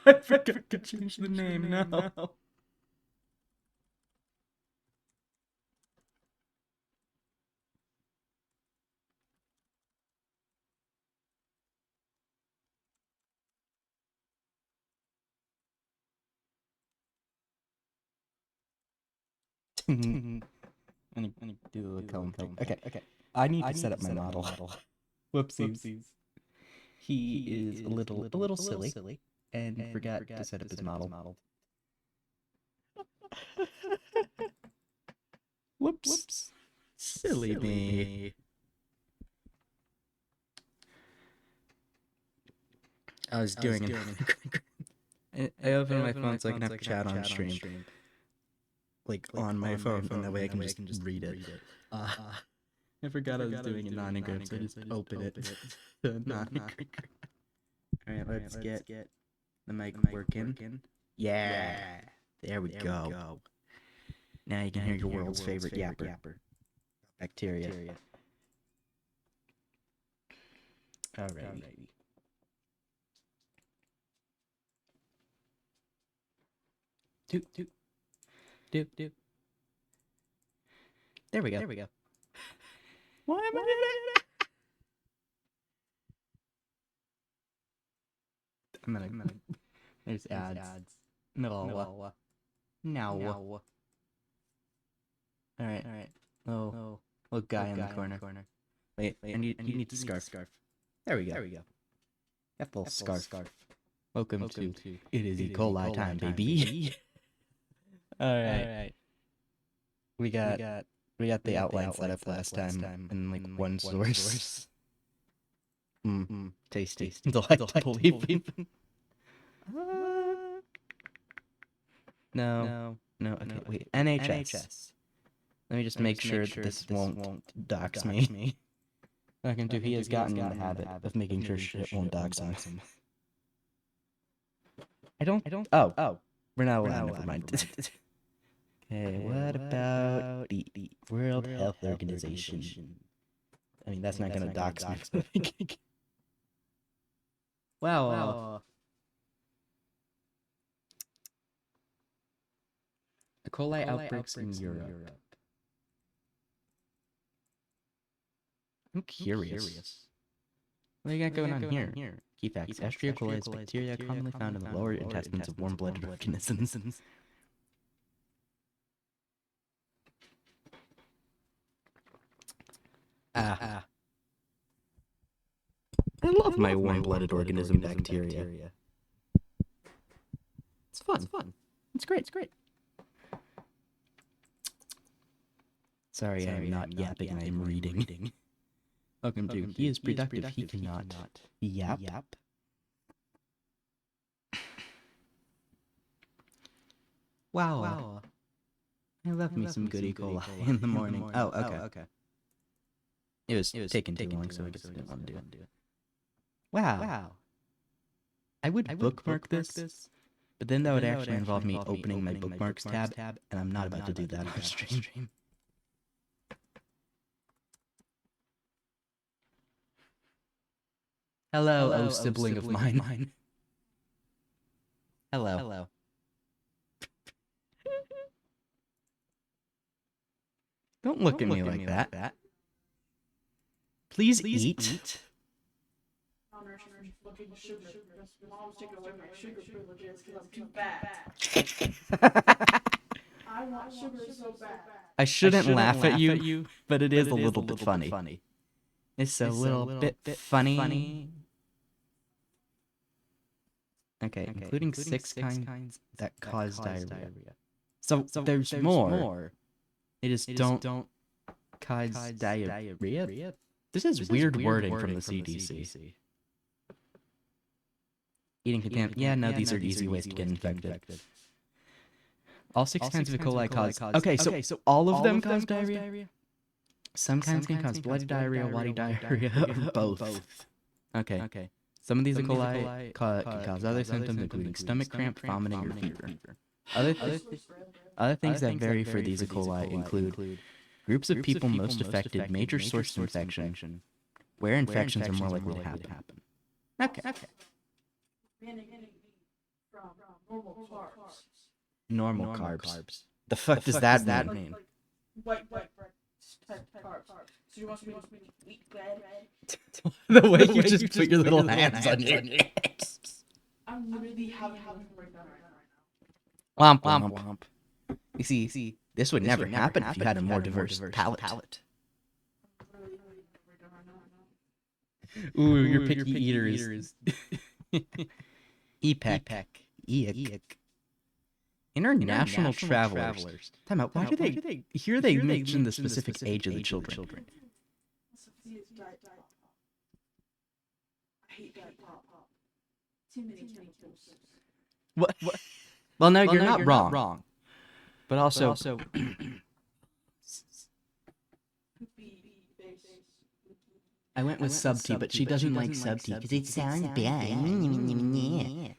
I forgot to change the name now. I need to do the comb thing. Okay. I need to set up my model. Whoopsies. He is a little silly and forgot to set up his model. Whoops. Silly me. I was doing it. I opened my phone so I can have chat on stream. Like on my phone, and that way I can just read it. I forgot I was doing a non-encrypt, so I just open it to non-encrypt. Alright, let's get the mic working. Yeah! There we go. Now you can hear your world's favorite yapper. Bacteria. Alrighty. Doop. There we go. Why am I I'm gonna there's ads. No. Alright. Oh, little guy in the corner. Wait, you need the scarf. There we go. That little scarf. Welcome to It Is E. coli time, baby. Alright. We got the outline set up last time in like one source. Tasty. Delightful even. No. Okay, wait. NHS. Let me just make sure that this won't dox me. Second two, he has gotten in the habit of making sure shit won't dox him. I don't. Oh, we're not allowed. Never mind. Okay, what about the World Health Organization? I mean, that's not gonna dox me. Wow. E. coli outbreaks in Europe. I'm curious. What do you got going on here? Key facts. Escherichia coli is bacteria commonly found in the lower intestines of warm-blooded organisms. I love my warm-blooded organism bacteria. It's fun. It's great. Sorry, I'm not yapping, I'm reading. Welcome to He is Productive, He Cannot Yap. Wow. I love me some good E. coli in the morning. Oh, okay. It was taking too long, so I just didn't want to do it. Wow. I would bookmark this, but then that would actually involve me opening my bookmarks tab, and I'm not about to do that on stream. Hello, sibling of mine. Hello. Don't look at me like that. Please eat. I shouldn't laugh at you, but it is a little bit funny. It's a little bit funny. Okay, including 6 kinds that cause diarrhea. So there's more. It is don't cause diarrhea. This is weird wording from the CDC. Eating contaminant. Yeah, no, these are easy ways to get infected. All 6 kinds of E. coli cause. Okay, so all of them cause diarrhea? Some kinds can cause bloody diarrhea, watery diarrhea, or both. Okay. Some of these E. coli can cause other symptoms, including stomach cramp, vomiting, or fever. Other things that vary for these E. coli include groups of people most affected, major source of infection, where infections are more likely to happen. Okay. normal carbs. Normal carbs. The fuck does that mean? Like white bread type carbs. So you want me to eat wheat bread? The way you just put your little hands on your hips. I'm literally having a breakdown right now. Womp womp. You see, this would never happen if you had a more diverse palate. I'm literally having a breakdown right now. Ooh, your picky eaters. EPEC. EIC. International travelers. Time out. Why do they? Here they mention the specific age of the children. Sophia's diet pop. I hate diet pop. Too many chemicals. What? Well, no, you're not wrong. But also, I went with sub tea, but she doesn't like sub tea because it sounds bad.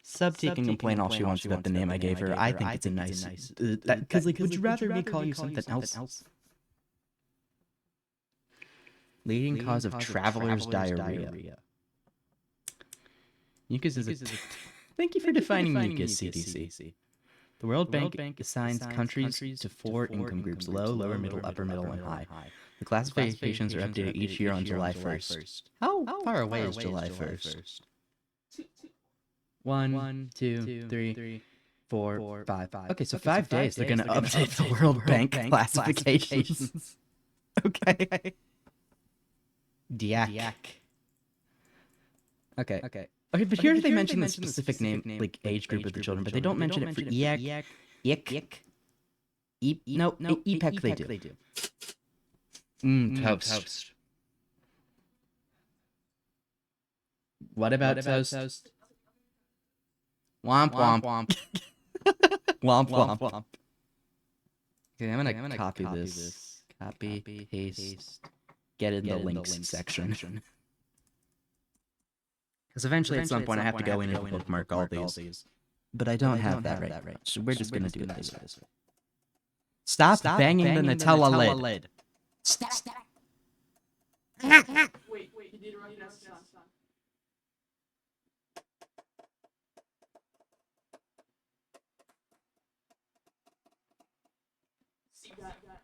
Sub tea can complain all she wants about the name I gave her. I think it's a nice. Because, would you rather me call you something else? Leading cause of traveler's diarrhea. Mucus is a. Thank you for defining mucus, CDC. The World Bank assigns countries to 4 income groups: low, lower, middle, upper middle, and high. The classifications are updated each year on July 1st. How far away is July 1st? 1, 2, 3, 4, 5. Okay, so 5 days they're going to update the World Bank classifications. Okay. Diak. Okay, but here they mention the specific name, like age group of the children, but they don't mention it for EAC, no, EPEC they do. Toast. What about toast? Womp womp. Womp. Okay, I'm gonna copy this. Copy, paste, get in the links section. Because eventually at some point I have to go in and bookmark all these. But I don't have that right. So we're just gonna do it this way. Stop banging the Nutella lid. Wait, you did it right now.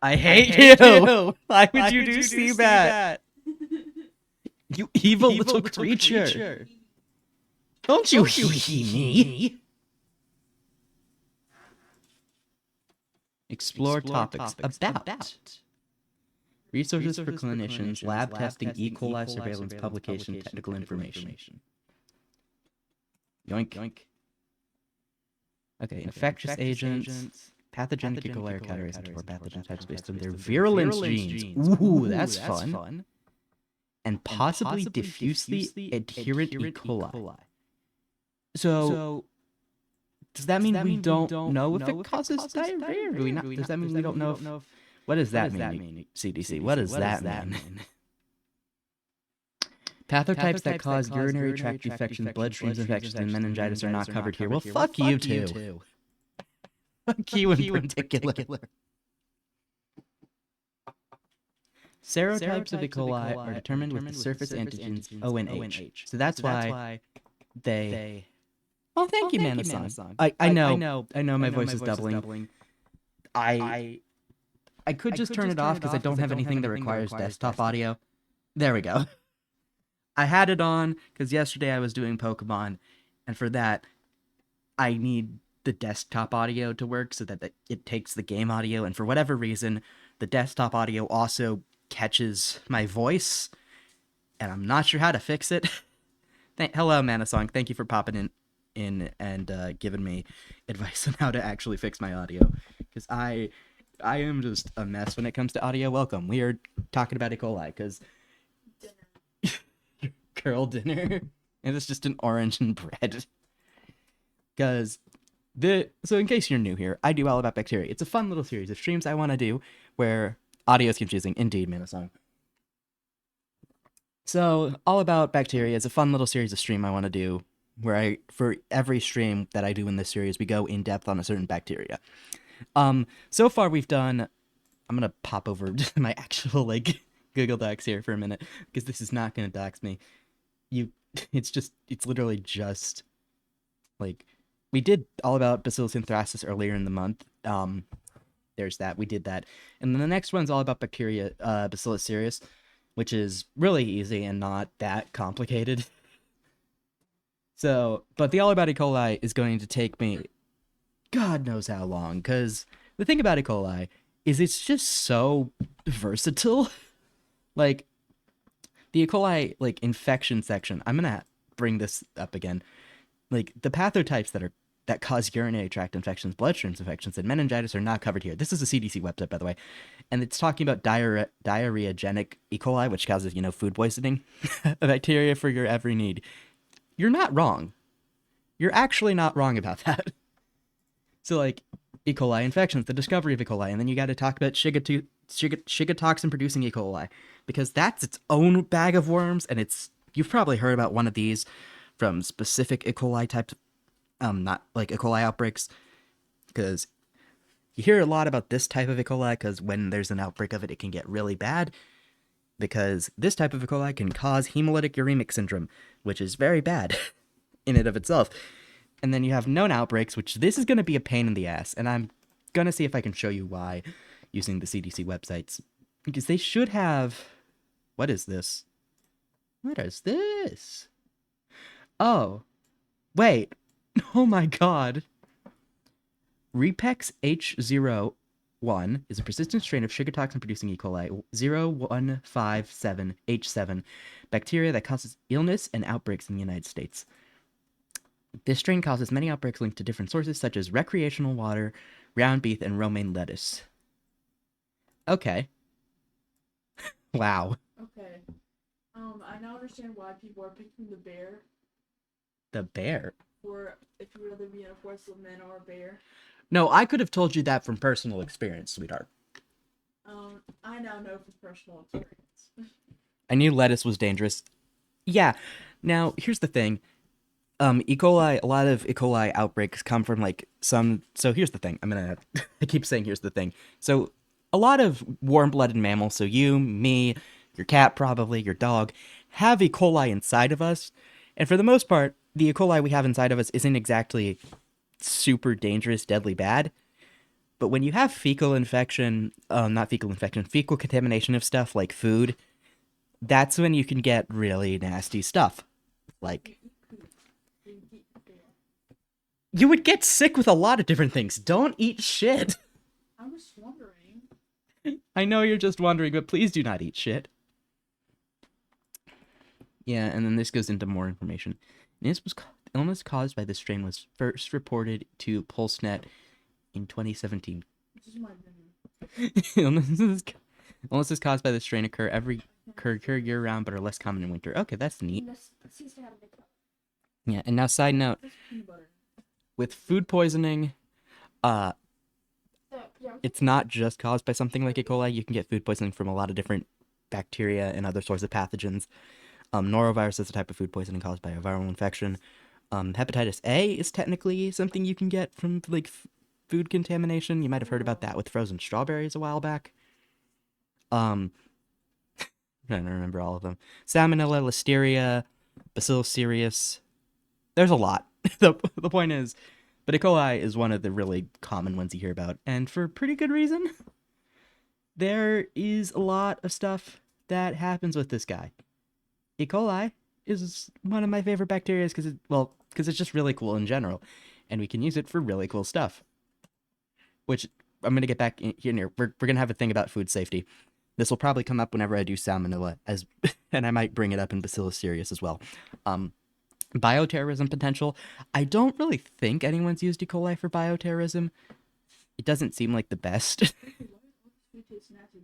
I hate you! Why would you do see that? You evil little creature! Don't you hee me! Explore topics about resources for clinicians, lab testing, E. coli surveillance, publication, technical information. Yoink. Okay, infectious agents, pathogenic E. coli are categorized into 4 pathogen types based on their virulence genes. Ooh, that's fun. And possibly diffusely adherent E. coli. So, does that mean we don't know if it causes diarrhea? Or do we not? Does that mean we don't know if... What does that mean, CDC? What does that mean? Pathotypes that cause urinary tract infections, bloodstream infections, and meningitis are not covered here. Well, fuck you too. Fuck you in particular. Serotypes of E. coli are determined with the surface antigens O and H. So that's why they... Oh, thank you, Manasong. I know my voice is doubling. I could just turn it off because I don't have anything that requires desktop audio. There we go. I had it on because yesterday I was doing Pokemon, and for that, I need the desktop audio to work so that it takes the game audio, and for whatever reason, the desktop audio also catches my voice, and I'm not sure how to fix it. Hello, Manasong. Thank you for popping in and giving me advice on how to actually fix my audio, because I am just a mess when it comes to audio. Welcome. We are talking about E. coli because girl dinner, and it's just an orange and bread. Because so in case you're new here, I do all about bacteria. It's a fun little series of streams I want to do where audio is confusing. Indeed, Manasong. So all about bacteria is a fun little series of stream I want to do where for every stream that I do in this series, we go in depth on a certain bacteria. So far we've done, I'm going to pop over to my actual Google Docs here for a minute because this is not going to dox me. You it's literally just like we did all about Bacillus anthracis earlier in the month. There's that. We did that. And then the next one's all about bacteria, Bacillus cereus, which is really easy and not that complicated. So, but the all about E. coli is going to take me God knows how long, because the thing about E. coli is it's just so versatile. Like, the E. coli, like, infection section, I'm gonna bring this up again. Like, the pathotypes that cause urinary tract infections, bloodstream infections, and meningitis are not covered here. This is a CDC website, by the way, and it's talking about diarrheagenic E. coli, which causes, food poisoning, a bacteria for your every need. You're not wrong. You're actually not wrong about that. So, like, E. coli infections, the discovery of E. coli, and then you got to talk about Shiga toxin producing E. coli, because that's its own bag of worms, and you've probably heard about one of these from specific E. coli types, not like E. coli outbreaks, because you hear a lot about this type of E. coli, because when there's an outbreak of it, it can get really bad, because this type of E. coli can cause hemolytic uremic syndrome, which is very bad in and of itself. And then you have known outbreaks, which this is going to be a pain in the ass, and I'm going to see if I can show you why using the CDC websites. Because they should have... What is this? What is this? Oh. Wait. Oh my god. Repex H01 is a persistent strain of sugar toxin producing E. coli 0157H7 bacteria that causes illness and outbreaks in the United States. This strain causes many outbreaks linked to different sources such as recreational water, ground beef, and romaine lettuce. Okay. Wow. Okay. I now understand why people are picking the bear. The bear? Or if you would rather be in a forest of men or a bear. No, I could have told you that from personal experience, sweetheart. I now know from personal experience. I knew lettuce was dangerous. Yeah. Now, here's the thing. E. coli, a lot of E. coli outbreaks come from so here's the thing. I keep saying here's the thing. So a lot of warm-blooded mammals, so you, me, your cat probably, your dog, have E. coli inside of us. And for the most part, the E. coli we have inside of us isn't exactly super dangerous, deadly bad. But when you have fecal infection, fecal contamination of stuff like food, that's when you can get really nasty stuff. Like, you would get sick with a lot of different things. Don't eat shit. I was wondering. I know you're just wondering, but please do not eat shit. Yeah, and then this goes into more information. Illness caused by this strain was first reported to PulseNet in 2017. This is my opinion. Illnesses caused by this strain occur year-round, but are less common in winter. Okay, that's neat. Yeah, and now side note, with food poisoning, it's not just caused by something like E. coli. You can get food poisoning from a lot of different bacteria and other sorts of pathogens. Norovirus is a type of food poisoning caused by a viral infection. Hepatitis A is technically something you can get from food contamination. You might have heard about that with frozen strawberries a while back. I don't remember all of them. Salmonella, Listeria, Bacillus cereus. There's a lot. The point is, but E. coli is one of the really common ones you hear about, and for pretty good reason. There is a lot of stuff that happens with this guy. E. coli is one of my favorite bacteria because it's just really cool in general, and we can use it for really cool stuff. Which I'm gonna get back in here. We're gonna have a thing about food safety. This will probably come up whenever I do salmonella, and I might bring it up in Bacillus cereus as well. Bioterrorism potential. I don't really think anyone's used E. coli for bioterrorism. It doesn't seem like the best.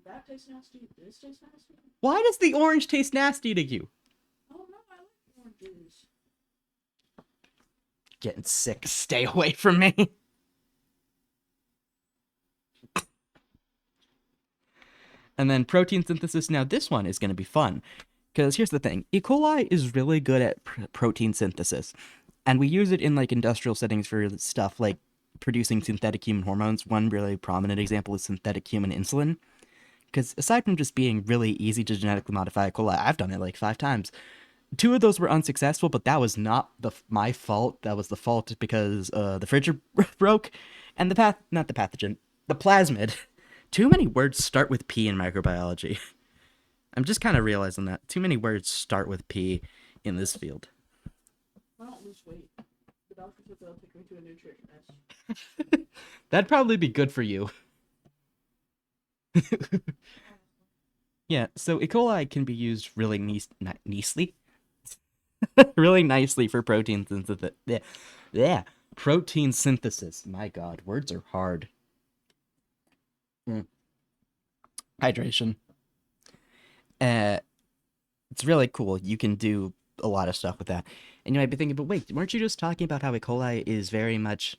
That tastes nasty. This tastes nasty. Why does the orange taste nasty to you? Oh no, I like oranges. Getting sick. Stay away from me. And then protein synthesis. Now this one is going to be fun. Because here's the thing. E. coli is really good at protein synthesis. And we use it in industrial settings for stuff like producing synthetic human hormones. One really prominent example is synthetic human insulin. Because aside from just being really easy to genetically modify E. coli, I've done it 5 times. 2 of those were unsuccessful, but that was not my fault. That was the fault because the fridge broke, and not the pathogen, the plasmid. Too many words start with P in microbiology. I'm just kind of realizing that too many words start with P in this field. I don't lose weight. The doctor said they'll take me to a nutritionist. That'd probably be good for you. Yeah, so E. coli can be used really nicely. Really nicely for protein synthesis. Yeah, protein synthesis. My god, words are hard. Hydration. It's really cool. You can do a lot of stuff with that. And you might be thinking, but wait, weren't you just talking about how E. coli is very much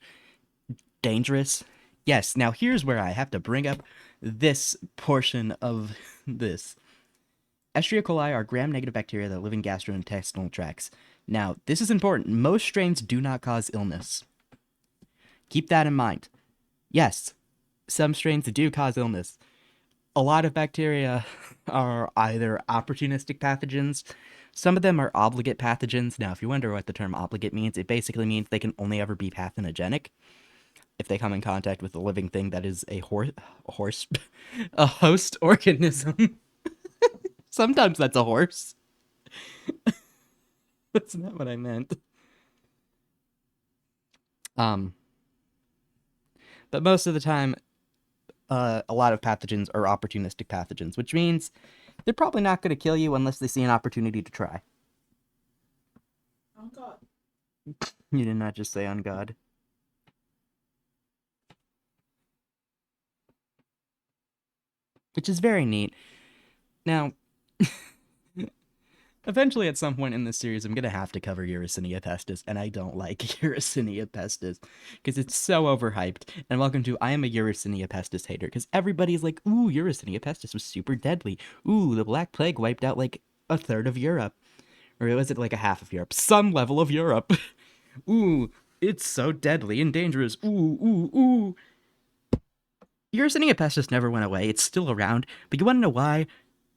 dangerous? Yes, now here's where I have to bring up this portion of this. Escherichia coli are gram-negative bacteria that live in gastrointestinal tracts. Now, this is important. Most strains do not cause illness. Keep that in mind. Yes, some strains do cause illness. A lot of bacteria are either opportunistic pathogens. Some of them are obligate pathogens. Now, if you wonder what the term obligate means, it basically means they can only ever be pathogenic if they come in contact with a living thing that is a a host organism. Sometimes that's a horse. That's not what I meant. But most of the time, a lot of pathogens are opportunistic pathogens, which means they're probably not going to kill you unless they see an opportunity to try. On God. You did not just say on God. Which is very neat. Now, eventually at some point in this series, I'm going to have to cover Yersinia pestis, and I don't like Yersinia pestis, because it's so overhyped. And welcome to I am a Yersinia pestis hater, because everybody's like, ooh, Yersinia pestis was super deadly. Ooh, the Black Plague wiped out like a third of Europe. Or was it like a half of Europe? Some level of Europe. Ooh, it's so deadly and dangerous. Ooh, ooh, ooh. Yersinia pestis never went away. It's still around. But you want to know why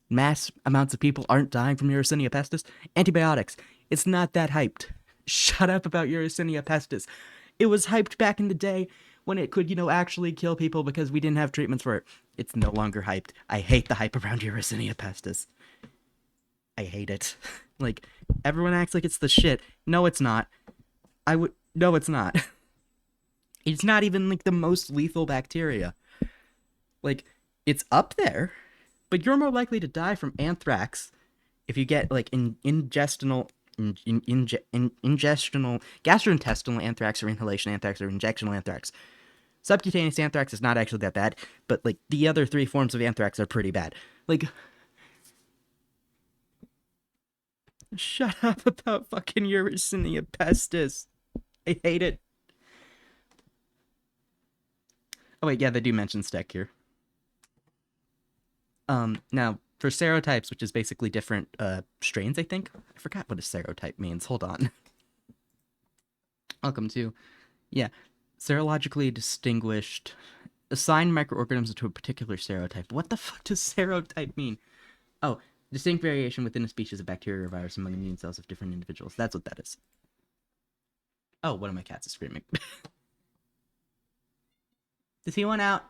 mass amounts of people aren't dying from Yersinia pestis? Antibiotics. It's not that hyped. Shut up about Yersinia pestis. It was hyped back in the day when it could, actually kill people because we didn't have treatments for it. It's no longer hyped. I hate the hype around Yersinia pestis. I hate it. Like, everyone acts like it's the shit. No, it's not. No, it's not. It's not even, like, the most lethal bacteria. Like, it's up there, but you're more likely to die from anthrax if you get, like, gastrointestinal anthrax or inhalation anthrax or injectional anthrax. Subcutaneous anthrax is not actually that bad, but, like, the other 3 forms of anthrax are pretty bad. Like, shut up about fucking Yersinia pestis. I hate it. Oh wait, yeah, they do mention Steck here. Now, for serotypes, which is basically different strains, I think. I forgot what a serotype means. Hold on. Welcome to, yeah, serologically distinguished, assign microorganisms to a particular serotype. What the fuck does serotype mean? Oh, distinct variation within a species of bacteria or virus among immune cells of different individuals. That's what that is. Oh, one of my cats is screaming. Does he want out?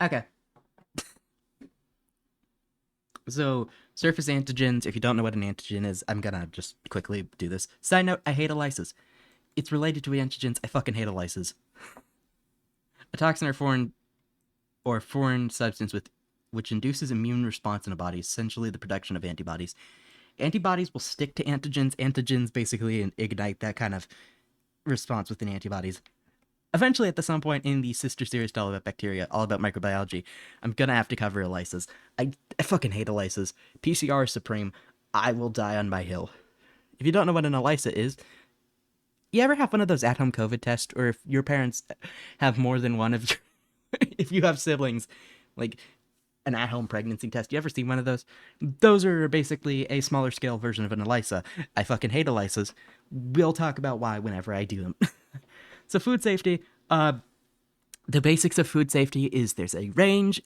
Okay. So, surface antigens, if you don't know what an antigen is, I'm gonna just quickly do this. Side note, I hate ELISAs. It's related to antigens. I fucking hate ELISAs. A toxin or foreign substance which induces immune response in a body, essentially the production of antibodies. Antibodies will stick to antigens. Antigens basically ignite that kind of response within antibodies. Eventually, at some point in the sister series all about bacteria, all about microbiology, I'm gonna have to cover ELISAs. I fucking hate ELISAs. PCR is supreme. I will die on my hill. If you don't know what an ELISA is, you ever have one of those at-home COVID tests, or if your parents have more than one of your, if you have siblings, like an at-home pregnancy test, you ever see one of those? Those are basically a smaller scale version of an ELISA. I fucking hate ELISAs. We'll talk about why whenever I do them. So food safety, the basics of food safety is there's a range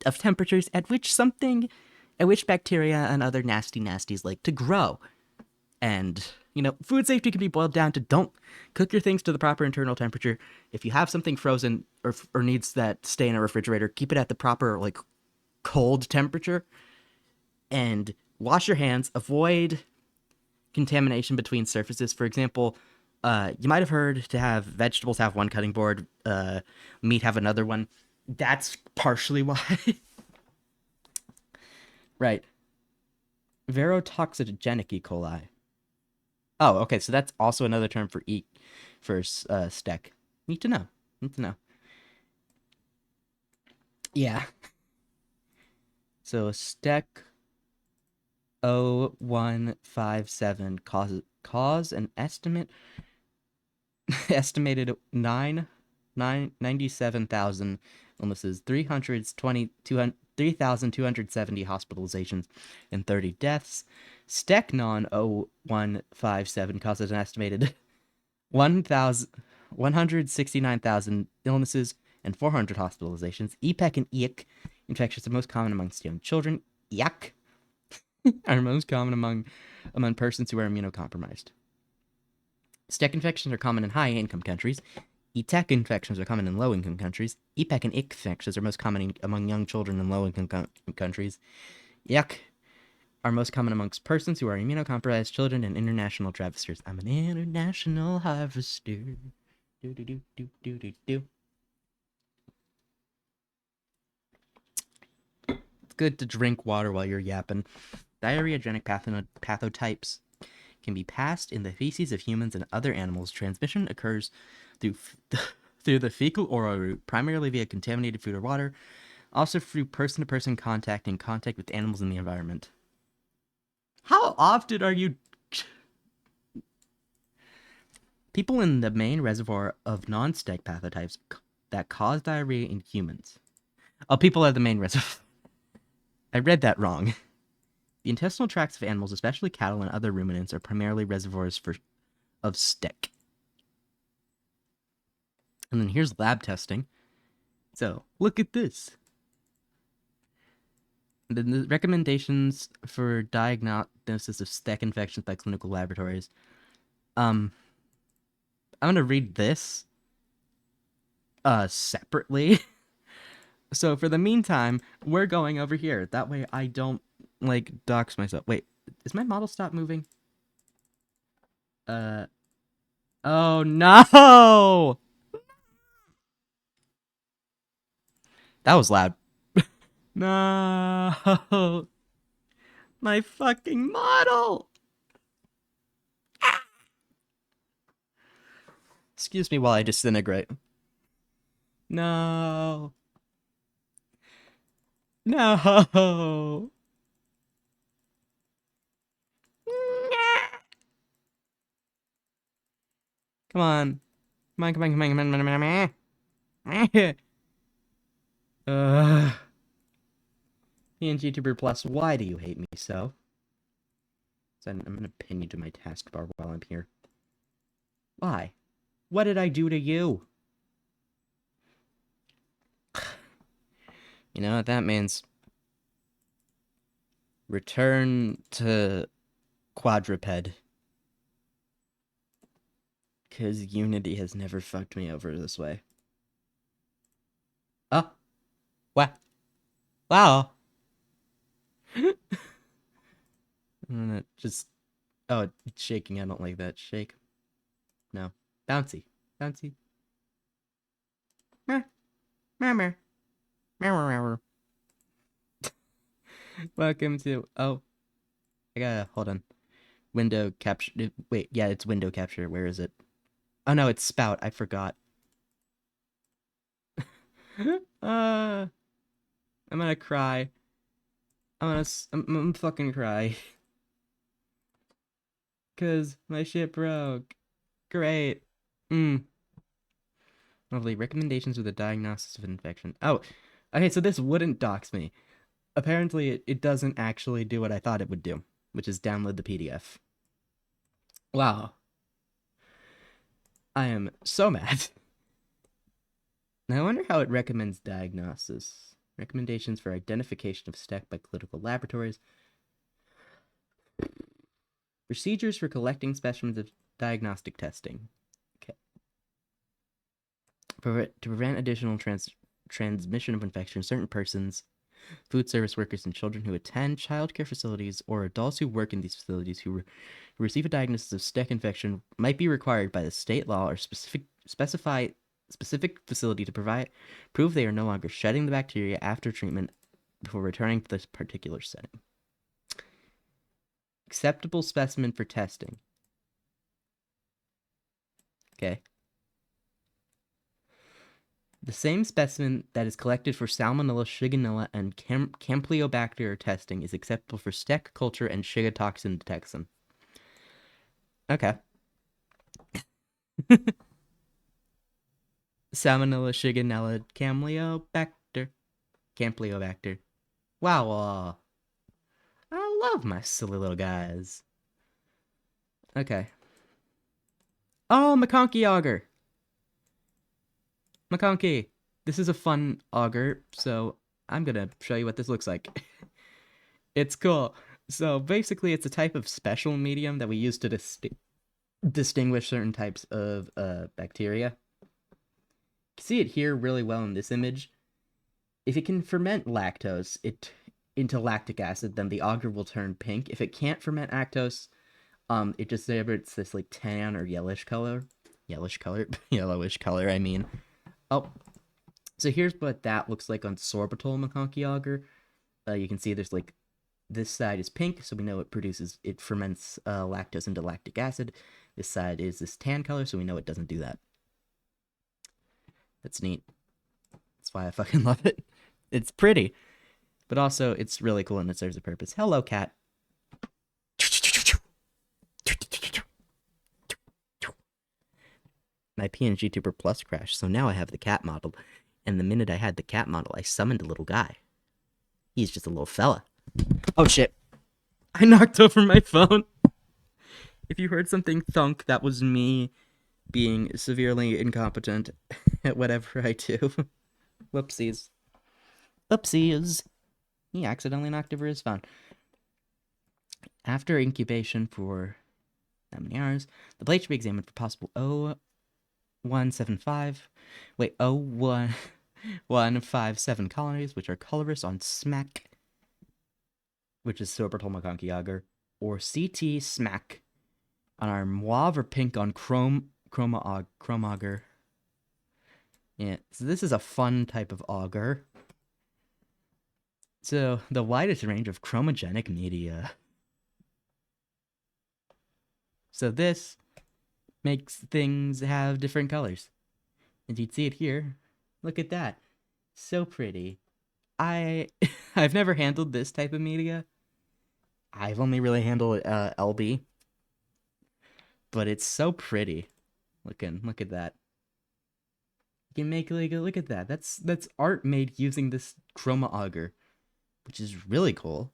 of temperatures at which bacteria and other nasty nasties like to grow. And, food safety can be boiled down to don't cook your things to the proper internal temperature. If you have something frozen or needs that stay in a refrigerator, keep it at the proper, cold temperature. And wash your hands. Avoid contamination between surfaces. For example, you might have heard to have vegetables have one cutting board, meat have another one. That's partially why. Right. Verotoxigenic E. coli. Oh, okay, so that's also another term for steak. Need to know. Yeah. So STEC 0157 cause an estimated 97,000 illnesses, 3,270 hospitalizations, and 30 deaths. STECNON 0157 causes an estimated 169,000 illnesses and 400 hospitalizations. EPEC and EIC infections are most common amongst young children. EAC are most common among persons who are immunocompromised. STEC infections are common in high-income countries. ETEC infections are common in low-income countries. EPEC and EIC infections are most common among young children in low-income countries. EAC are most common amongst persons who are immunocompromised, children, and international harvesters. I'm an international harvester. Do. It's good to drink water while you're yapping. Diarrheagenic pathotypes can be passed in the feces of humans and other animals. Transmission occurs through the fecal-oral route, primarily via contaminated food or water, also through person-to-person contact and contact with animals in the environment. How often are you... People in the main reservoir of non-STEC pathotypes that cause diarrhea in humans. Oh, people are the main reservoir. I read that wrong. The intestinal tracts of animals, especially cattle and other ruminants, are primarily reservoirs of STEC. And then here's lab testing. So, look at this. The recommendations for diagnosis of STEC infections by clinical laboratories. I'm going to read this separately. So for the meantime, we're going over here. That way I don't, dox myself. Wait, is my model stop moving? Oh no! That was loud. No! My fucking model! Excuse me while I disintegrate. No! No! Come on. Come on. PNGTuber Plus, why do you hate me so? So I'm gonna pin you to my taskbar while I'm here. Why? What did I do to you? You know what that means? Return to quadruped. Because Unity has never fucked me over this way. Oh. What? Wow. I'm gonna just... Oh, it's shaking. I don't like that. Shake. No. Bouncy. Bouncy. Welcome to... Oh. I gotta... Hold on. Window capture... Wait, yeah, it's window capture. Where is it? Oh no, it's spout. I forgot. I'm gonna cry. I'm fucking cry. Cause my shit broke. Great. Lovely. Recommendations with a diagnosis of infection. Oh, okay, so this wouldn't dox me. Apparently, it doesn't actually do what I thought it would do, which is download the PDF. Wow. I am so mad. Now, I wonder how it recommends diagnosis. Recommendations for identification of STEC by clinical laboratories. Procedures for collecting specimens of diagnostic testing. Okay. To prevent additional transmission of infection, certain persons, food service workers, and children who attend childcare facilities or adults who work in these facilities who receive a diagnosis of STEC infection might be required by the state law or specific facility to prove they are no longer shedding the bacteria after treatment before returning to this particular setting. Acceptable specimen for testing. Okay. The same specimen that is collected for Salmonella, Shigella, and Campylobacter testing is acceptable for STEC culture and Shiga toxin detection. Okay. Salmonella, Shigella, Campylobacter. Wow, I love my silly little guys. Okay. Oh, MacConkey auger. MacConkey. This is a fun auger, so I'm gonna show you what this looks like. It's cool. So basically, it's a type of special medium that we use to distinguish certain types of bacteria. You can see it here really well in this image. If it can ferment lactose into lactic acid, then the auger will turn pink. If it can't ferment lactose, it just exhibits this like tan or yellowish color. Yellowish color, I mean. Oh, so here's what that looks like on sorbitol MacConkey auger. You can see there's like, this side is pink, so we know it ferments lactose into lactic acid. This side is this tan color, so we know it doesn't do that. That's neat. That's why I fucking love it. It's pretty, but also it's really cool and it serves a purpose. Hello, cat. My PNG Tuber Plus crashed, so now I have the cat model. And the minute I had the cat model, I summoned a little guy. He's just a little fella. Oh shit. I knocked over my phone. If you heard something thunk, that was me being severely incompetent at whatever I do. Whoopsies. Oopsies. He accidentally knocked over his phone. After incubation for that many hours, the plate should be examined for possible 0157 colonies, which are colorless on SMAC, which is sorbitol MacConkey auger, or CT SMAC on our mauve or pink on chrome auger. Yeah, so this is a fun type of auger. So the widest range of chromogenic media. So this makes things have different colors. And you'd see it here. Look at that. So pretty. I've never handled this type of media. I've only really handled LB. But it's so pretty. Look at that. You can make like look at that. That's art made using this chroma auger, which is really cool.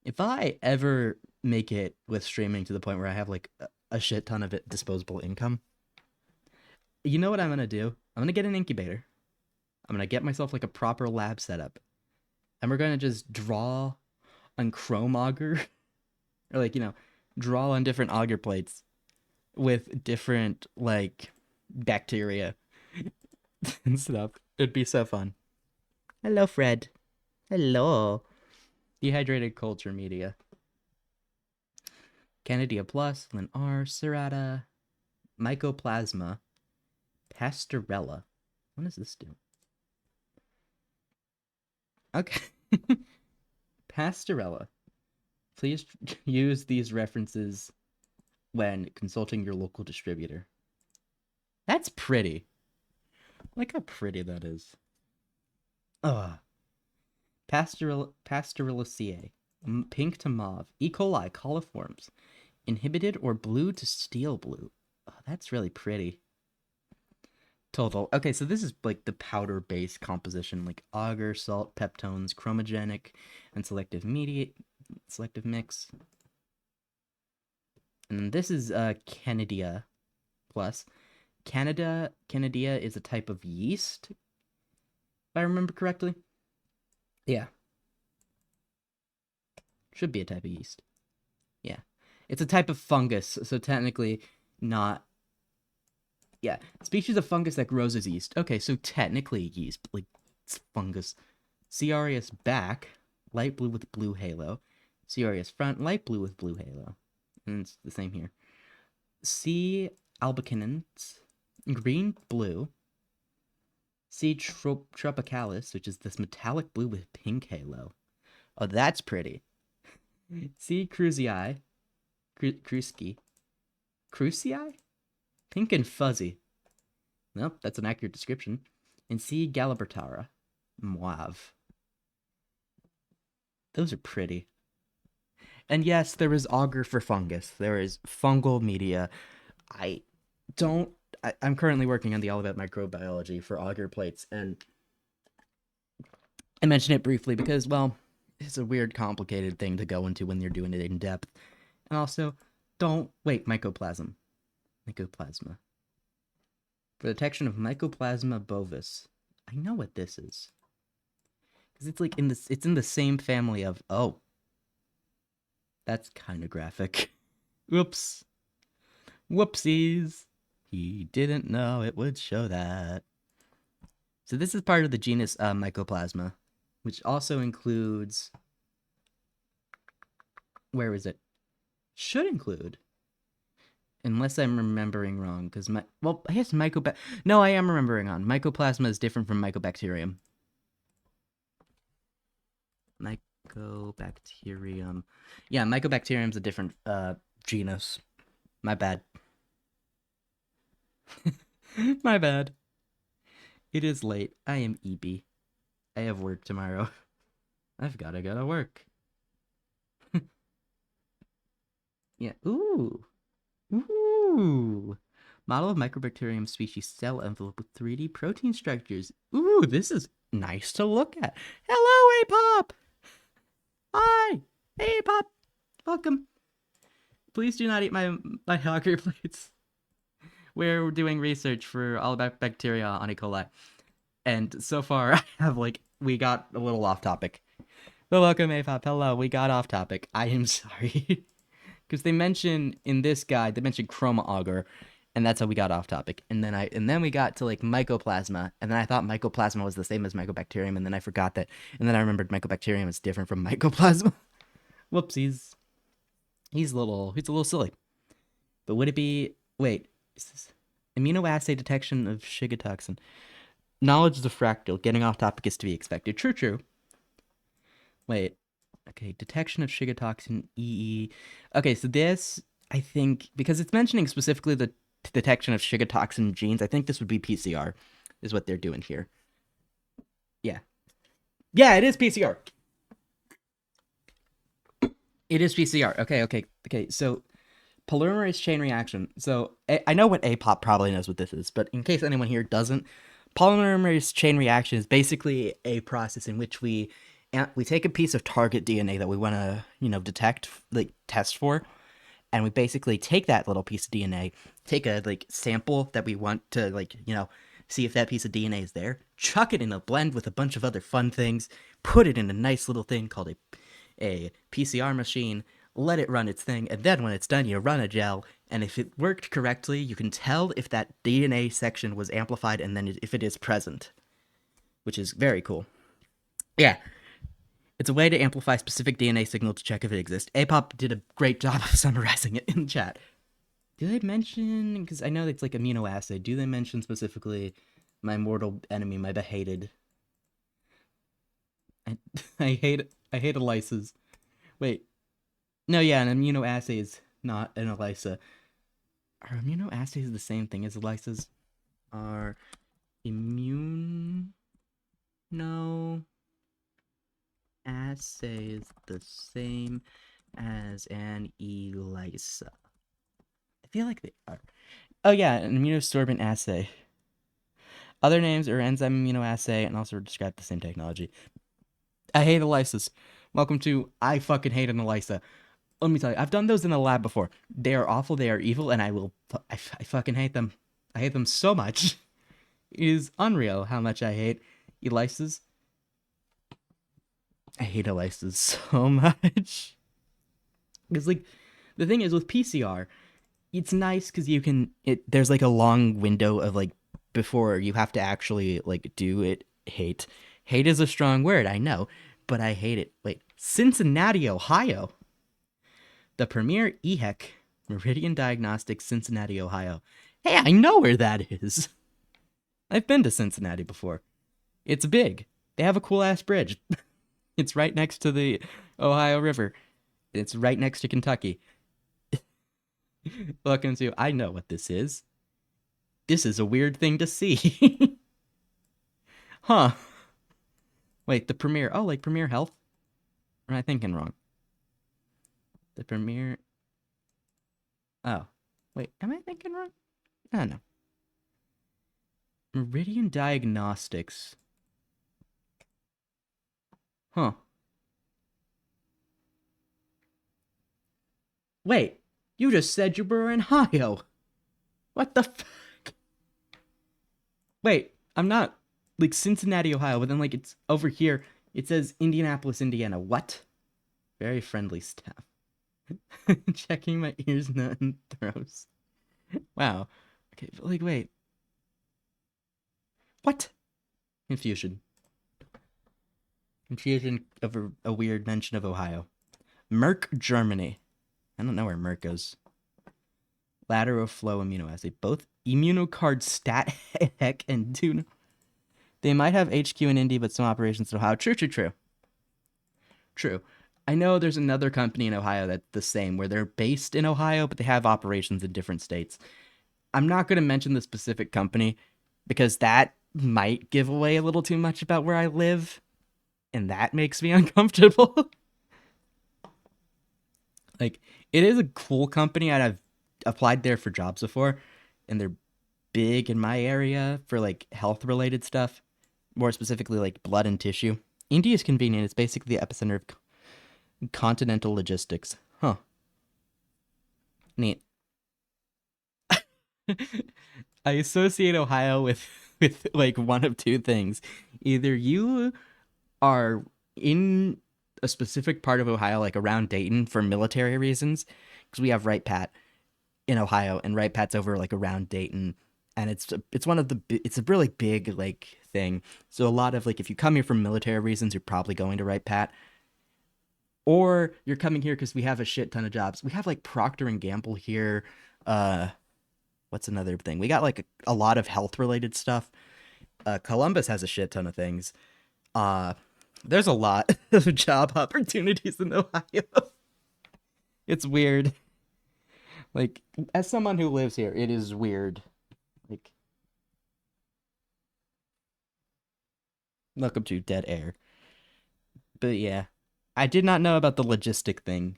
If I ever make it with streaming to the point where I have like a shit ton of disposable income, you know what I'm gonna do? I'm gonna get an incubator. I'm gonna get myself like a proper lab setup, and we're gonna just draw on chrome auger, or like draw on different auger plates with different like bacteria and stuff. It'd be so fun. Hello, Fred. Hello. Dehydrated culture media. Candida plus, Lin-R, Serrata, Mycoplasma, Pastorella. What does this do? Okay. Pastorella. Please use these references when consulting your local distributor. That's pretty. Look how pretty that is. Pasteurillaceae. Pink to mauve. E. coli coliforms. Inhibited or blue to steel blue. Oh, that's really pretty. Total. Okay, so this is like the powder-based composition, like auger, salt, peptones, chromogenic, and selective mix. And this is Candida plus. Candida is a type of yeast. I remember correctly. Yeah. Should be a type of yeast. Yeah. It's a type of fungus, so technically not. Yeah. Species of fungus that grows as yeast. Okay, so technically yeast, but like it's fungus. C. aureus back, light blue with blue halo. C. aureus front, light blue with blue halo. And it's the same here. C. albicinans, green blue. C. tropicalis, which is this metallic blue with pink halo. Oh, that's pretty. C. cruzii, Cruzii? Pink and fuzzy. Nope, that's an accurate description. And C. Galibertara, mauve. Those are pretty. And yes, there is auger for fungus. There is fungal media. I'm currently working on the All About Microbiology for auger plates, and I mention it briefly because, well, it's a weird, complicated thing to go into when you're doing it in depth. And also, mycoplasma. For detection of Mycoplasma bovis. I know what this is. Because it's like it's in the same family of, oh. That's kind of graphic. Whoops. Whoopsies. He didn't know it would show that. So this is part of the genus Mycoplasma, which also includes... Where is it? Should include. Unless I'm remembering wrong, because I guess No, I am remembering on. Mycoplasma is different from Mycobacterium. Mycobacterium. Yeah, Mycobacterium is a different genus. My bad. My bad. It is late. I am EB. I have work tomorrow. I've gotta go to work. Yeah. Ooh. Model of Mycobacterium species cell envelope with 3D protein structures. Ooh, this is nice to look at. Hello, APOP! Hi! Hey, APOP! Welcome. Please do not eat my auger plates. We're doing research for all about bacteria on E. coli. And so far, we got a little off topic. But welcome, APOP. Hello, we got off topic. I am sorry. Because they mention in this guide, they mentioned chroma auger, and that's how we got off topic. And then we got to like mycoplasma, and then I thought mycoplasma was the same as mycobacterium, and then I forgot that, and then I remembered mycobacterium is different from mycoplasma. Whoopsies. He's a little silly. But would it be? Wait, is this immunoassay detection of Shiga toxin? Knowledge is a fractal. Getting off topic is to be expected. True. Wait. Okay, detection of Shiga toxin, EE. Okay, so this, I think, because it's mentioning specifically the detection of Shiga toxin genes, I think this would be PCR, is what they're doing here. Yeah. Yeah, it is PCR. It is PCR. Okay, so polymerase chain reaction. So I know what APOP probably knows what this is, but in case anyone here doesn't, polymerase chain reaction is basically a process in which we take a piece of target DNA that we want to, detect, like test for, and we basically take that little piece of DNA, take a sample that we want to see if that piece of DNA is there, chuck it in a blend with a bunch of other fun things, put it in a nice little thing called a PCR machine, let it run its thing, and then when it's done, you run a gel, and if it worked correctly, you can tell if that DNA section was amplified and then if it is present, which is very cool. Yeah. It's a way to amplify specific DNA signal to check if it exists. APOP did a great job of summarizing it in chat. Do they mention, because I know it's like immunoassay, do they mention specifically my mortal enemy, my behated? I hate ELISAs. Wait. No, yeah, an immunoassay is not an ELISA. Are immunoassays the same thing as ELISAs? Are assays the same as an ELISA? I feel like they are. Oh yeah, an immunosorbent assay. Other names are enzyme immunoassay and also describe the same technology. I hate ELISAs. Welcome to I fucking hate an ELISA. Let me tell you, I've done those in the lab before. They are awful, they are evil, and I fucking hate them. I hate them so much. It is unreal how much I hate Elises. I hate Elises so much. Because, like, the thing is with PCR, it's nice because you can, there's like a long window of like, before you have to actually like do it. Hate is a strong word, I know, but I hate it. Wait, Cincinnati, Ohio, the premier EHEC, Meridian Diagnostics, Cincinnati, Ohio. Hey, I know where that is. I've been to Cincinnati before. It's big. They have a cool ass bridge. It's right next to the Ohio River. It's right next to Kentucky. Welcome to, I know what this is. This is a weird thing to see. Huh. Wait, the Premier, oh, like Premier Health? Or am I thinking wrong? The Premier, oh. Wait, am I thinking wrong? I don't know. Meridian Diagnostics. Huh. Wait, you just said you were in Ohio. What the fuck? Wait, I'm not, like, Cincinnati, Ohio, but then, like, it's over here. It says Indianapolis, Indiana. What? Very friendly staff. Checking my ears, nose, and throats. Wow. Okay, but, like, wait. What? Confusion. Confusion over a weird mention of Ohio. Merck, Germany. I don't know where Merck goes. Lateral flow immunoassay. Both Immunocard Stat Heck and Tune. They might have HQ in Indy, but some operations in Ohio. True. True. I know there's another company in Ohio that's the same, where they're based in Ohio, but they have operations in different states. I'm not going to mention the specific company, because that might give away a little too much about where I live, and that makes me uncomfortable. Like, it is a cool company, and I've applied there for jobs before, and they're big in my area for, like, health-related stuff. More specifically, like, blood and tissue. Indy is convenient. It's basically the epicenter of continental logistics. Huh. Neat. I associate Ohio with like one of two things. Either you are in a specific part of Ohio, like around Dayton, for military reasons, because we have Wright Pat in Ohio, and Wright Pat's over like around Dayton, and it's one of the it's a really big like thing. So a lot of like, if you come here for military reasons, you're probably going to Wright Pat, or you're coming here because we have a shit ton of jobs. We have like Procter and Gamble here. What's another thing? We got like a lot of health related stuff. Columbus has a shit ton of things. There's a lot of job opportunities in Ohio. It's weird. Like, as someone who lives here, it is weird. Like, welcome to dead air. But yeah, I did not know about the logistic thing.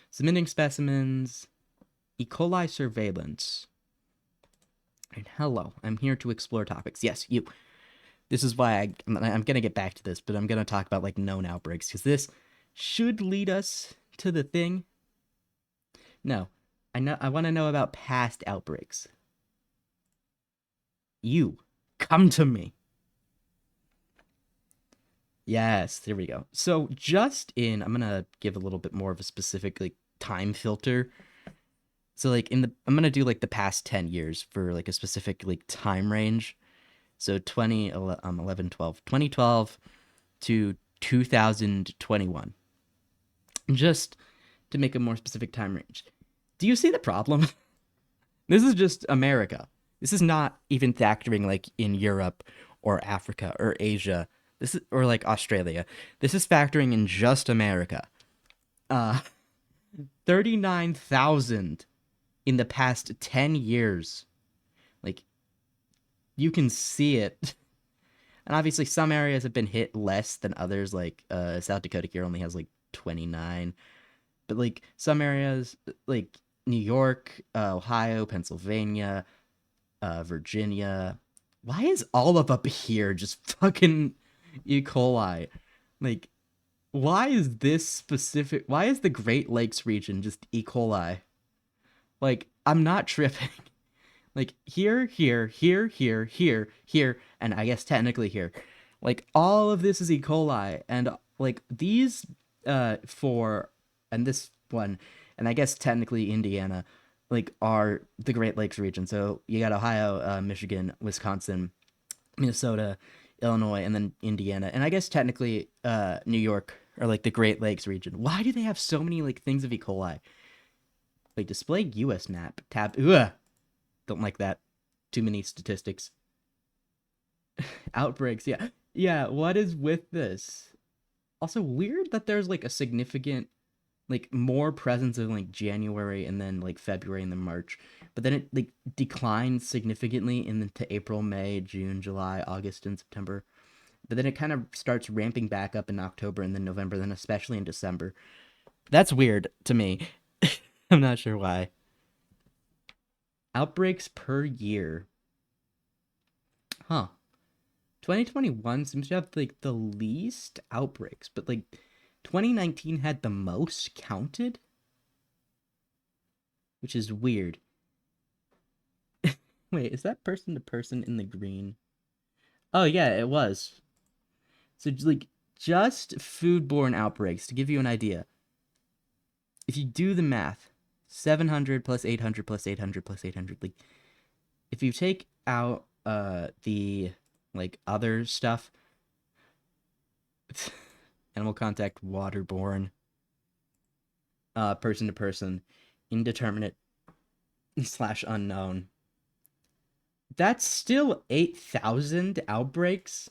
Submitting specimens, E. coli surveillance. And hello, I'm here to explore topics. Yes, you. This is why I'm gonna get back to this, but I'm gonna talk about like known outbreaks, because this should lead us to the thing. No, I want to know about past outbreaks. You come to me. Yes, there we go. So I'm gonna give a little bit more of a specific like time filter. So like I'm gonna do like the past 10 years for like a specific like time range. So 2012 to 2021. Just to make a more specific time range. Do you see the problem? This is just America. This is not even factoring like in Europe or Africa or Asia. This is, or like Australia. This is factoring in just America. 39,000 in the past 10 years. Like, you can see it. And obviously some areas have been hit less than others, like South Dakota here only has like 29. But like some areas like New York, Ohio, Pennsylvania, Virginia. Why is all of up here just fucking E. coli? Like, why is the Great Lakes region just E. coli? Like, I'm not tripping. Like, here, and and I guess technically here. Like, all of this is E. coli, and, like, these, and this one, and I guess technically Indiana, like, are the Great Lakes region. So you got Ohio, Michigan, Wisconsin, Minnesota, Illinois, and then Indiana, and I guess technically, New York, or, like, the Great Lakes region. Why do they have so many, like, things of E. coli? Like, display U.S. map, tab, ugh, don't like that. Too many statistics. Outbreaks, yeah. Yeah, what is with this? Also, weird that there's, like, a significant, like, more presence in, like, January and then, like, February and then March. But then it, like, declines significantly into April, May, June, July, August, and September. But then it kind of starts ramping back up in October and then November, then especially in December. That's weird to me. I'm not sure why. Outbreaks per year. Huh. 2021 seems to have, like, the least outbreaks, but, like, 2019 had the most counted? Which is weird. Wait, is that person to person in the green? Oh, yeah, it was. So, like, just foodborne outbreaks, to give you an idea. If you do the math, 700 plus 800 plus 800 plus 800, like, if you take out, the, like, other stuff, animal contact, waterborne, person to person, indeterminate / unknown, that's still 8,000 outbreaks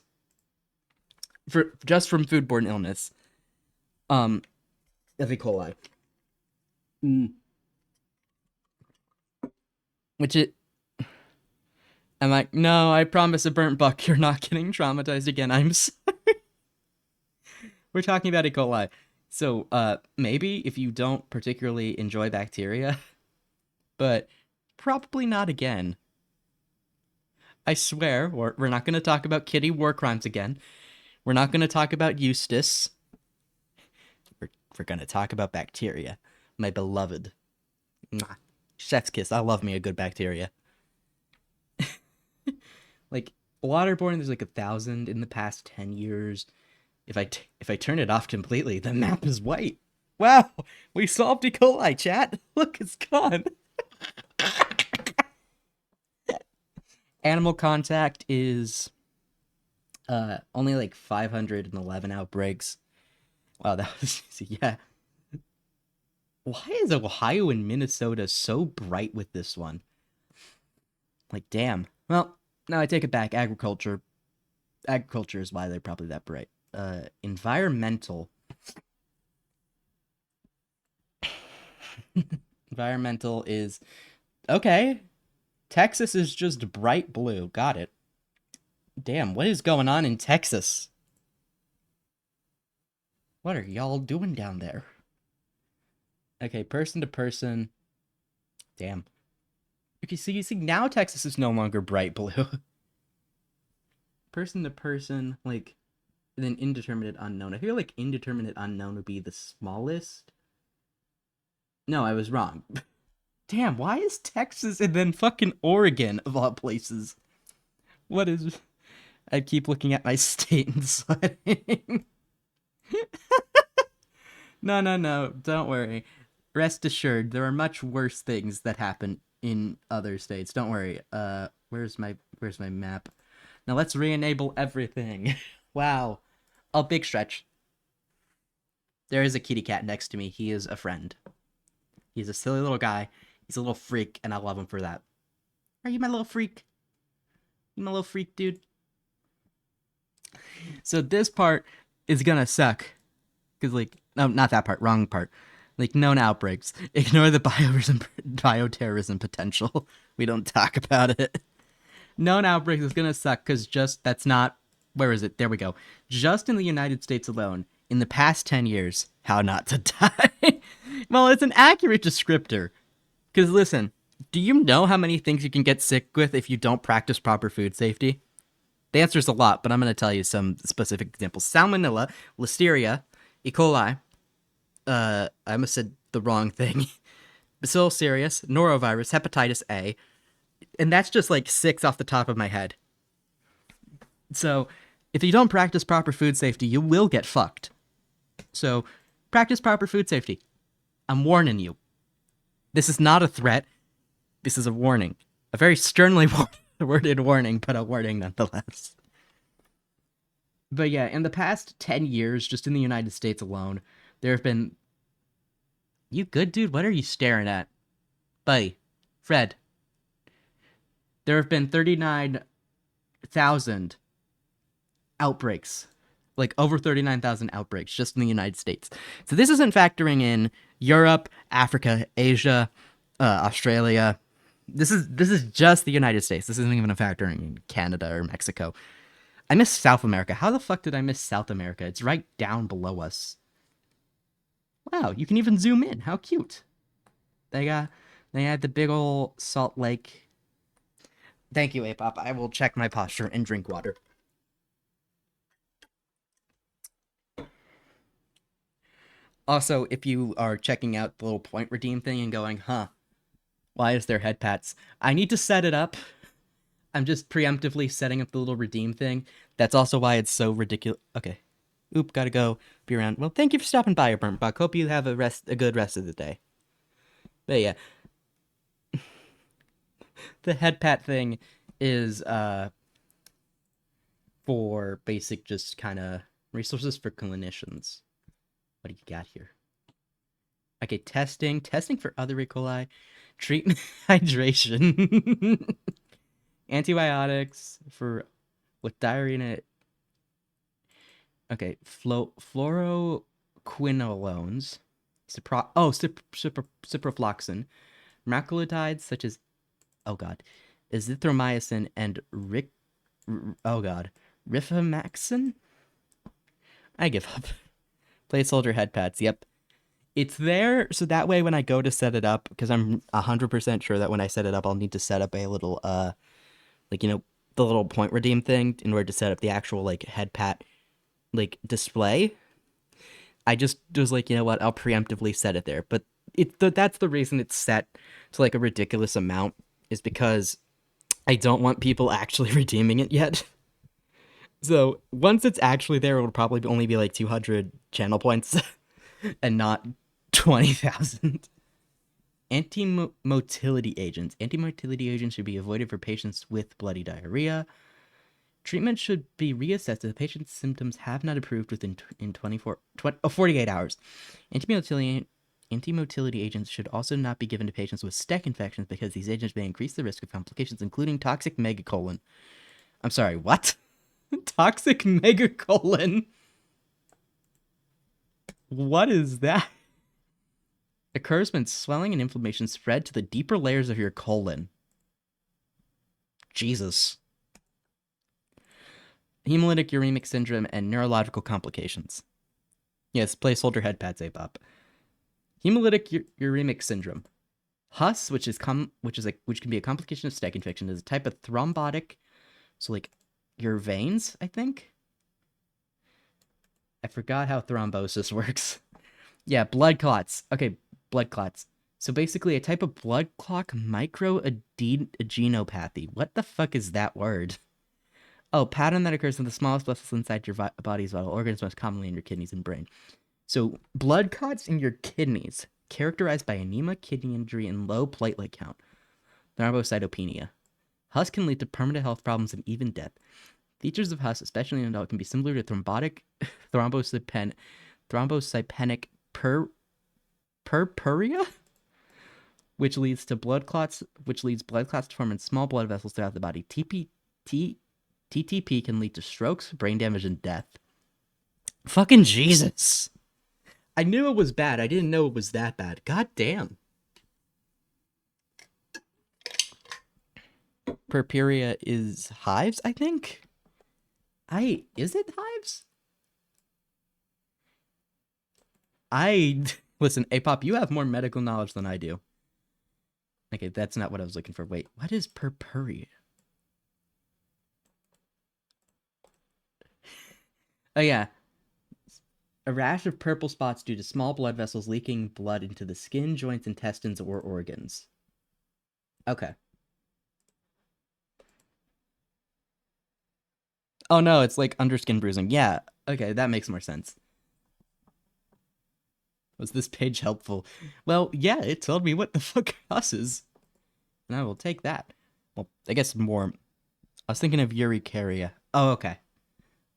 for just from foodborne illness, of E. coli. Which it, I'm like, no, I promise a burnt buck, you're not getting traumatized again. I'm sorry. We're talking about E. coli. So, maybe if you don't particularly enjoy bacteria, but probably not again. I swear, we're not going to talk about kitty war crimes again. We're not going to talk about Eustace. We're going to talk about bacteria. My beloved. Mwah. Chef's kiss. I love me a good bacteria. Like, waterborne, there's like 1,000 in the past 10 years. If I turn it off completely, the map is white. Wow, we solved E. coli, chat. Look, it's gone. Animal contact is only like 511 outbreaks. Wow, that was easy. Yeah. Why is Ohio and Minnesota so bright with this one? Like, damn. Well, no, I take it back. Agriculture is why they're probably that bright. Environmental. Environmental is okay. Texas is just bright blue. Got it. Damn, what is going on in Texas? What are y'all doing down there? Okay, person to person. Damn. Okay, so you see, now Texas is no longer bright blue. Person to person, like, and then indeterminate unknown. I feel like indeterminate unknown would be the smallest. No, I was wrong. Damn, why is Texas and then fucking Oregon, of all places? What is... I keep looking at my state and sweating. No, don't worry. Rest assured, there are much worse things that happen in other states. Don't worry. Where's my map? Now let's re-enable everything. Wow. Oh, big stretch. There is a kitty cat next to me. He is a friend. He's a silly little guy. He's a little freak, and I love him for that. Are you my little freak? You my little freak, dude? So this part is gonna suck. Because, like, no, not that part. Wrong part. Like, known outbreaks. Ignore the bioterrorism potential. We don't talk about it. Known outbreaks is gonna suck because that's not... Where is it? There we go. Just in the United States alone, in the past 10 years, how not to die. Well, it's an accurate descriptor. Because, listen, do you know how many things you can get sick with if you don't practice proper food safety? The answer is a lot, but I'm going to tell you some specific examples. Salmonella, Listeria, E. coli, I almost said the wrong thing, Bacillus cereus, norovirus, hepatitis A, and that's just like 6 off the top of my head. So, if you don't practice proper food safety, you will get fucked. So, practice proper food safety. I'm warning you. This is not a threat. This is a warning. A very sternly worded warning, but a warning nonetheless. But yeah, in the past 10 years, just in the United States alone, there have been... You good, dude? What are you staring at? Buddy. Fred. There have been 39,000 outbreaks. Like, over 39,000 outbreaks just in the United States. So this isn't factoring in Europe, Africa, Asia, Australia. This is just the United States. This isn't even factoring in Canada or Mexico. I miss South America. How the fuck did I miss South America? It's right down below us. Wow, you can even zoom in. How cute. They had the big ol' Salt Lake. Thank you, Apop. I will check my posture and drink water. Also, if you are checking out the little point redeem thing and going, huh, why is there head pats? I need to set it up. I'm just preemptively setting up the little redeem thing. That's also why it's so ridiculous. Okay. Oop, gotta go. Be around. Well, thank you for stopping by, Burnt Buck. Hope you have a good rest of the day. But yeah. The head pat thing is for basic just kind of resources for clinicians. What do you got here? Okay, testing for other E. coli, treatment, hydration, antibiotics for with diarrhea in it. Okay, fluoroquinolones, ciprofloxacin, macrolides such as, oh god, azithromycin and rifaximin. I give up. Placeholder head pads. Yep. It's there, so that way when I go to set it up, because I'm 100% sure that when I set it up, I'll need to set up a little, like, you know, the little point redeem thing in order to set up the actual, like, head pat, like, display. I just was like, you know what, I'll preemptively set it there. But that's the reason it's set to, like, a ridiculous amount, is because I don't want people actually redeeming it yet. So, once it's actually there, it'll probably only be, like, 200 channel points, and not 20,000. Anti-motility agents. Anti-motility agents should be avoided for patients with bloody diarrhea. Treatment should be reassessed if the patient's symptoms have not improved within 48 hours. Anti-motility agents should also not be given to patients with staph infections because these agents may increase the risk of complications, including toxic megacolon. I'm sorry, what? Toxic megacolon? What is that? Occurs when swelling and inflammation spread to the deeper layers of your colon. Jesus. Hemolytic uremic syndrome and neurological complications. Yes, placeholder head pads, Apop. Hemolytic uremic syndrome. HUS, which can be a complication of staph infection, is a type of thrombotic, so like your veins, I think. I forgot how thrombosis works. Yeah, blood clots. Okay, blood clots. So basically a type of blood clot microadenopathy. What the fuck is that word? Oh, pattern that occurs in the smallest vessels inside your body's vital organs, most commonly in your kidneys and brain. So blood clots in your kidneys, characterized by anemia, kidney injury, and low platelet count. Thrombocytopenia. HUS can lead to permanent health problems and even death. Features of HUS, especially in adults, can be similar to thrombocytopenic purpura, which leads blood clots to form in small blood vessels throughout the body. TTP can lead to strokes, brain damage, and death. Fucking Jesus. I knew it was bad. I didn't know it was that bad. God damn. Purpura is hives, I think? Is it hives? Listen, Apop, you have more medical knowledge than I do. Okay, that's not what I was looking for. Wait, what is purpura? Oh, yeah. A rash of purple spots due to small blood vessels leaking blood into the skin, joints, intestines, or organs. Okay. Oh no, it's like underskin bruising. Yeah, okay, that makes more sense. Was this page helpful? Well, yeah, it told me what the fuck causes. And I will take that. Well, I guess more. I was thinking of urticaria. Oh, okay.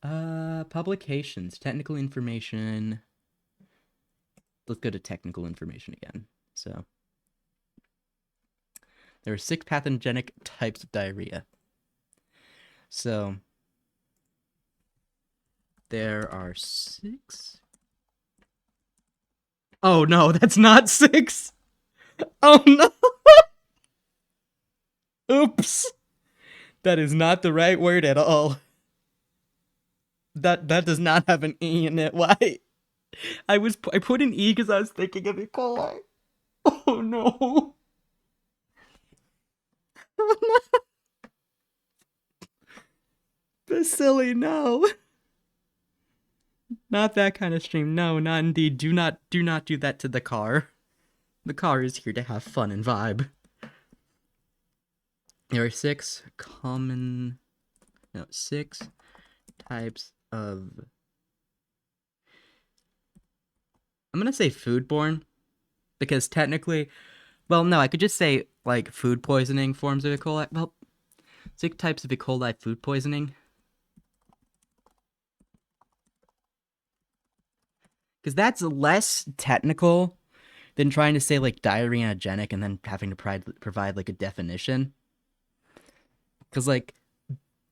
Publications, technical information. Let's go to technical information again. So, there are 6 pathogenic types of diarrhea. So, there are 6. Oh no, that's not 6. Oh no. Oops. That is not the right word at all. That does not have an E in it. Why? I put an E because I was thinking of E. coli. Oh no. Oh no. Silly, no. Not that kind of stream. No, not indeed. Do not do that to the car. The car is here to have fun and vibe. There are 6 types of, I'm gonna say foodborne, because technically, well, no, I could just say like food poisoning forms of E. coli. Well, 6 types of E. coli food poisoning. Because that's less technical than trying to say like diarrheagenic and then having to provide like a definition. Because like,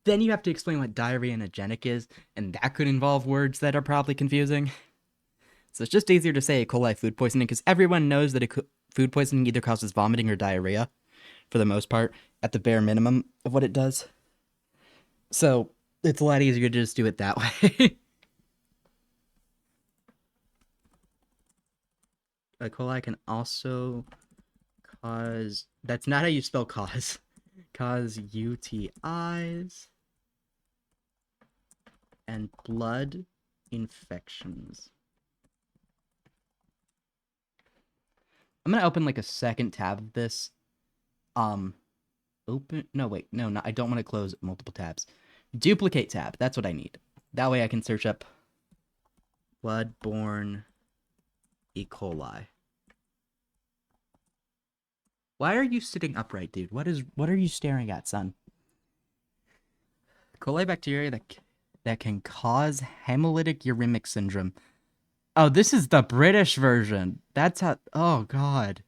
then you have to explain what diarrheagenic is, and that could involve words that are probably confusing. So it's just easier to say E. coli food poisoning, because everyone knows that food poisoning either causes vomiting or diarrhea, for the most part, at the bare minimum of what it does. So it's a lot easier to just do it that way. E. coli can also cause, that's not how you spell cause, cause UTIs and blood infections. I'm gonna open like a second tab of this. Open, no wait, no, I don't want to close multiple tabs. Duplicate tab, that's what I need. That way I can search up bloodborne E. coli. Why are you sitting upright, dude? What are you staring at, son? Coli bacteria that can cause hemolytic uremic syndrome. Oh, this is the British version. That's how. Oh god.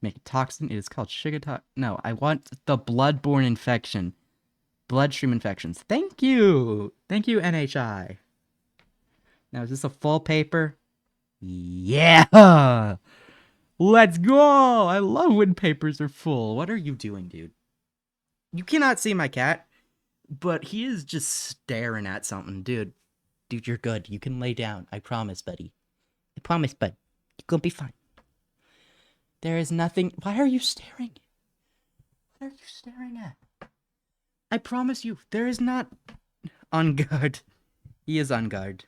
Make a toxin. It is called Shigattox. No, I want the bloodborne infection. Bloodstream infections. Thank you, NHI. Now is this a full paper? Yeah. Let's go! I love when papers are full. What are you doing, dude? You cannot see my cat, but he is just staring at something. Dude, you're good. You can lay down. I promise, buddy. I promise, bud. You're gonna be fine. There is nothing. Why are you staring? What are you staring at? I promise you, there is not. On guard. He is on guard.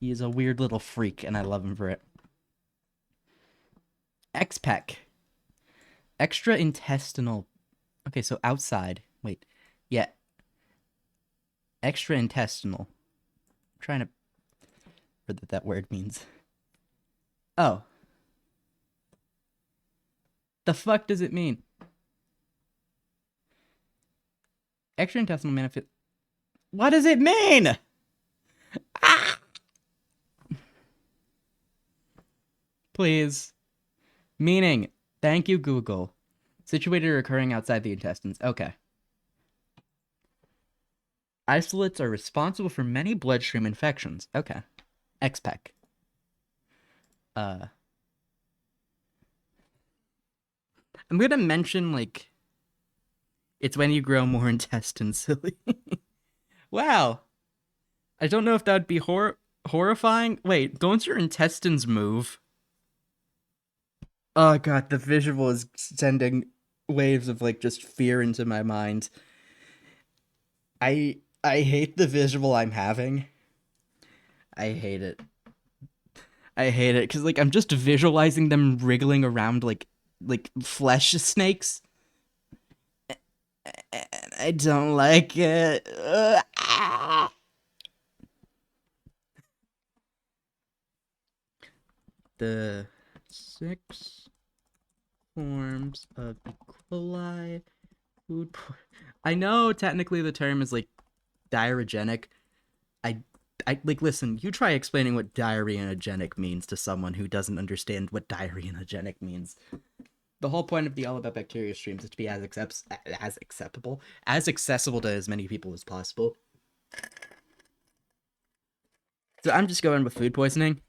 He is a weird little freak, and I love him for it. XPEC. Extraintestinal. Okay, so outside. Wait. Yeah. Extraintestinal. I'm trying to. What that word means. Oh. The fuck does it mean? Extraintestinal manifest. What does it mean? Ah! Please. Meaning. Thank you, Google. Situated or occurring outside the intestines. Okay. Isolates are responsible for many bloodstream infections. Okay. XPEC. I'm gonna mention, like, it's when you grow more intestines, silly. Wow. I don't know if that would be horrifying. Wait, don't your intestines move? Oh god, the visual is sending waves of, like, just fear into my mind. I hate the visual I'm having. I hate it. I hate it, because, like, I'm just visualizing them wriggling around like flesh snakes. And I don't like it. The 6 forms of E. coli food. I know technically the term is like diarrhegenic. I like listen. You try explaining what diarrheogenic means to someone who doesn't understand what diarrheogenic means. The whole point of the All About Bacteria streams is to be as accessible to as many people as possible. So I'm just going with food poisoning,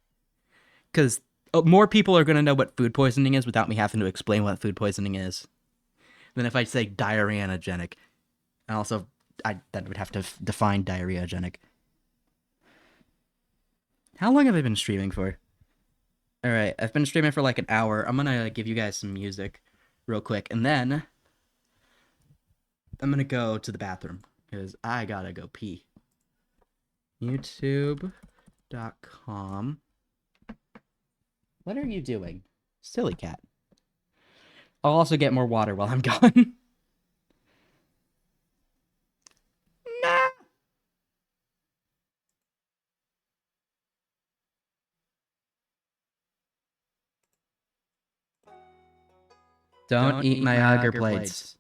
because more people are gonna know what food poisoning is without me having to explain what food poisoning is, than if I say diarrheogenic. And also, that would have to define diarrheogenic. How long have I been streaming for? Alright, I've been streaming for like an hour. I'm gonna give you guys some music real quick, and then I'm gonna go to the bathroom, because I gotta go pee. YouTube.com. What are you doing? Silly cat. I'll also get more water while I'm gone. Nah. Don't eat my agar plates.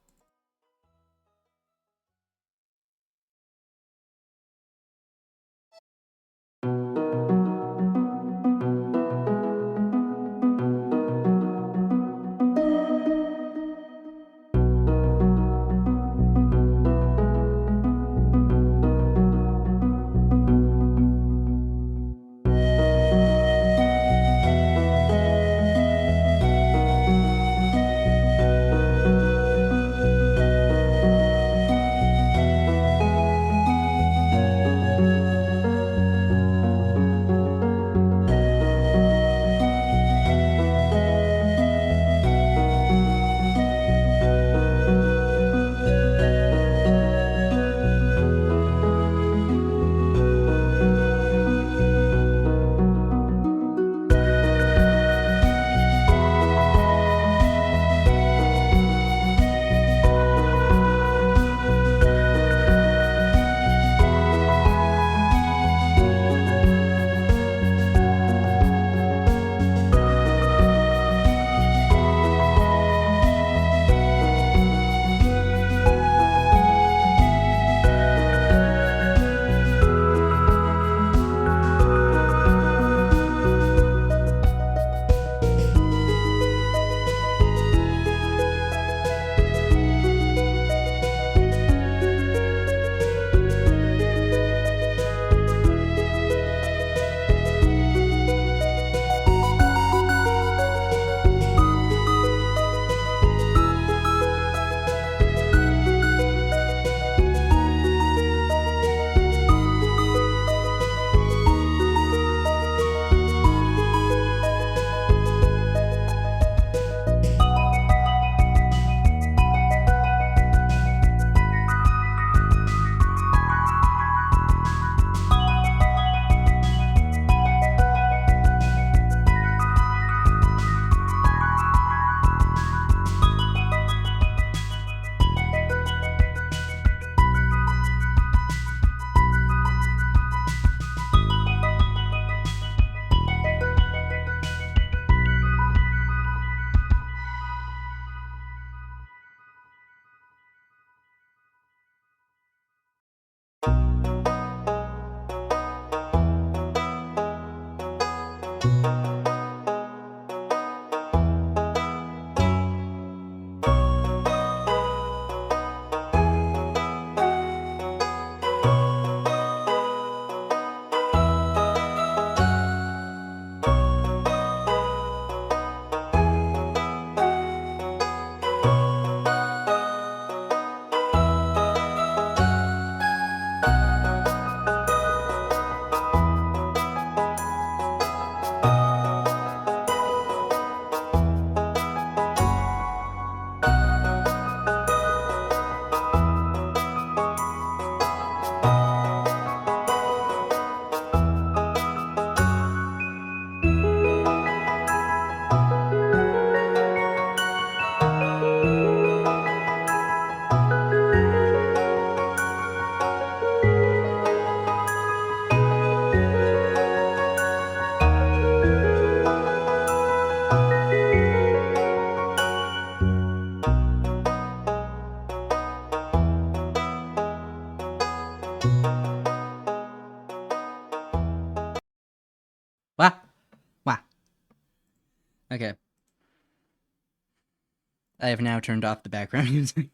I have now turned off the background music.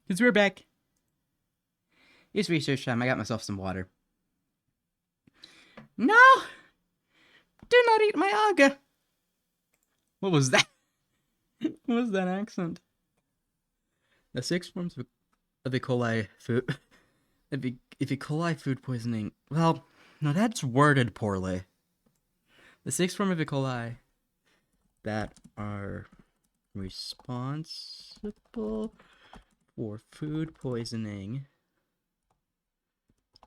Because we're back. It's research time. I got myself some water. No! Do not eat my aga! What was that? What was that accent? The 6 forms of E. coli food... of E. coli food poisoning... Well, no, that's worded poorly. The 6 form of E. coli that are responsible for food poisoning...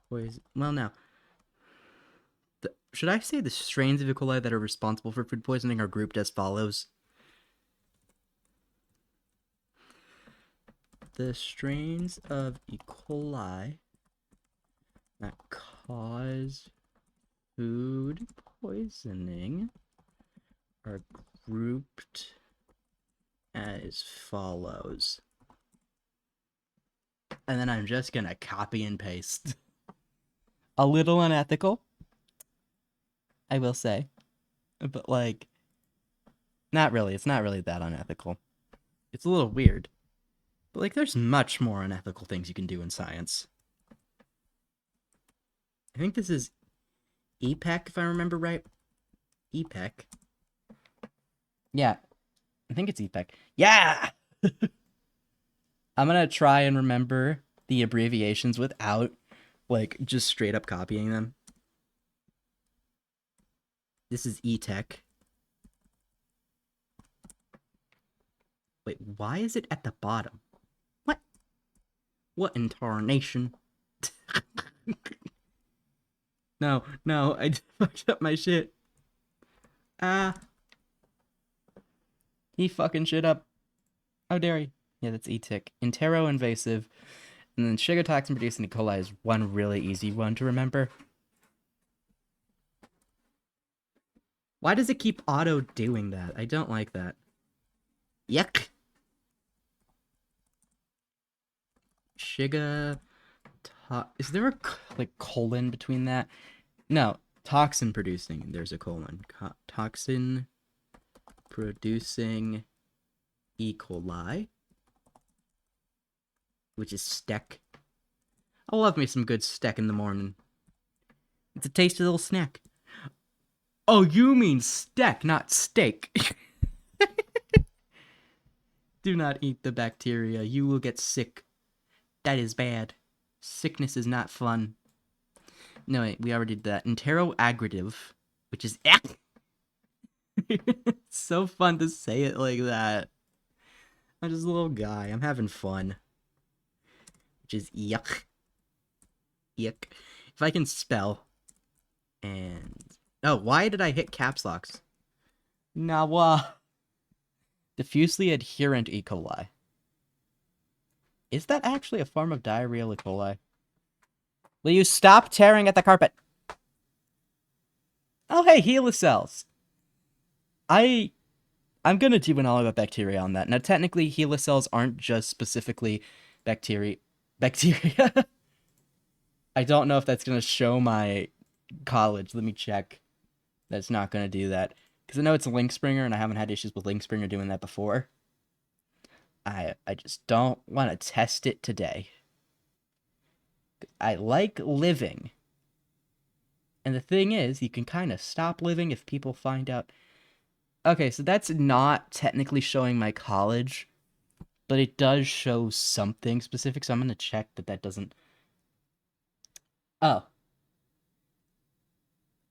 Well, now... Should I say the strains of E. coli that are responsible for food poisoning are grouped as follows? The strains of E. coli that cause food poisoning are grouped as follows. And then I'm just gonna copy and paste. A little unethical, I will say. But, like, not really. It's not really that unethical. It's a little weird. But, like, there's much more unethical things you can do in science. I think this is EPEC, if I remember right. EPEC. Yeah. I think it's EPEC. Yeah! I'm gonna try and remember the abbreviations without, like, just straight up copying them. This is ETech. Wait, why is it at the bottom? What? What in tarnation? No, I fucked up my shit. He fucking shit up. How dare he? Yeah, that's ETIC. Entero-invasive. And then sugar toxin producing E. coli is one really easy one to remember. Why does it keep auto doing that? I don't like that. Yuck. Sugar... Is there a, like, colon between that? No. Toxin producing. There's a colon. Toxin producing E. coli. Which is steak. I love me some good steak in the morning. It's a tasty little snack. Oh, you mean steak, not steak. Do not eat the bacteria. You will get sick. That is bad. Sickness is not fun. No, wait, we already did that. Enteroaggrative, which is... It's so fun to say it like that. I'm just a little guy. I'm having fun. Which is yuck. Yuck. If I can spell. And... Oh, why did I hit caps locks? Nawa. Diffusely adherent E. coli. Is that actually a form of diarrheal E. coli? Will you stop tearing at the carpet? Oh, hey, HeLa cells. I'm gonna do an all about bacteria on that. Now, technically, HeLa cells aren't just specifically bacteria. I don't know if that's gonna show my college. Let me check. That's not gonna do that. Because I know it's a LinkSpringer, and I haven't had issues with LinkSpringer doing that before. I just don't want to test it today. I like living. And the thing is, you can kind of stop living if people find out. Okay, so that's not technically showing my college, but it does show something specific, so I'm going to check that doesn't... Oh.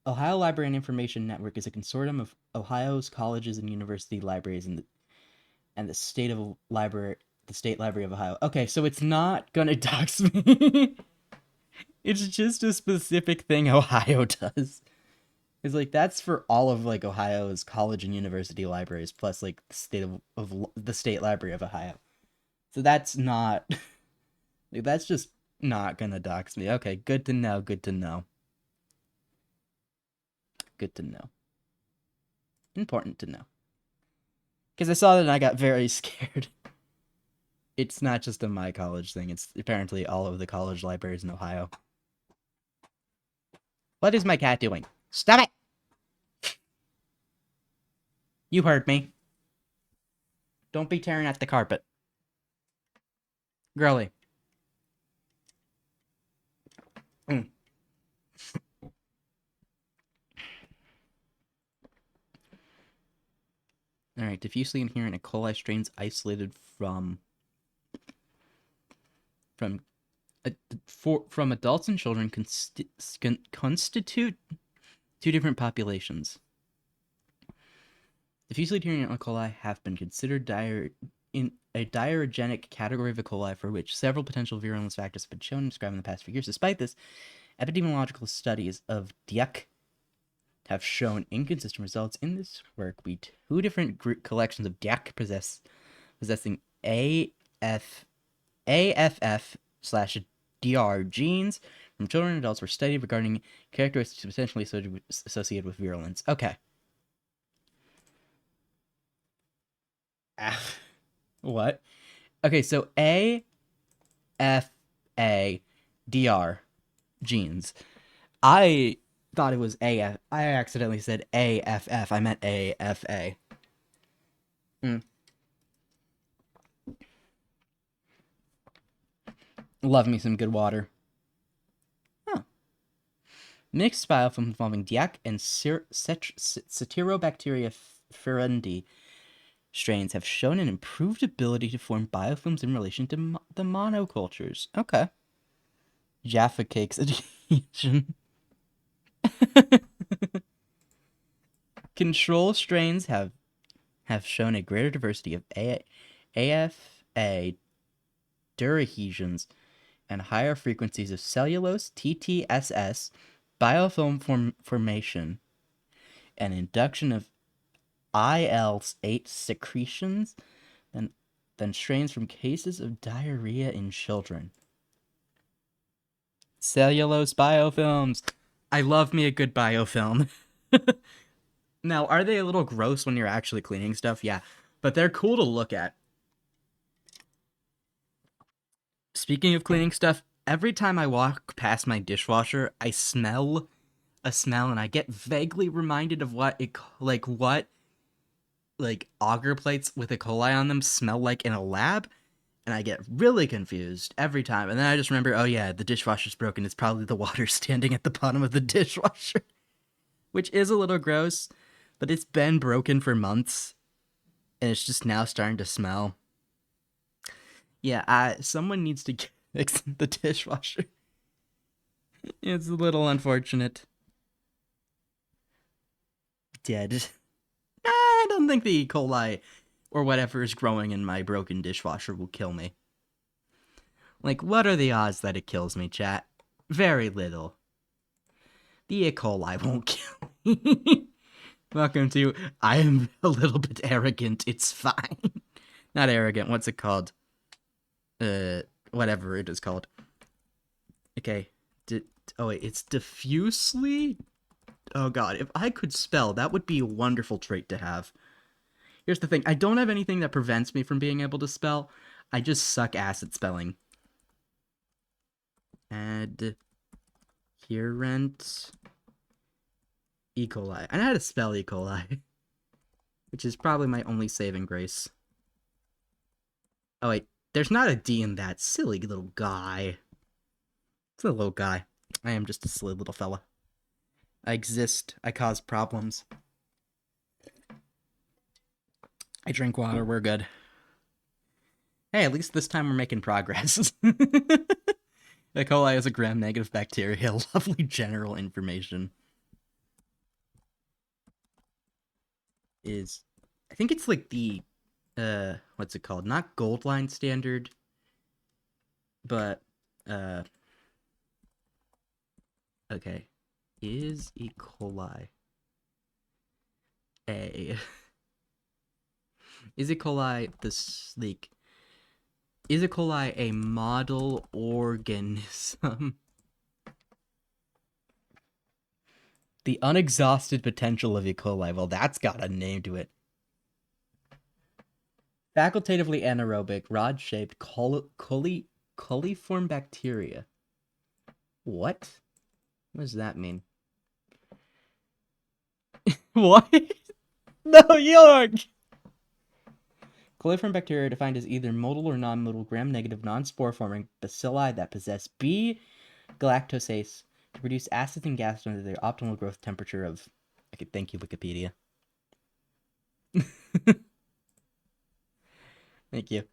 Ohio Library and Information Network is a consortium of Ohio's colleges and university libraries and the State Library of Ohio. Okay, so it's not going to dox me. It's just a specific thing Ohio does. It's like, that's for all of, like, Ohio's college and university libraries, plus, like, the State Library of Ohio. So that's not... like, that's just not gonna dox me. Okay, good to know, good to know. Good to know. Important to know. Because I saw that and I got very scared. It's not just a my college thing, it's apparently all of the college libraries in Ohio. What is my cat doing? Stop it! You heard me. Don't be tearing at the carpet. Girly. Alright, diffusely inherent E. coli strains isolated from adults and children constitute two different populations. Diffusely inherent E. coli have been considered in a diarrhegenic category of E. coli for which several potential virulence factors have been shown and described in the past few years. Despite this, epidemiological studies of DIAC have shown inconsistent results. In this work, two different collections of DIAC possessing AFF/DR genes from children and adults were studied regarding characteristics potentially associated with virulence. Okay. What? Okay, so AFA-DR genes. I thought it was AF. I accidentally said AFF. I meant AFA. Love me some good water. Huh. Mixed biofilm involving DIAC and Ceterobacteria furundi strains have shown an improved ability to form biofilms in relation to the monocultures. Okay. Jaffa Cakes adhesion. Control strains have shown a greater diversity of AFA duradhesions and higher frequencies of cellulose, TTSS, biofilm formation, and induction of IL-8 secretions than strains from cases of diarrhea in children. Cellulose biofilms. I love me a good biofilm. Now, are they a little gross when you're actually cleaning stuff? Yeah, but they're cool to look at. Speaking of cleaning stuff, every time I walk past my dishwasher, I smell a smell, and I get vaguely reminded of what agar plates with E. coli on them smell like in a lab, and I get really confused every time. And then I just remember, oh yeah, the dishwasher's broken. It's probably the water standing at the bottom of the dishwasher, which is a little gross, but it's been broken for months, and it's just now starting to smell. Yeah, someone needs to fix the dishwasher. It's a little unfortunate. Dead. I don't think the E. coli or whatever is growing in my broken dishwasher will kill me. Like, what are the odds that it kills me, chat? Very little. The E. coli won't kill me. Welcome to I am a little bit arrogant. It's fine. Not arrogant. What's it called? Whatever it is called. Okay. Oh wait, it's diffusely? Oh god, if I could spell, that would be a wonderful trait to have. Here's the thing, I don't have anything that prevents me from being able to spell. I just suck ass at spelling. Adherent E. coli. I know how to spell E. coli. Which is probably my only saving grace. Oh wait, there's not a D in that. Silly little guy. It's a little guy. I am just a silly little fella. I exist. I cause problems. I drink water. We're good. Hey, at least this time we're making progress. E. coli is a gram-negative bacteria. Lovely general information. I think it's like the, what's it called? Not gold line standard, but, okay. Is E. coli is E. coli is E. coli a model organism? The unexhausted potential of E. coli. Well, that's got a name to it. Facultatively anaerobic, rod-shaped, coliform bacteria. What? What does that mean? What? No, York! Coliform bacteria are defined as either motile or non-motile gram-negative non-spore-forming bacilli that possess B galactosase to produce acids and gases under their optimal growth temperature of... Okay, thank you, Wikipedia. Thank you.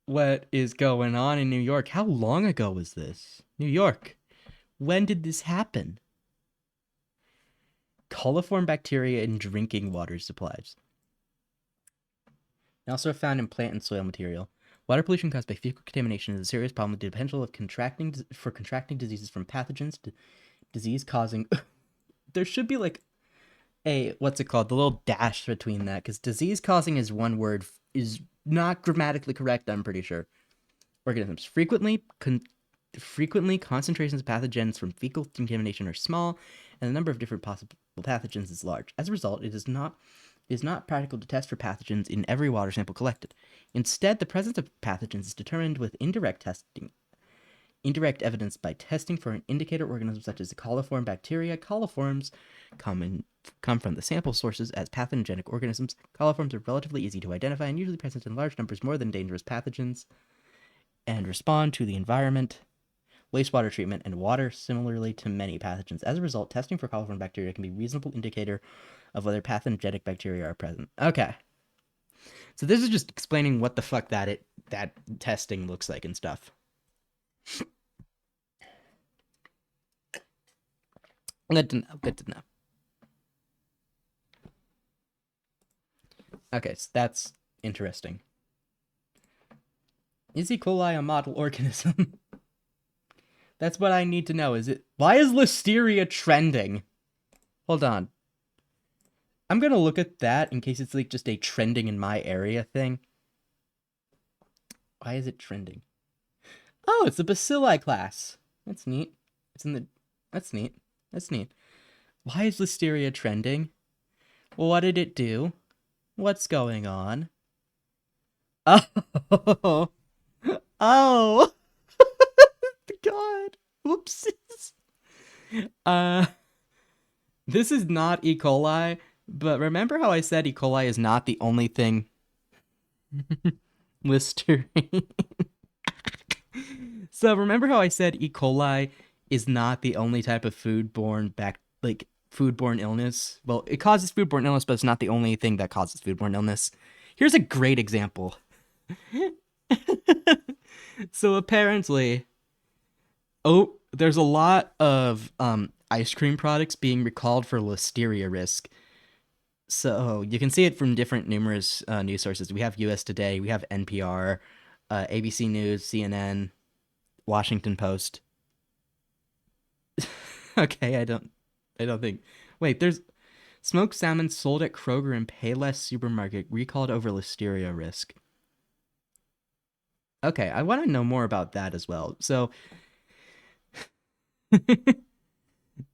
What is going on in New York? How long ago was this? New York. When did this happen? Coliform bacteria in drinking water supplies. They also are found in plant and soil material. Water pollution caused by fecal contamination is a serious problem with the potential of contracting diseases from pathogens to disease-causing... There should be like a, what's it called? The little dash between that, because disease-causing is one word, is not grammatically correct, I'm pretty sure. Organisms. Frequently, concentrations of pathogens from fecal contamination are small, and the number of different possible pathogens is large. As a result, it is not practical to test for pathogens in every water sample collected. Instead, the presence of pathogens is determined with indirect evidence by testing for an indicator organism such as the coliform bacteria. Coliforms come from the sample sources as pathogenic organisms. Coliforms are relatively easy to identify and usually present in large numbers more than dangerous pathogens and respond to the environment, wastewater treatment, and water similarly to many pathogens. As a result, testing for coliform bacteria can be a reasonable indicator of whether pathogenic bacteria are present. Okay. So this is just explaining what the fuck that testing looks like and stuff. Good to know. Okay, so that's interesting. Is E. coli a model organism? That's what I need to know. Why is Listeria trending? Hold on. I'm gonna look at that in case it's like just a trending in my area thing. Why is it trending? Oh, it's the bacilli class. That's neat. That's neat. That's neat. Why is Listeria trending? What did it do? What's going on? Oh. Oh. God. Whoopsies. This is not E. coli, but remember how I said E. coli is not the only thing? Listerine. So remember how I said E. coli is not the only type of foodborne illness? Well, it causes foodborne illness, but it's not the only thing that causes foodborne illness. Here's a great example. So apparently, there's a lot of ice cream products being recalled for listeria risk. So you can see it from numerous news sources. We have US Today, we have NPR, ABC News, CNN, Washington Post. Okay, I don't think. Wait, there's smoked salmon sold at Kroger and Payless supermarket recalled over listeria risk. Okay, I want to know more about that as well. So,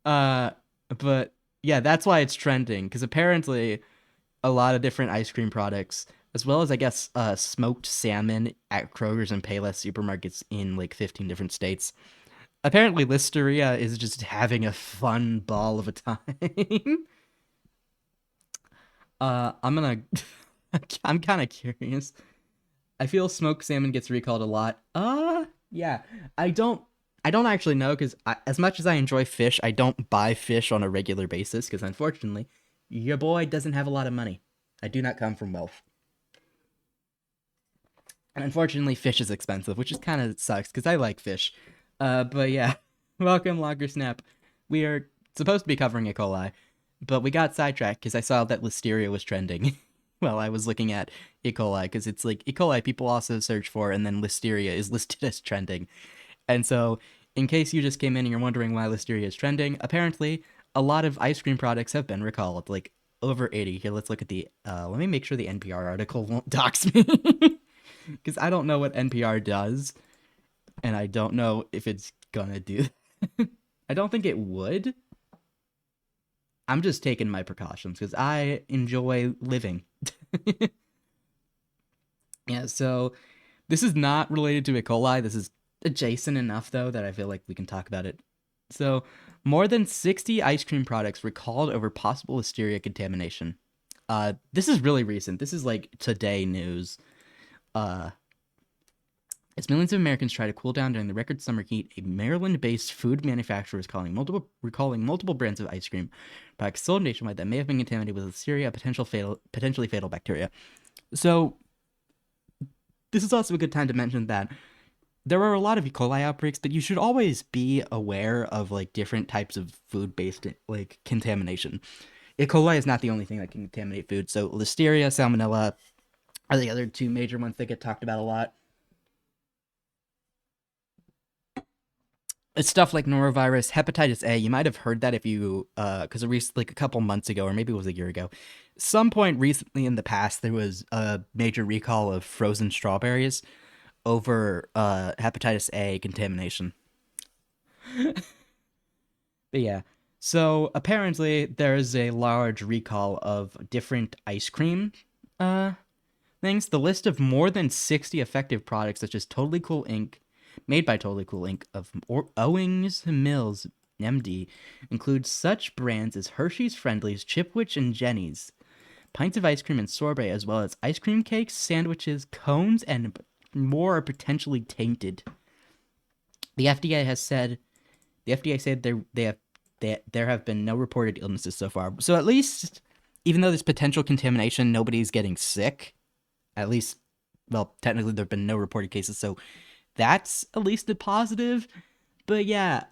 but yeah, that's why it's trending, because apparently a lot of different ice cream products, as well as I guess smoked salmon at Kroger's and Payless supermarkets in like 15 different states. Apparently Listeria is just having a fun ball of a time. I'm kind of curious. I feel smoked salmon gets recalled a lot. Yeah. I don't actually know, because as much as I enjoy fish, I don't buy fish on a regular basis, because unfortunately, your boy doesn't have a lot of money. I do not come from wealth. And unfortunately, fish is expensive, which is kind of sucks, because I like fish. But yeah, welcome, Logger Snap. We are supposed to be covering E. coli, but we got sidetracked because I saw that Listeria was trending. Well, I was looking at E. coli, because it's like E. coli people also search for, and then Listeria is listed as trending. And so, in case you just came in and you're wondering why Listeria is trending, apparently a lot of ice cream products have been recalled, like over 80. Here, let's look at the, let me make sure the NPR article won't dox me, because I don't know what NPR does, and I don't know if it's gonna do that. I don't think it would. I'm just taking my precautions, because I enjoy living. Yeah, so this is not related to E. coli. This is adjacent enough, though, that I feel like we can talk about it. So, more than 60 ice cream products recalled over possible Listeria contamination. This is really recent. This is like today news. As millions of Americans try to cool down during the record summer heat, a Maryland-based food manufacturer is recalling multiple brands of ice cream products sold nationwide that may have been contaminated with Listeria, a potentially fatal bacteria. So, this is also a good time to mention that there are a lot of E. coli outbreaks, but you should always be aware of like different types of food-based like contamination. E. coli is not the only thing that can contaminate food. So, Listeria, Salmonella are the other two major ones that get talked about a lot. It's stuff like norovirus, hepatitis A. You might have heard that if you, because like a couple months ago, or maybe it was a year ago, some point recently in the past, there was a major recall of frozen strawberries over hepatitis A contamination. But yeah, so apparently there is a large recall of different ice cream things. The list of more than 60 effective products, such as Totally Cool Inc., made by Totally Cool Inc. of Owings Mills, MD, includes such brands as Hershey's Friendlies, Chipwich, and Jenny's, pints of ice cream and sorbet, as well as ice cream cakes, sandwiches, cones, and more are potentially tainted. The FDA said there have been no reported illnesses so far. So at least, even though there's potential contamination, nobody's getting sick. At least, well, technically there have been no reported cases, so that's at least a positive. But yeah,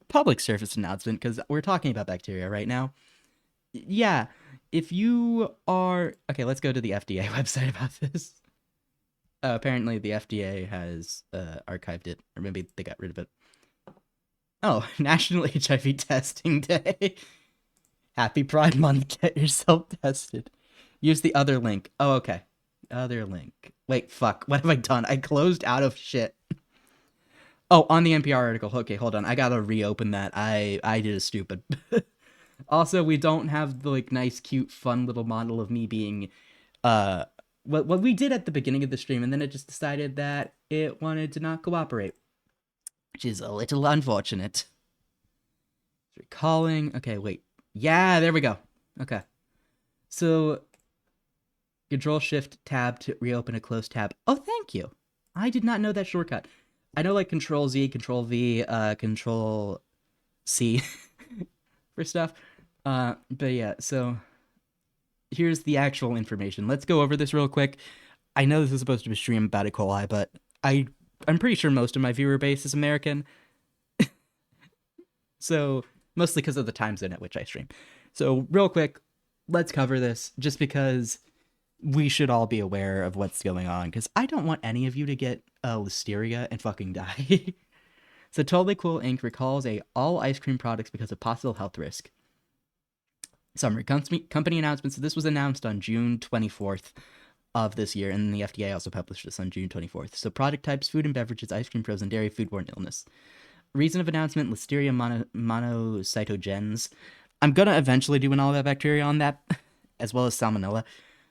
public service announcement, because we're talking about bacteria right now. Yeah, if you are... Okay, let's go to the FDA website about this. Apparently the FDA has archived it, or maybe they got rid of it. Oh, National HIV Testing Day. Happy Pride Month, get yourself tested. Use the other link. Oh, okay. Other link. Wait, fuck. What have I done? I closed out of shit. Oh, on the NPR article. Okay, hold on. I gotta reopen that. I did a stupid. Also, we don't have the like nice, cute, fun little model of me being what we did at the beginning of the stream, and then it just decided that it wanted to not cooperate, which is a little unfortunate. Recalling. Okay, wait. Yeah, there we go. Okay. So Control-Shift-Tab to reopen a closed tab. Oh, thank you. I did not know that shortcut. I know like Control-Z, Control-V, Control-C for stuff. But yeah, so here's the actual information. Let's go over this real quick. I know this is supposed to be a stream about E. coli, but I'm pretty sure most of my viewer base is American. So, mostly because of the time zone at which I stream. So, real quick, let's cover this, just because we should all be aware of what's going on, because I don't want any of you to get Listeria and fucking die. So, Totally Cool Inc. recalls all ice cream products because of possible health risk. Summary. Company announcement. So, this was announced on June 24th of this year, and the FDA also published this on June 24th. So, product types: food and beverages, ice cream, frozen dairy, foodborne illness. Reason of announcement: Listeria monocytogenes. I'm gonna eventually do an all about bacteria on that, as well as Salmonella.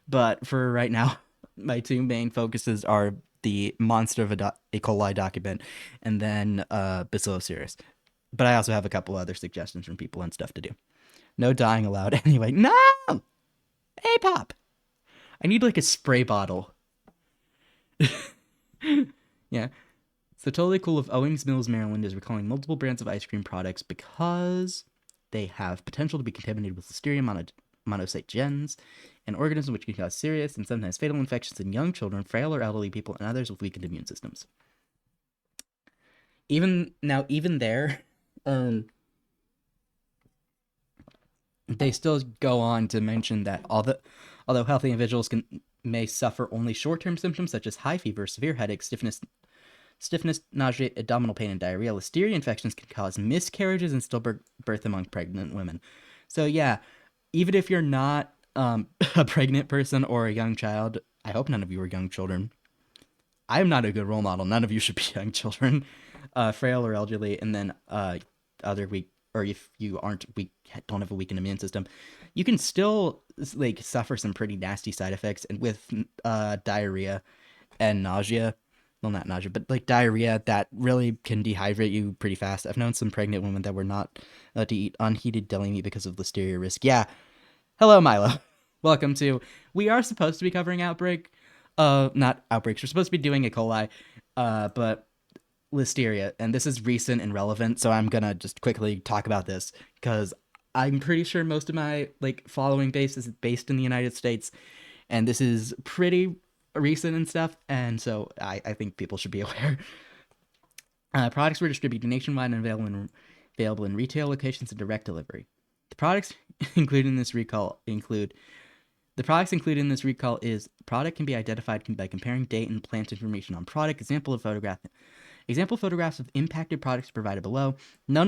But for right now, my two main focuses are the monster of E. coli document and then Bacillus cereus. But I also have a couple other suggestions from people and stuff to do. No dying allowed. Anyway, no! A-pop! I need like a spray bottle. Yeah. So Totally Cool of Owings Mills, Maryland is recalling multiple brands of ice cream products because they have potential to be contaminated with Listeria monocytogenes, an organism which can cause serious and sometimes fatal infections in young children, frail or elderly people, and others with weakened immune systems. Even there, they still go on to mention that although healthy individuals may suffer only short-term symptoms such as high fever, severe headache, stiffness, nausea, abdominal pain, and diarrhea, Listeria infections can cause miscarriages and stillbirth among pregnant women. So yeah, even if you're not a pregnant person or a young child, I hope none of you are young children. I am not a good role model. None of you should be young children, frail or elderly, and then other weak, or if you aren't weak, don't have a weakened immune system, you can still like suffer some pretty nasty side effects, and with diarrhea and nausea. Well, not nausea, but like diarrhea that really can dehydrate you pretty fast. I've known some pregnant women that were not allowed to eat unheated deli meat because of Listeria risk. Yeah, Hello, Milo. Welcome to. We are supposed to be covering outbreak. Not outbreaks. We're supposed to be doing E. coli, but Listeria, and this is recent and relevant, so I'm gonna just quickly talk about this because I'm pretty sure most of my following base is based in the United States, and this is pretty recent and stuff, and so I think people should be aware. Products were distributed nationwide and available in retail locations and direct delivery. The products included in this recall include the products included in this recall is product can be identified by comparing date and plant information on product. Example photographs of impacted products provided below. No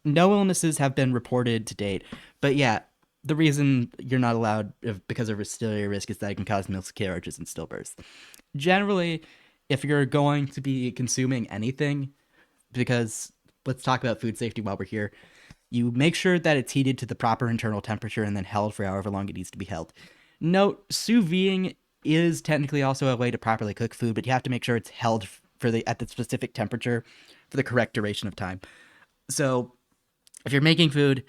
illnesses have been reported to date, but yeah, the reason you're not allowed because of Listeria risk is that it can cause miscarriages and stillbirths. Generally, if you're going to be consuming anything, because let's talk about food safety while we're here, you make sure that it's heated to the proper internal temperature and then held for however long it needs to be held. Note, sous videing is technically also a way to properly cook food, but you have to make sure it's held at the specific temperature for the correct duration of time. So if you're making food,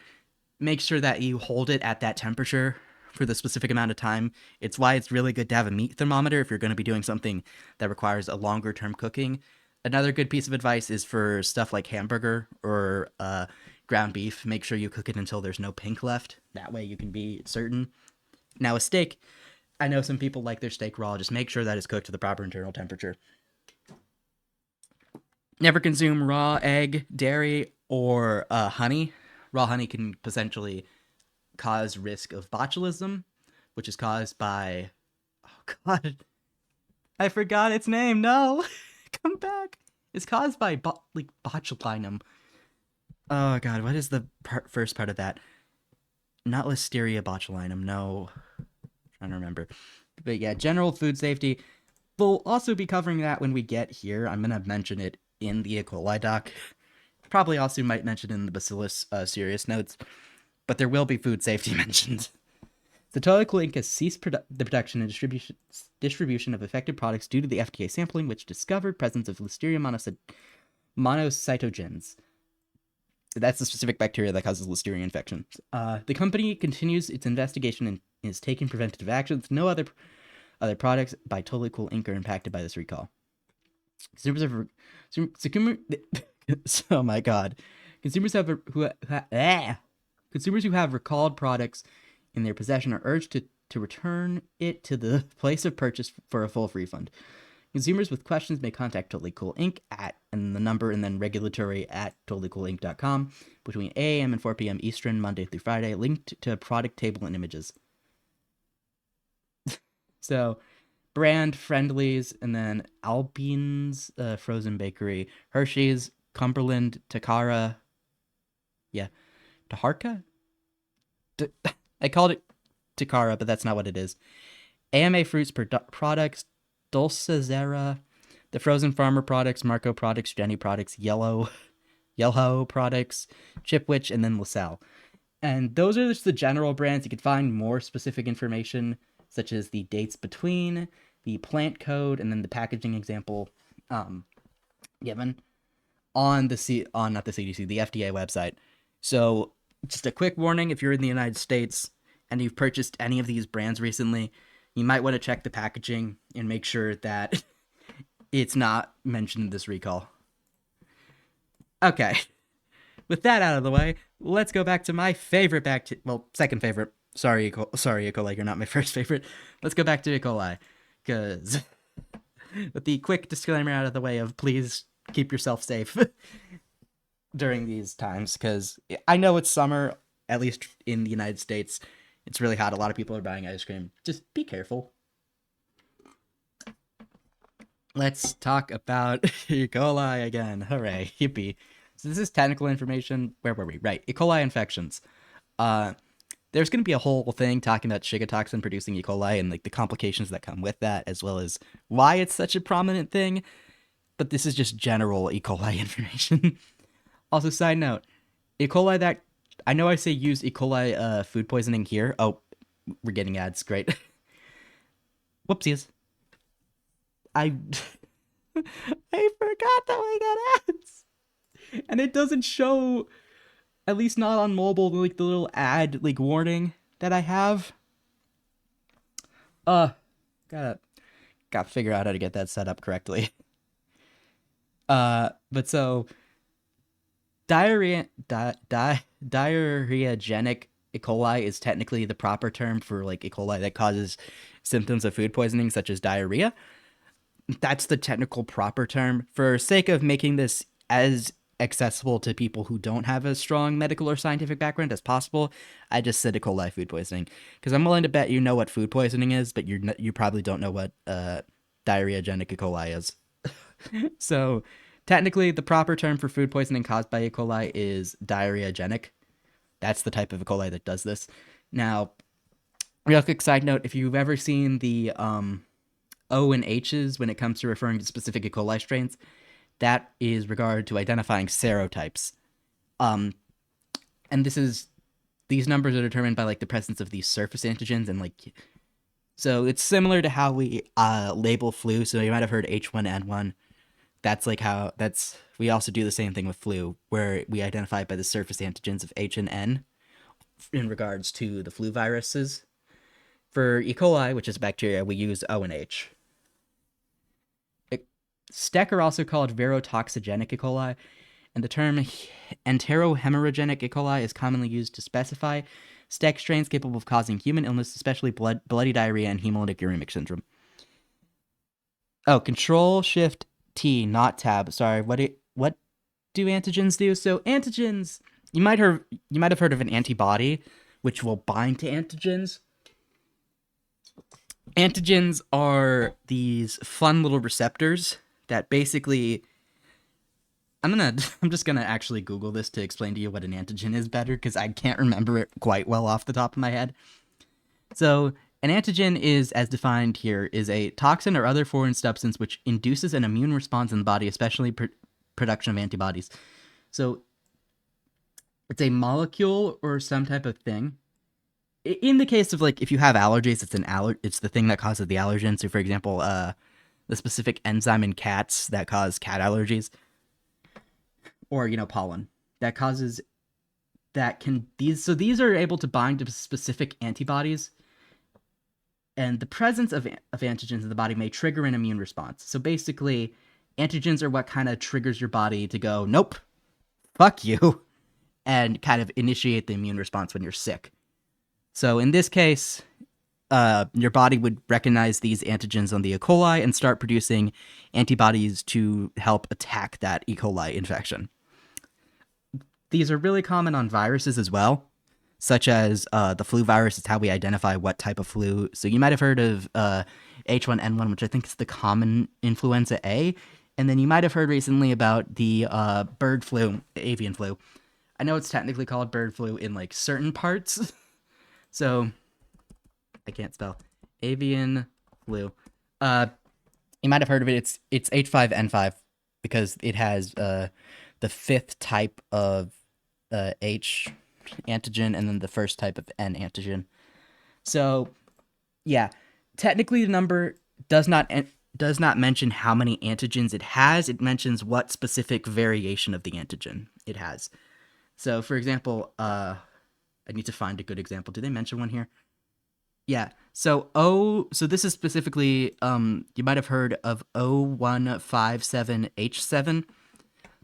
make sure that you hold it at that temperature for the specific amount of time. It's why it's really good to have a meat thermometer if you're going to be doing something that requires a longer term cooking. Another good piece of advice is for stuff like hamburger or ground beef. Make sure you cook it until there's no pink left. That way you can be certain. Now a steak, I know some people like their steak raw. Just make sure that it's cooked to the proper internal temperature. Never consume raw egg, dairy, or honey. Raw honey can potentially cause risk of botulism, which is caused by... Oh, God. I forgot its name. No. Come back. It's caused by botulinum. Oh, God. What is the first part of that? Not Listeria botulinum. No. I'm trying to remember. But yeah, general food safety. We'll also be covering that when we get here. I'm going to mention it in the E. coli doc. Probably also might mention in the Bacillus serious notes. But there will be food safety mentioned. The Totally Cool Inc. has ceased the production and distribution of affected products due to the FDA sampling, which discovered presence of Listeria monocytogenes. That's the specific bacteria that causes Listeria infections. The company continues its investigation and is taking preventative actions. No other products by Totally Cool Inc. are impacted by this recall. Oh my God. Consumers who have recalled products in their possession are urged to return it to the place of purchase for a full refund. Consumers with questions may contact Totally Cool Inc. and the number and then regulatory@totallycoolinc.com between 8 a.m. and 4 p.m. Eastern, Monday through Friday, linked to a product table and images. So, brand Friendlies, and then Albine's Frozen Bakery, Hershey's, Cumberland, Takara, Taharka? I called it Takara, but that's not what it is. AMA Fruits products, Dulcezera, the Frozen Farmer products, Marco products, Jenny products, Yellow products, Chipwich, and then LaSalle. And those are just the general brands. You can find more specific information, such as the dates between, the plant code, and then the packaging example given on the FDA website. So just a quick warning, if you're in the United States and you've purchased any of these brands recently, you might want to check the packaging and make sure that it's not mentioned in this recall. Okay. With that out of the way, let's go back to my favorite second favorite. Sorry, E. coli, you're not my first favorite. Let's go back to E. coli. Because with the quick disclaimer out of the way of please keep yourself safe during these times, because I know it's summer, at least in the United States. It's really hot. A lot of people are buying ice cream. Just be careful. Let's talk about E. coli again. Hooray. Yippee. So this is technical information. Where were we? Right. E. coli infections. There's going to be a whole thing talking about Shiga toxin producing E. coli and the complications that come with that, as well as why it's such a prominent thing. But this is just general E. coli information. Also, side note, E. coli that... I know I say use E. coli food poisoning here. Oh, we're getting ads. Great. Whoopsies. I forgot that we got ads. And it doesn't show At least not on mobile, like the little ad like warning that I have. Gotta figure out how to get that set up correctly. But so diarrheagenic E. coli is technically the proper term for like E. coli that causes symptoms of food poisoning, such as diarrhea. That's the technical proper term. For sake of making this as accessible to people who don't have a strong medical or scientific background as possible, I just said E. coli food poisoning, because I'm willing to bet you know what food poisoning is, but you probably don't know what diarrheagenic E. coli is. So technically, the proper term for food poisoning caused by E. coli is diarrheagenic. That's the type of E. coli that does this. Now, real quick side note: if you've ever seen the O and H's when it comes to referring to specific E. coli strains, that is regarded to identifying serotypes. And these numbers are determined by like the presence of these surface antigens, and like, so it's similar to how we label flu. So you might have heard H1N1. That's like how we also do the same thing with flu, where we identify by the surface antigens of H and N in regards to the flu viruses. For E. coli, which is a bacteria, we use O and H. STEC are also called verotoxigenic E. coli, and the term enterohemorrhagenic E. coli is commonly used to specify STEC strains capable of causing human illness, especially bloody diarrhea and hemolytic uremic syndrome. Oh, Control-Shift-T, not Tab. Sorry, what do antigens do? So antigens, you might have heard of an antibody, which will bind to antigens. Antigens are these fun little receptors that basically, I'm just gonna actually Google this to explain to you what an antigen is better, because I can't remember it quite well off the top of my head. So an antigen is, as defined here, is a toxin or other foreign substance which induces an immune response in the body, especially production of antibodies. So it's a molecule or some type of thing. In the case of like if you have allergies, it's the thing that causes the allergen. So for example, the specific enzyme in cats that cause cat allergies, or pollen that causes these are able to bind to specific antibodies, and the presence of antigens in the body may trigger an immune response. So basically, antigens are what kind of triggers your body to go, nope, fuck you, and kind of initiate the immune response when you're sick. So in this case, your body would recognize these antigens on the E. coli and start producing antibodies to help attack that E. coli infection. These are really common on viruses as well, such as the flu virus is how we identify what type of flu. So you might have heard of H1N1, which I think is the common influenza A. And then you might have heard recently about the bird flu, avian flu. I know it's technically called bird flu in like certain parts. So I can't spell avian flu. You might have heard of it. It's H5N5 because it has the fifth type of H antigen and then the first type of N antigen. So yeah, technically the number does not mention how many antigens it has. It mentions what specific variation of the antigen it has. So for example, I need to find a good example. Did they mention one here? Yeah. So this is specifically, you might have heard of O157H7.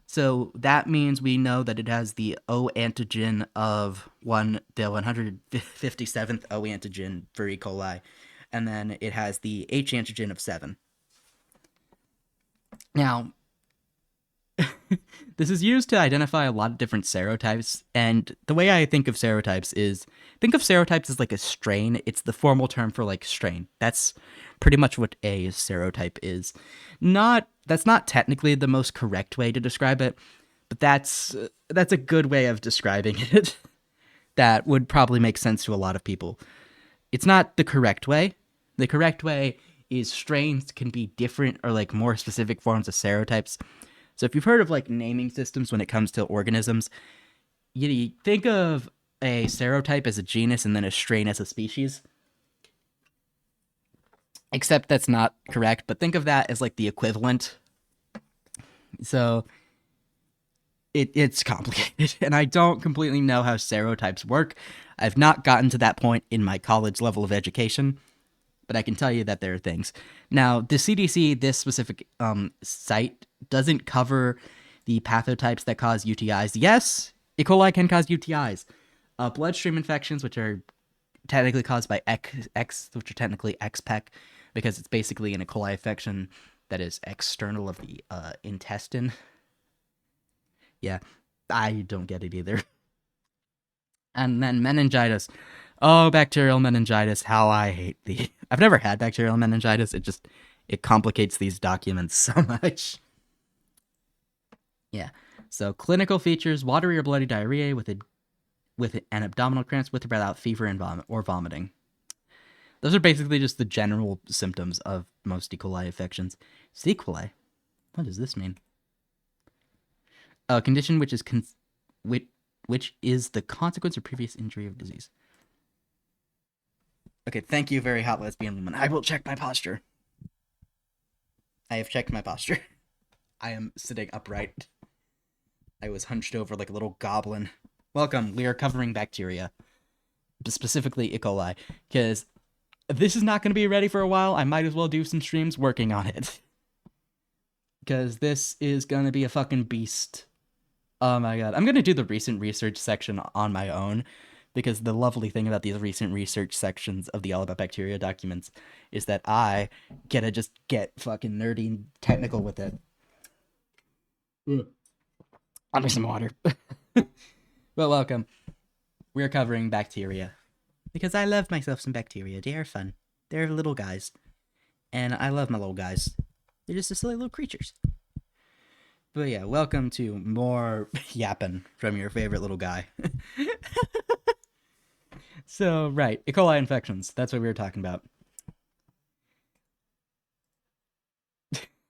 So that means we know that it has the O antigen of the 157th O antigen for E. coli, and then it has the H antigen of 7. Now, this is used to identify a lot of different serotypes, and the way I think of serotypes is, as like a strain. It's the formal term for like strain. That's pretty much what a serotype is. That's not technically the most correct way to describe it, but that's a good way of describing it. That would probably make sense to a lot of people. It's not the correct way. The correct way is strains can be different or like more specific forms of serotypes. So if you've heard of like naming systems when it comes to organisms, you think of a serotype as a genus and then a strain as a species. Except that's not correct, but think of that as like the equivalent. So it's complicated, and I don't completely know how serotypes work. I've not gotten to that point in my college level of education, but I can tell you that there are things. Now, the CDC, this specific site, doesn't cover the pathotypes that cause UTIs. Yes, E. coli can cause UTIs. Bloodstream infections, which are technically caused by X, which are technically XPEC, because it's basically an E. coli infection that is external of the intestine. Yeah, I don't get it either. And then meningitis. Oh, bacterial meningitis. How I hate the. I've never had bacterial meningitis. It complicates these documents so much. Yeah. So clinical features: watery or bloody diarrhea with an abdominal cramps with or without fever and vomiting. Those are basically just the general symptoms of most E. coli infections. Sequelae. What does this mean? A condition which is which is the consequence of previous injury of disease. Okay, thank you, very hot lesbian woman. I will check my posture. I have checked my posture. I am sitting upright. I was hunched over like a little goblin. Welcome, we are covering bacteria. Specifically E. coli. Because this is not going to be ready for a while. I might as well do some streams working on it. Because this is going to be a fucking beast. Oh my god. I'm going to do the recent research section on my own. Because the lovely thing about these recent research sections of the All About Bacteria documents is that I get to just get fucking nerdy and technical with it. I'll drink some water. Well, welcome. We're covering bacteria. Because I love myself some bacteria. They are fun. They're little guys. And I love my little guys. They're just silly little creatures. But yeah, welcome to more yapping from your favorite little guy. So, right, E. coli infections. That's what we were talking about.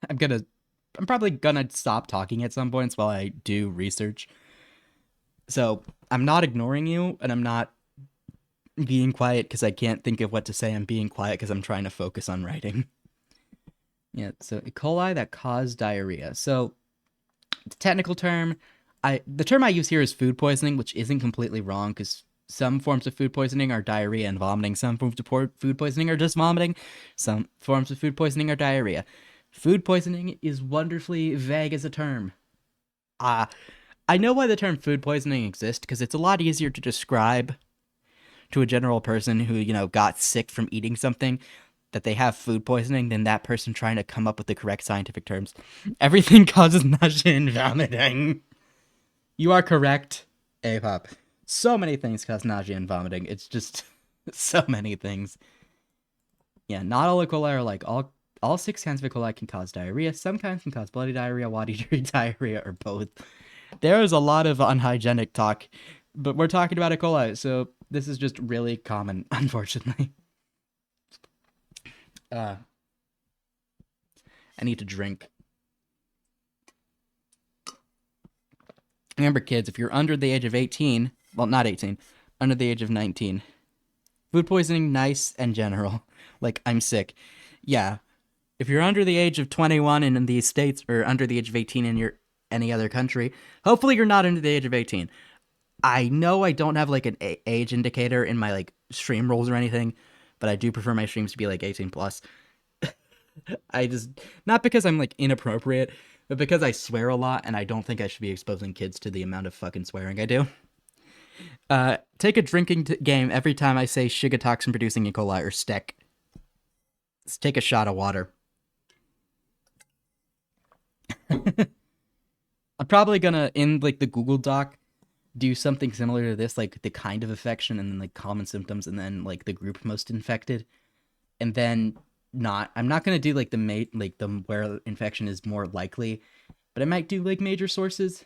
I'm probably gonna stop talking at some points while I do research. So, I'm not ignoring you, and I'm not being quiet because I can't think of what to say. I'm being quiet because I'm trying to focus on writing. Yeah, so E. coli that cause diarrhea. So, the technical term, the term I use here is food poisoning, which isn't completely wrong because some forms of food poisoning are diarrhea and vomiting. Some forms of food poisoning are just vomiting. Some forms of food poisoning are diarrhea. Food poisoning is wonderfully vague as a term. I know why the term food poisoning exists because it's a lot easier to describe to a general person who, got sick from eating something that they have food poisoning than that person trying to come up with the correct scientific terms. Everything causes nausea and vomiting. You are correct, A-Pop. So many things cause nausea and vomiting. It's just so many things. Yeah, not all E. coli are like all 6 kinds of E. coli can cause diarrhea. Some kinds can cause bloody diarrhea, watery diarrhea, or both. There is a lot of unhygienic talk, but we're talking about E. coli, so this is just really common, unfortunately. I need to drink. Remember, kids, if you're under the age of 18, well, not 18, under the age of 19, food poisoning, nice and general. Like, I'm sick. Yeah. If you're under the age of 21 and in these states, or under the age of 18 in any other country, hopefully you're not under the age of 18. I know I don't have, like, an age indicator in my, like, stream rules or anything, but I do prefer my streams to be, like, 18 plus. Not because I'm, like, inappropriate, but because I swear a lot, and I don't think I should be exposing kids to the amount of fucking swearing I do. Take a drinking game every time I say shigatoxin producing E. coli or STEC. Let's take a shot of water. I'm probably gonna, in, like, the Google Doc, do something similar to this, like, the kind of infection, and then, like, common symptoms, and then, like, the group most infected. And then I'm not gonna do, like, the where infection is more likely, but I might do, like, major sources.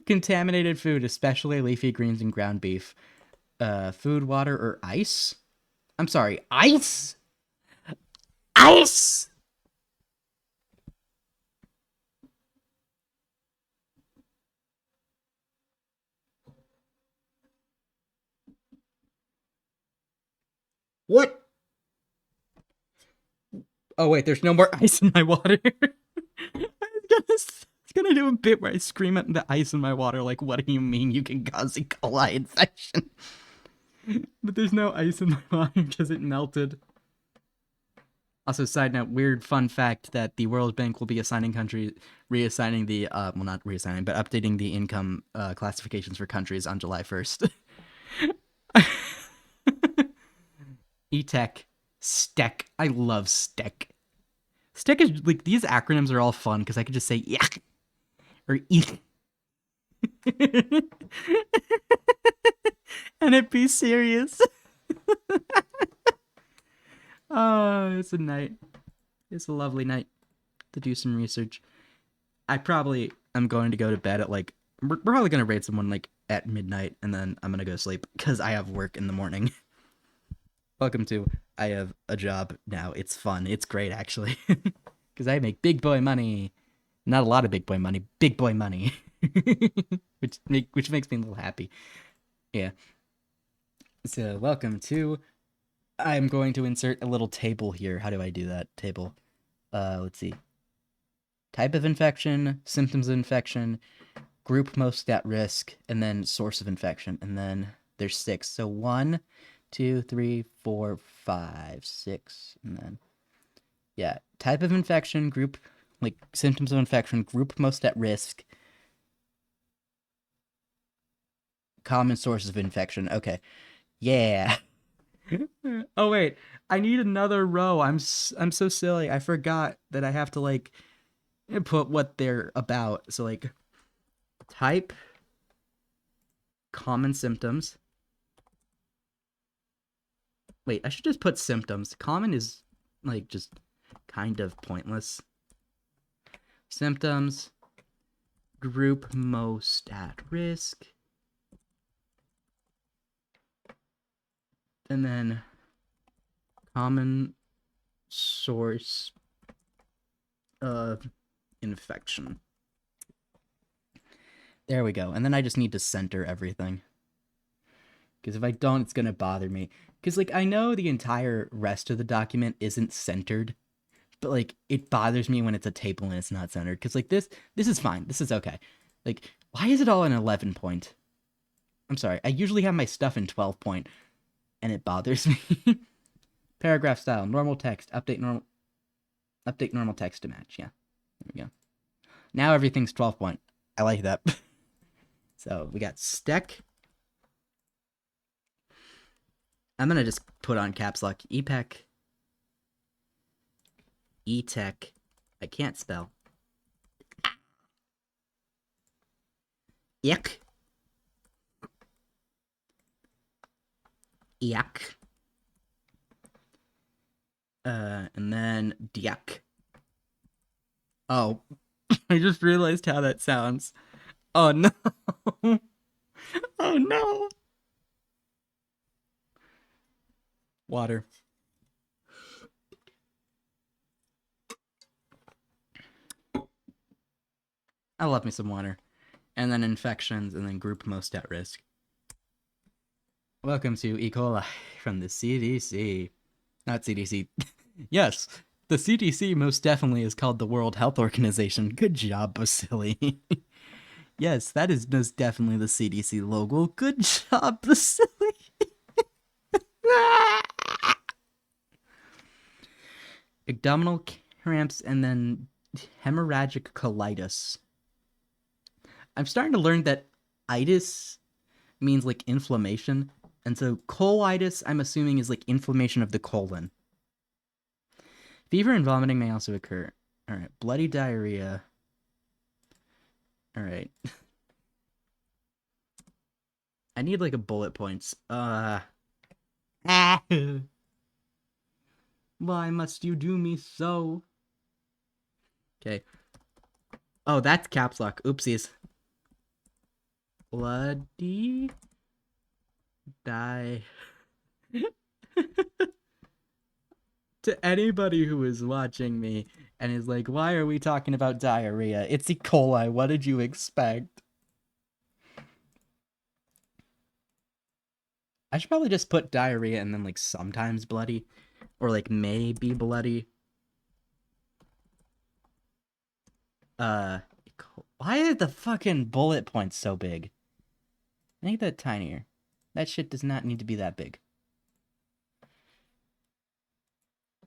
Contaminated food, especially leafy greens and ground beef. Food, water, or ice? I'm sorry, ice? Ice! What? Oh wait, there's no more ice in my water. I was gonna gonna do a bit where I scream at the ice in my water, like, what do you mean you can cause E. coli infection? But there's no ice in my water because it melted. Also, side note, weird fun fact that the World Bank will be reassigning the, well, not reassigning, but updating the income classifications for countries on July 1st. E-Tech, STEC. I love STEC. STEC is, like, these acronyms are all fun because I could just say yak or eek. And it be serious. Oh, it's a night. It's a lovely night to do some research. I probably am going to go to bed at like, we're probably going to raid someone like at midnight, and then I'm going to go sleep because I have work in the morning. Welcome to, I have a job now. It's fun. It's great, actually. Because I make big boy money. Not a lot of big boy money. Big boy money. which makes me a little happy. Yeah. So, welcome to... I'm going to insert a little table here. How do I do that? Table. Let's see. Type of infection, symptoms of infection, group most at risk, and then source of infection. And then there's 6. So 1, 2, 3, 4, 5, 6, and then... Yeah. Type of infection, group... Like, symptoms of infection, group most at risk, common sources of infection. Okay. Yeah. Oh wait, I need another row. I'm so silly. I forgot that I have to like put what they're about. So like type, common symptoms. Wait, I should just put symptoms. Common is like just kind of pointless. Symptoms, group most at risk. And then common source of infection. There we go. And then I just need to center everything. Because if I don't, it's going to bother me. Because, like, I know the entire rest of the document isn't centered. But, like, it bothers me when it's a table and it's not centered. Because, like, this is fine. This is okay. Like, why is it all in 11 point? I'm sorry. I usually have my stuff in 12 point. And it bothers me. Paragraph style, normal text, update normal text to match. Yeah, there we go. Now everything's 12 point. I like that. So we got STEC. I'm gonna just put on caps lock. EPEC. E-Tech. I can't spell. Ick. Yak. And then Diak. Oh, I just realized how that sounds. Oh no. Oh no. Water. I love me some water. And then infections, and then group most at risk. Welcome to E. coli from the CDC. Not CDC. Yes, the CDC most definitely is called the World Health Organization. Good job, Basili. Yes, that is most definitely the CDC logo. Good job, Basili. Abdominal cramps and then hemorrhagic colitis. I'm starting to learn that itis means like inflammation. And so colitis, I'm assuming, is like inflammation of the colon. Fever and vomiting may also occur. All right, bloody diarrhea. All right. I need like a bullet points. Why must you do me so? Okay. Oh, that's caps lock. Oopsies. Bloody die. To anybody who is watching me and is like, why are we talking about diarrhea? It's E. coli. What did you expect? I should probably just put diarrhea and then like sometimes bloody. Or like maybe bloody. Why are the fucking bullet points so big? Make that tinier. That shit does not need to be that big.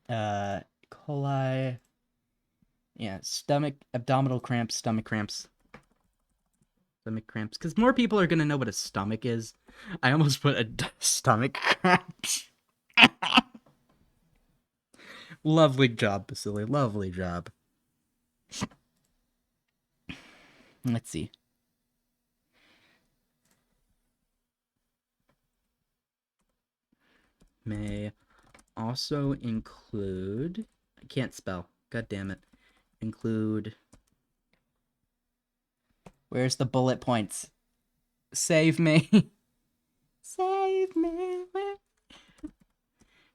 Coli. Yeah, abdominal cramps, stomach cramps. Stomach cramps. Because more people are going to know what a stomach is. I almost put a stomach cramps. Lovely job, Basili. Lovely job. Let's see. May also include... I can't spell. God damn it. Include... Where's the bullet points? Save me. Save me.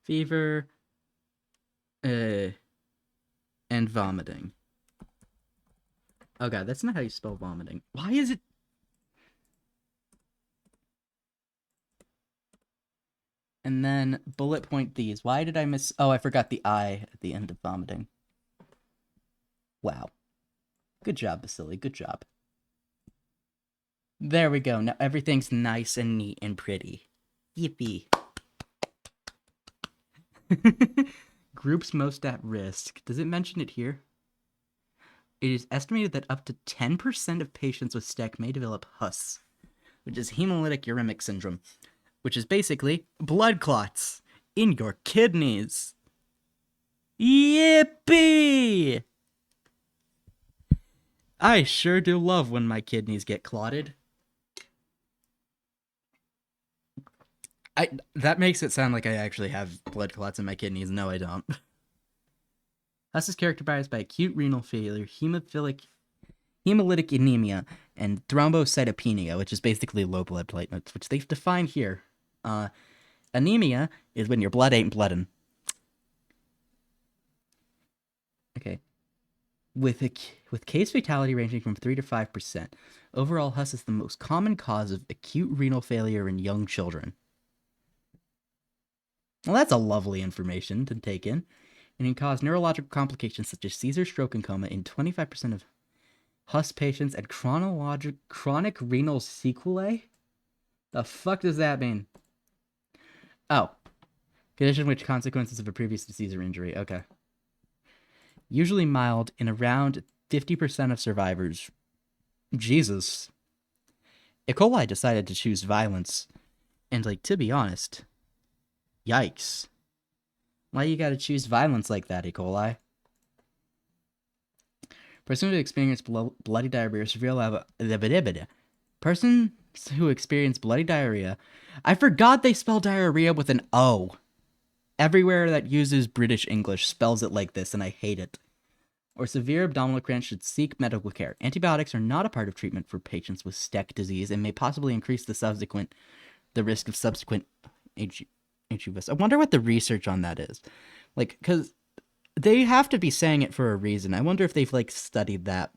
Fever. And vomiting. Oh god, that's not how you spell vomiting. Why is it... And then bullet point these. Why did I miss... Oh, I forgot the I at the end of vomiting. Wow. Good job, Basili. Good job. There we go. Now everything's nice and neat and pretty. Yippee. Groups most at risk. Does it mention it here? It is estimated that up to 10% of patients with STEC may develop HUS, which is hemolytic uremic syndrome, which is basically blood clots in your kidneys. Yippee! I sure do love when my kidneys get clotted. That makes it sound like I actually have blood clots in my kidneys. No, I don't. HUS is characterized by acute renal failure, hemolytic anemia, and thrombocytopenia, which is basically low blood platelets, which they've defined here. Anemia is when your blood ain't bloodin'. Okay. With case fatality ranging from 3 to 5%, overall HUS is the most common cause of acute renal failure in young children. Well, that's a lovely information to take in. And can cause neurological complications such as seizure, stroke, and coma in 25% of HUS patients and chronic renal sequelae? The fuck does that mean? Oh. Condition which consequences of a previous disease or injury. Okay. Usually mild in around 50% of survivors. Jesus. E. coli decided to choose violence. And, to be honest... Yikes. Why you gotta choose violence like that, E. coli? Person who experienced bloody diarrhea or severe Persons who experience bloody diarrhea... I forgot they spell diarrhea with an O. Everywhere that uses British English spells it like this, and I hate it. Or severe abdominal cramps should seek medical care. Antibiotics are not a part of treatment for patients with STEC disease and may possibly increase the risk of subsequent HUS. I wonder what the research on that is. Because they have to be saying it for a reason. I wonder if they've, studied that.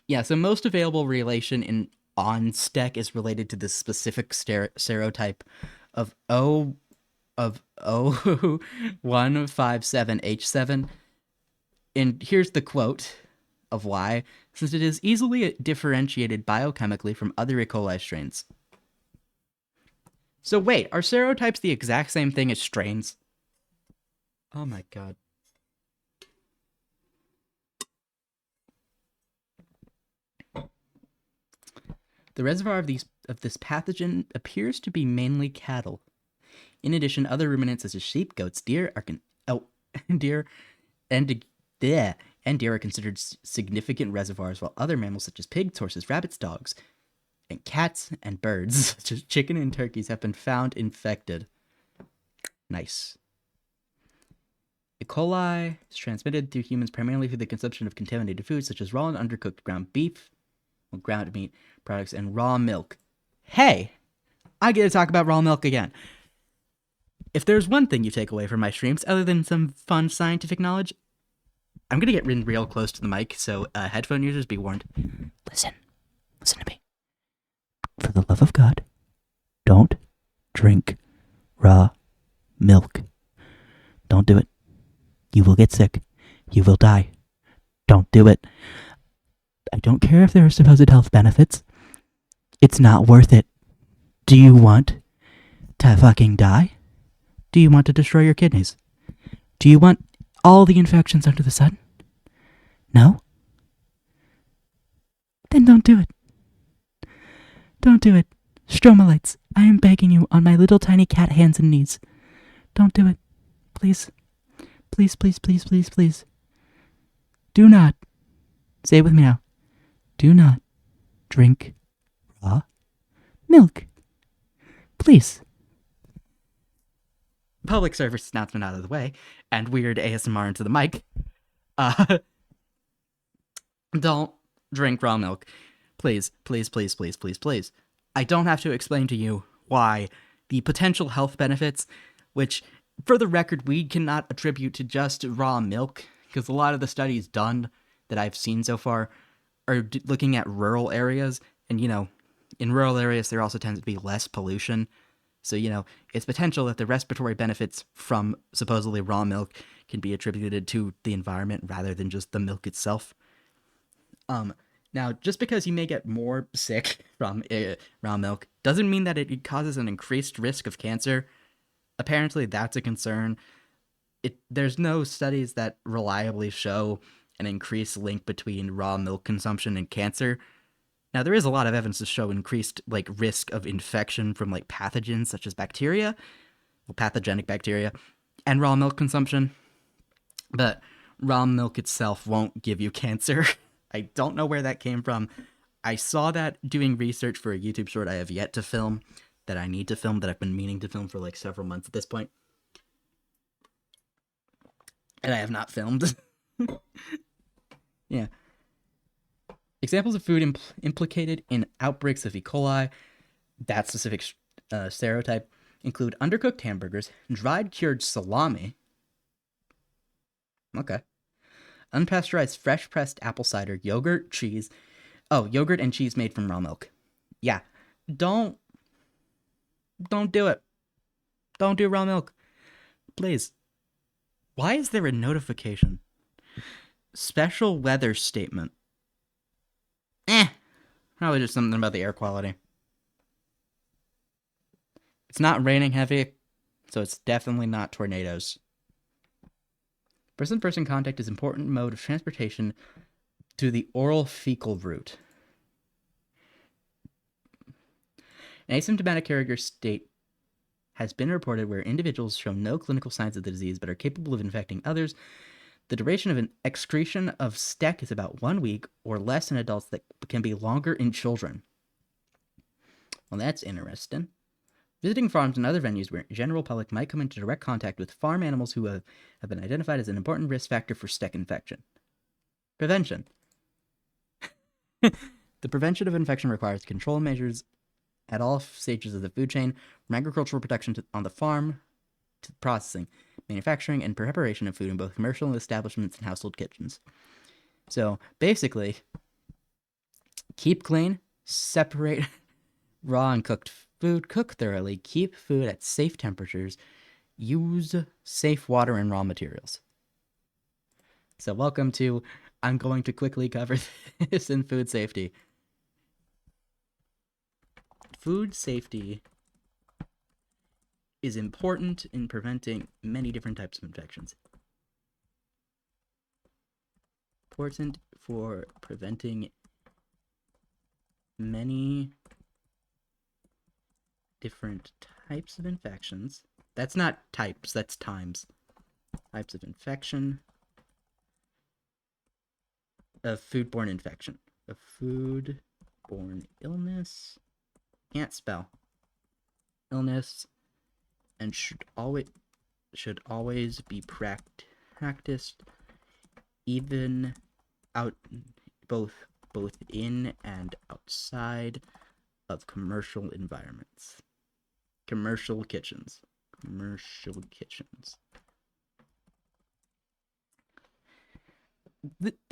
Yeah, so most available relation on STEC is related to this specific serotype of O157H7. And here's the quote of why. Since it is easily differentiated biochemically from other E. coli strains. So wait, are serotypes the exact same thing as strains? Oh my god. The reservoir of this pathogen appears to be mainly cattle. In addition, other ruminants such as sheep, goats, deer are considered significant reservoirs, while other mammals such as pigs, horses, rabbits, dogs, and cats and birds, such as chicken and turkeys, have been found infected. Nice. E. coli is transmitted through humans primarily through the consumption of contaminated foods such as raw and undercooked ground beef, ground meat products, and raw milk. Hey! I get to talk about raw milk again. If there's one thing you take away from my streams, other than some fun scientific knowledge, I'm gonna get real close to the mic, so headphone users, be warned. Listen to me. For the love of God, don't drink raw milk. Don't do it. You will get sick. You will die. Don't do it. I don't care if there are supposed health benefits. It's not worth it. Do you want to fucking die? Do you want to destroy your kidneys? Do you want all the infections under the sun? No? Then don't do it. Don't do it. Stromolites, I am begging you on my little tiny cat hands and knees. Don't do it. Please. Please, please, please, please, please. Do not. Say it with me now. Do not drink raw milk. Please. Public service announcement out of the way, and weird ASMR into the mic. Don't drink raw milk. Please, please, please, please, please, please. I don't have to explain to you why the potential health benefits, which, for the record, we cannot attribute to just raw milk, because a lot of the studies done that I've seen so far are looking at rural areas, and, in rural areas there also tends to be less pollution. So, it's potential that the respiratory benefits from supposedly raw milk can be attributed to the environment rather than just the milk itself. Now, just because you may get more sick from raw milk doesn't mean that it causes an increased risk of cancer. Apparently, that's a concern. There's no studies that reliably show an increased link between raw milk consumption and cancer. Now, there is a lot of evidence to show increased risk of infection from pathogens such as bacteria, pathogenic bacteria, and raw milk consumption. But raw milk itself won't give you cancer. I don't know where that came from. I saw that doing research for a YouTube short I have yet to film, that I need to film, that I've been meaning to film for several months at this point. And I have not filmed. Yeah. Examples of food implicated in outbreaks of E. coli, that specific stereotype, include undercooked hamburgers, dried cured salami. Okay. Unpasteurized fresh pressed apple cider, yogurt, cheese. Oh, yogurt and cheese made from raw milk. Yeah. Don't do it. Don't do raw milk. Please. Why is there a notification? Special weather statement. Probably just something about the air quality. It's not raining heavy, so it's definitely not tornadoes. Person-to-person contact is an important mode of transportation to the oral fecal route. An asymptomatic carrier state has been reported where individuals show no clinical signs of the disease but are capable of infecting others. The duration of an excretion of STEC is about 1 week or less in adults, that can be longer in children. Well, that's interesting. Visiting farms and other venues where general public might come into direct contact with farm animals who have been identified as an important risk factor for STEC infection. Prevention. The prevention of infection requires control measures at all stages of the food chain, from agricultural production on the farm to processing, manufacturing, and preparation of food in both commercial establishments and household kitchens. So basically, keep clean, separate raw and cooked food, cook thoroughly, keep food at safe temperatures, use safe water and raw materials. So welcome to, I'm going to quickly cover this in food safety. Food safety is important in preventing many different types of infections. Important for preventing many different types of infections. That's not types, that's times. Types of infection. Of foodborne infection. Of foodborne illness. Can't spell. Illness. And should always be practiced even out both in and outside of commercial environments. Commercial kitchens.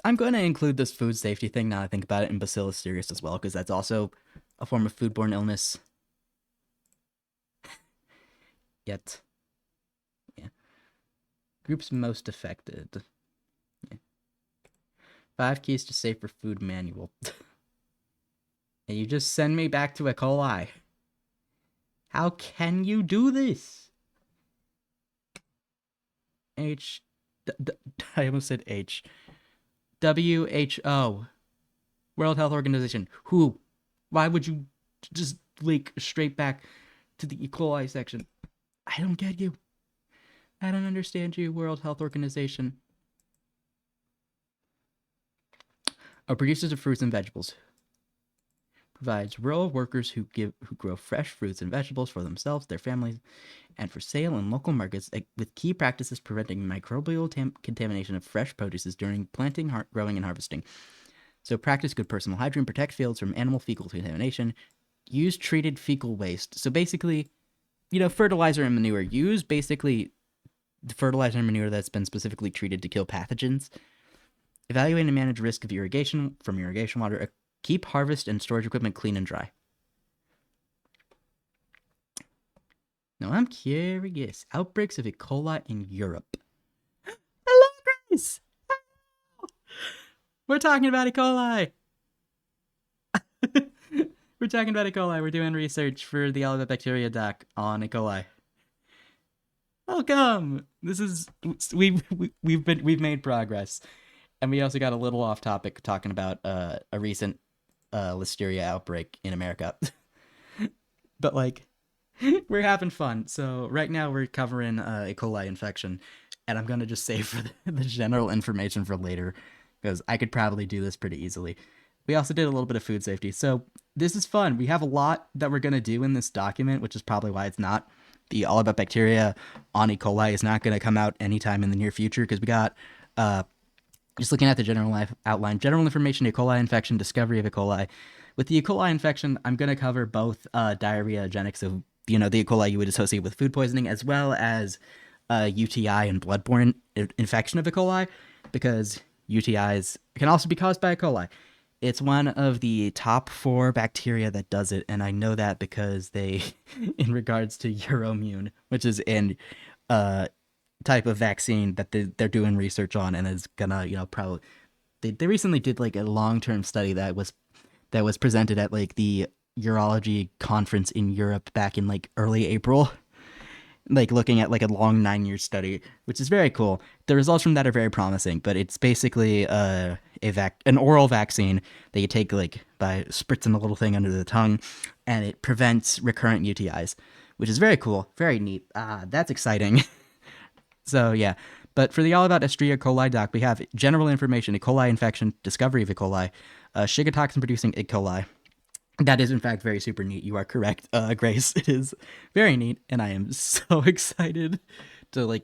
I'm going to include this food safety thing now I think about it in Bacillus cereus as well, because that's also a form of foodborne illness. Yet, yeah. Groups most affected. Yeah. 5 keys to safer food manual. And you just send me back to E. coli. How can you do this? I almost said H. WHO. World Health Organization. Who? Why would you just link straight back to the E. coli section? I don't get you. I don't understand you, World Health Organization. Are producers of fruits and vegetables. Provides rural workers who grow fresh fruits and vegetables for themselves, their families, and for sale in local markets, with key practices preventing microbial contamination of fresh produces during planting, growing, and harvesting. So practice good personal hygiene, protect fields from animal fecal contamination, use treated fecal waste. So basically, fertilizer and manure. Use basically the fertilizer and manure that's been specifically treated to kill pathogens. Evaluate and manage risk of irrigation from irrigation water. Keep harvest and storage equipment clean and dry. Now I'm curious. Outbreaks of E. coli in Europe. Hello, Grace! Hello! We're talking about E. coli! We're talking about E. coli. We're doing research for the Alibet Bacteria doc on E. coli. Welcome! This is... We've made progress. And we also got a little off topic talking about a recent listeria outbreak in America. But we're having fun. So right now we're covering E. coli infection, and I'm gonna just save for the general information for later, because I could probably do this pretty easily. We also did a little bit of food safety, so this is fun. We have a lot that we're gonna do in this document, which is probably why it's not the All About Bacteria on E. coli is not gonna come out anytime in the near future, because we got just looking at the general outline, general information, E. coli infection, discovery of E. coli. With the E. coli infection, I'm going to cover both diarrhea, genic, so, the E. coli you would associate with food poisoning, as well as UTI and bloodborne infection of E. coli, because UTIs can also be caused by E. coli. It's one of the top 4 bacteria that does it, and I know that because they, in regards to Euroimmune, which is in type of vaccine that they're doing research on, and is gonna probably they recently did a long-term study that was presented at the urology conference in Europe back in oarly April, looking at a long 9-year study, which is very cool. The results from that are very promising, but it's basically an oral vaccine that you take by spritzing a little thing under the tongue, and it prevents recurrent UTIs, which is very cool, very neat. That's exciting. So yeah, but for the All About Escherichia coli doc, we have general information: E. coli infection, discovery of E. coli, Shiga toxin producing E. coli. That is in fact very super neat. You are correct, Grace. It is very neat, and I am so excited to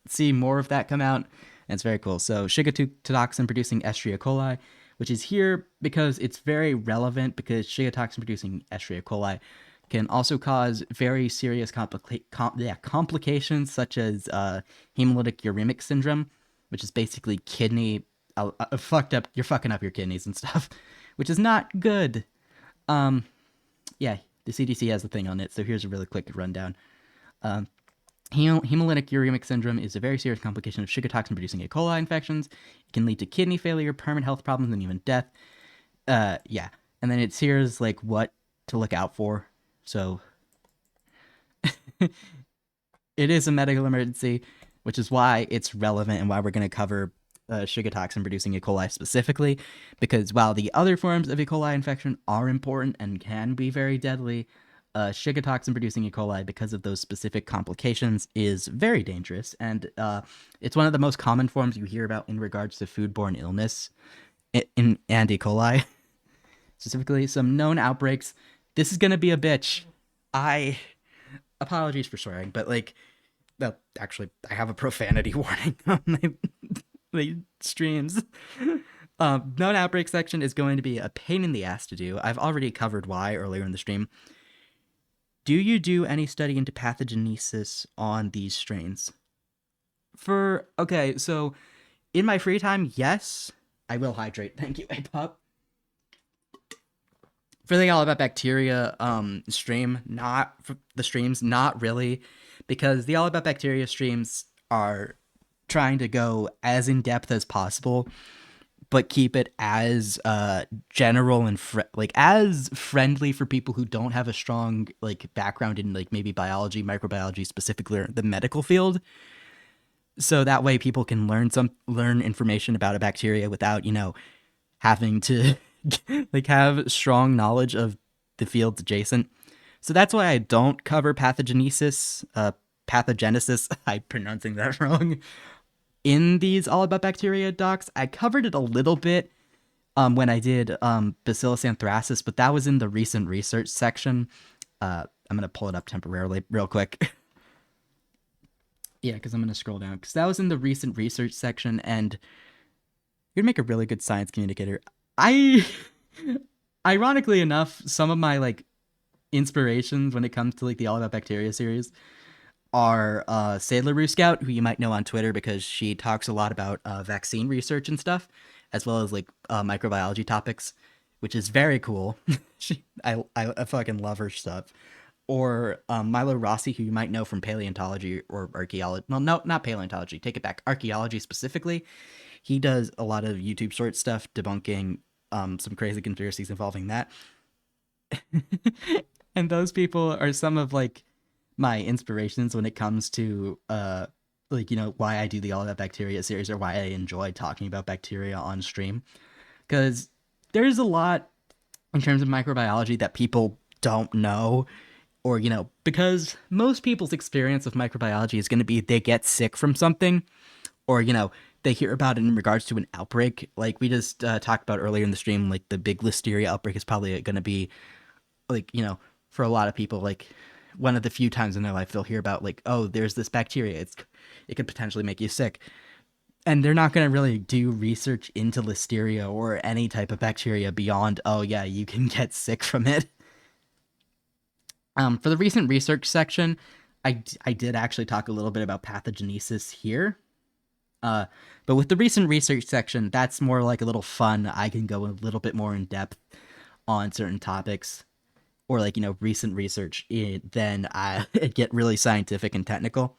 see more of that come out. And it's very cool. So Shiga toxin producing Escherichia coli, which is here because it's very relevant, because Shiga toxin producing Escherichia coli can also cause very serious complications, such as hemolytic uremic syndrome, which is basically kidney you're fucking up your kidneys and stuff, which is not good. Yeah, the CDC has a thing on it, so here's a really quick rundown. Hemolytic uremic syndrome is a very serious complication of Shiga toxin producing E. coli infections. It can lead to kidney failure, permanent health problems, and even death. Yeah, and then here's what to look out for. So it is a medical emergency, which is why it's relevant and why we're going to cover Shiga toxin producing E. coli specifically, because while the other forms of E. coli infection are important and can be very deadly, Shiga toxin producing E. coli, because of those specific complications, is very dangerous, and it's one of the most common forms you hear about in regards to foodborne illness and E. coli. Specifically, some known outbreaks. This is gonna be a bitch. Apologies for swearing, but actually, I have a profanity warning on my streams. Known outbreak section is going to be a pain in the ass to do. I've already covered why earlier in the stream. Do you do any study into pathogenesis on these strains? Okay, so in my free time, yes, I will hydrate. Thank you, A-Pop. For the All About Bacteria stream, not really, because the All About Bacteria streams are trying to go as in depth as possible, but keep it as general and like as friendly for people who don't have a strong like background in like maybe biology, microbiology, specifically or the medical field. So that way people can learn information about a bacteria without, having to like have strong knowledge of the fields adjacent. So that's why I don't cover pathogenesis. I'm pronouncing that wrong. In these All About Bacteria docs, I covered it a little bit when I did Bacillus anthracis, but that was in the recent research section. I'm gonna pull it up temporarily, real quick. Yeah, because I'm gonna scroll down because that was in the recent research section, and you'd make a really good science communicator. Ironically enough, some of my like inspirations when it comes to like the All About Bacteria series are Sailor Roo Scout, who you might know on Twitter because she talks a lot about vaccine research and stuff, as well as like microbiology topics, which is very cool. I fucking love her stuff. Or Milo Rossi, who you might know from paleontology or archaeology. No, not paleontology. Take it back. Archaeology specifically. He does a lot of YouTube short stuff debunking some crazy conspiracies involving that. And those people are some of like my inspirations when it comes to like why I do the All About Bacteria series or why I enjoy talking about bacteria on stream, because there's a lot in terms of microbiology that people don't know, or because most people's experience with microbiology is going to be they get sick from something, or they hear about it in regards to an outbreak, like we just talked about earlier in the stream. Like the big listeria outbreak is probably going to be like for a lot of people like one of the few times in their life they'll hear about like, oh, there's this bacteria, it could potentially make you sick, and they're not going to really do research into listeria or any type of bacteria beyond, oh yeah, you can get sick from it. For the recent research section, I did actually talk a little bit about pathogenesis here, but with the recent research section, that's more like a little fun. I can go a little bit more in depth on certain topics, or like recent research, then I get really scientific and technical.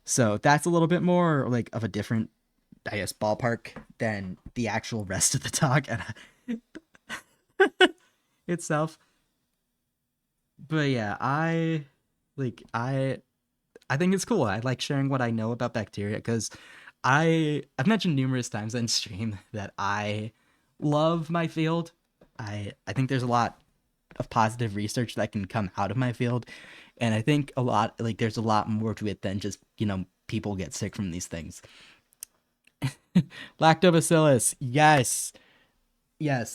So that's a little bit more like of a different, I guess, ballpark than the actual rest of the talk itself. But yeah, I think it's cool. I like sharing what I know about bacteria because I've mentioned numerous times on stream that I love my field. I think there's a lot of positive research that can come out of my field, and I think there's a lot more to it than just people get sick from these things. Lactobacillus, yes,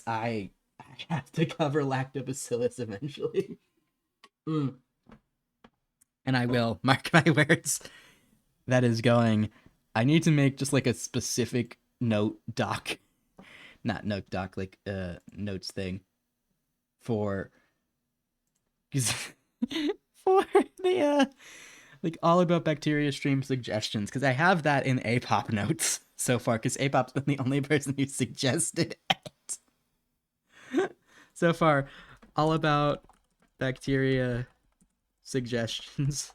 I have to cover lactobacillus eventually. And I will, mark my words. That is going. I need to make just like a specific note doc, not note doc, like notes thing for for the like All About Bacteria stream suggestions, because I have that in APOP notes so far, because APOP's been the only person who suggested it so far. All About Bacteria suggestions.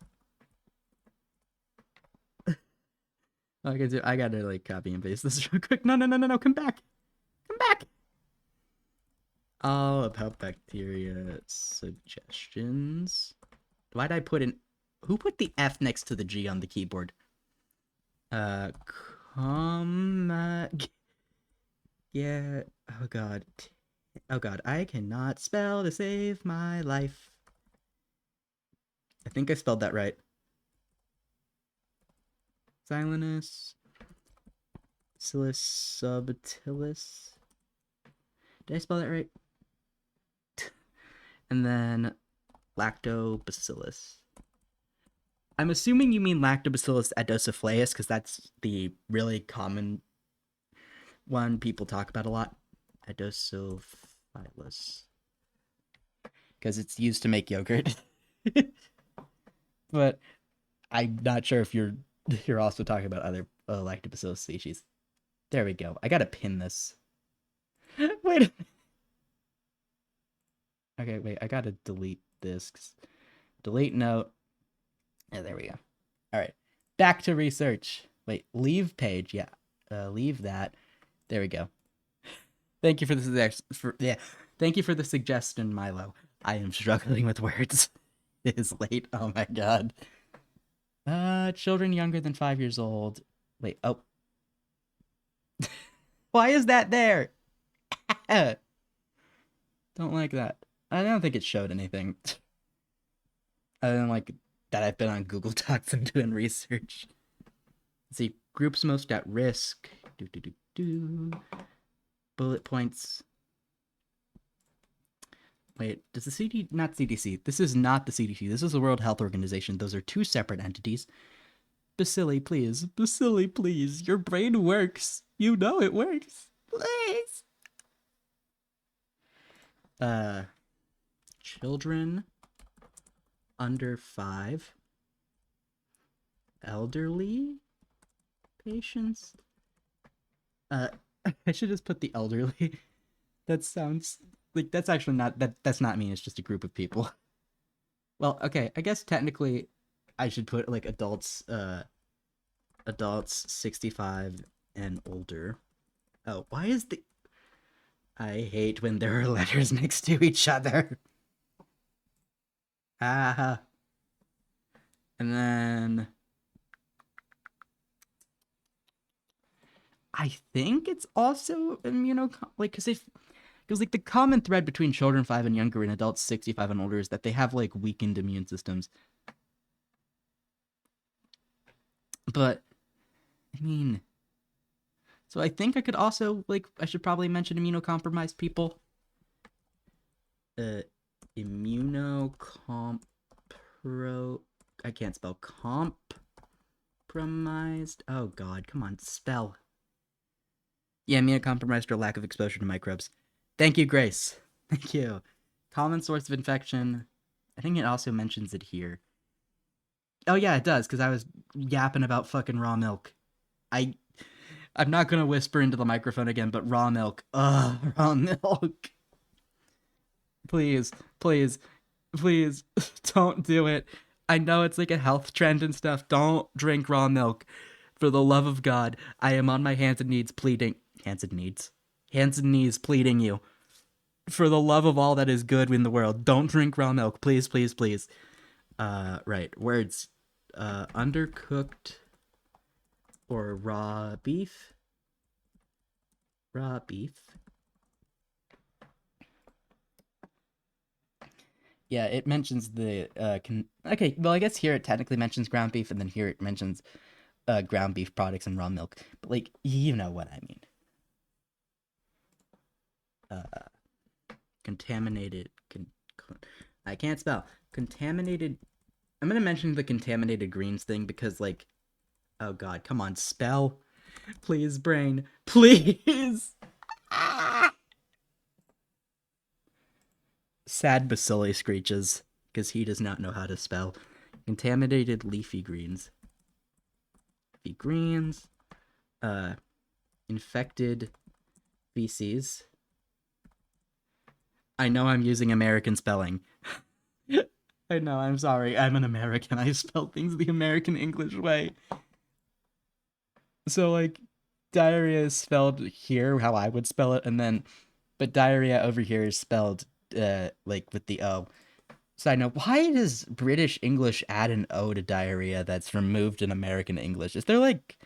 I gotta like copy and paste this real quick. No, come back. All About Bacteria suggestions. Why'd I put in? Who put the F next to the G on the keyboard? Yeah. Oh god. I cannot spell to save my life. I think I spelled that right. Silenus. Bacillus subtilis. Did I spell that right? And then lactobacillus. I'm assuming you mean Lactobacillus adosophilus, because that's the really common one people talk about a lot. Adosophilus. Because it's used to make yogurt. But I'm not sure if you're also talking about other Lactobacillus species. There we go. I gotta pin this. Wait. Okay, wait. I gotta delete this. Delete note. Yeah, there we go. All right. Back to research. Wait, leave page. Yeah. Leave that. There we go. Thank you for Thank you for the suggestion, Milo. I am struggling with words. It is late. Oh my god. Children younger than 5 years old. Wait, oh. Why is that there? Don't like that. I don't think it showed anything. Other than like that I've been on Google Docs and doing research. Let's see, groups most at risk. Bullet points. Wait, does the not CDC. This is not the CDC. This is the World Health Organization. Those are two separate entities. Bacilli, please. Bacilli, please. Your brain works. You know it works. Please. Children under 5. Elderly patients. I should just put the elderly. That sounds like that's actually not that's not me. It's just a group of people. Well, okay. I guess technically, I should put like adults 65 and older. Oh, why is the? I hate when there are letters next to each other. Ah. And then I think it's also like because like the common thread between children 5 and younger and adults 65 and older is that they have like weakened immune systems. But I mean, so I think I could also like I should probably mention immunocompromised people. I can't spell compromised. Oh god, come on, spell. Yeah, immunocompromised or lack of exposure to microbes. Thank you, Grace. Thank you. Common source of infection. I think it also mentions it here. Oh yeah, it does, because I was yapping about fucking raw milk. I'm not gonna whisper into the microphone again, but raw milk. Ugh, raw milk. Please, please, please, don't do it. I know it's like a health trend and stuff. Don't drink raw milk. For the love of God, I am on my hands and knees pleading. Hands and knees pleading you. For the love of all that is good in the world, don't drink raw milk. Please, please, please. Right. Words. Undercooked or raw beef. Raw beef. Yeah, it mentions the okay, well I guess here it technically mentions ground beef and then here it mentions ground beef products and raw milk. But like you know what I mean. Contaminated I can't spell. Contaminated I'm going to mention the contaminated greens thing because like oh god, come on, spell. Please brain. Please. Sad Bacilli screeches because he does not know how to spell. Contaminated leafy greens. Leafy greens. Infected feces. I know I'm using American spelling. I know, I'm sorry. I'm an American. I spell things the American English way. So, like, diarrhea is spelled here how I would spell it, and then, but diarrhea over here is spelled, like, with the O. So I know, why does British English add an O to diarrhea that's removed in American English? Is there, like,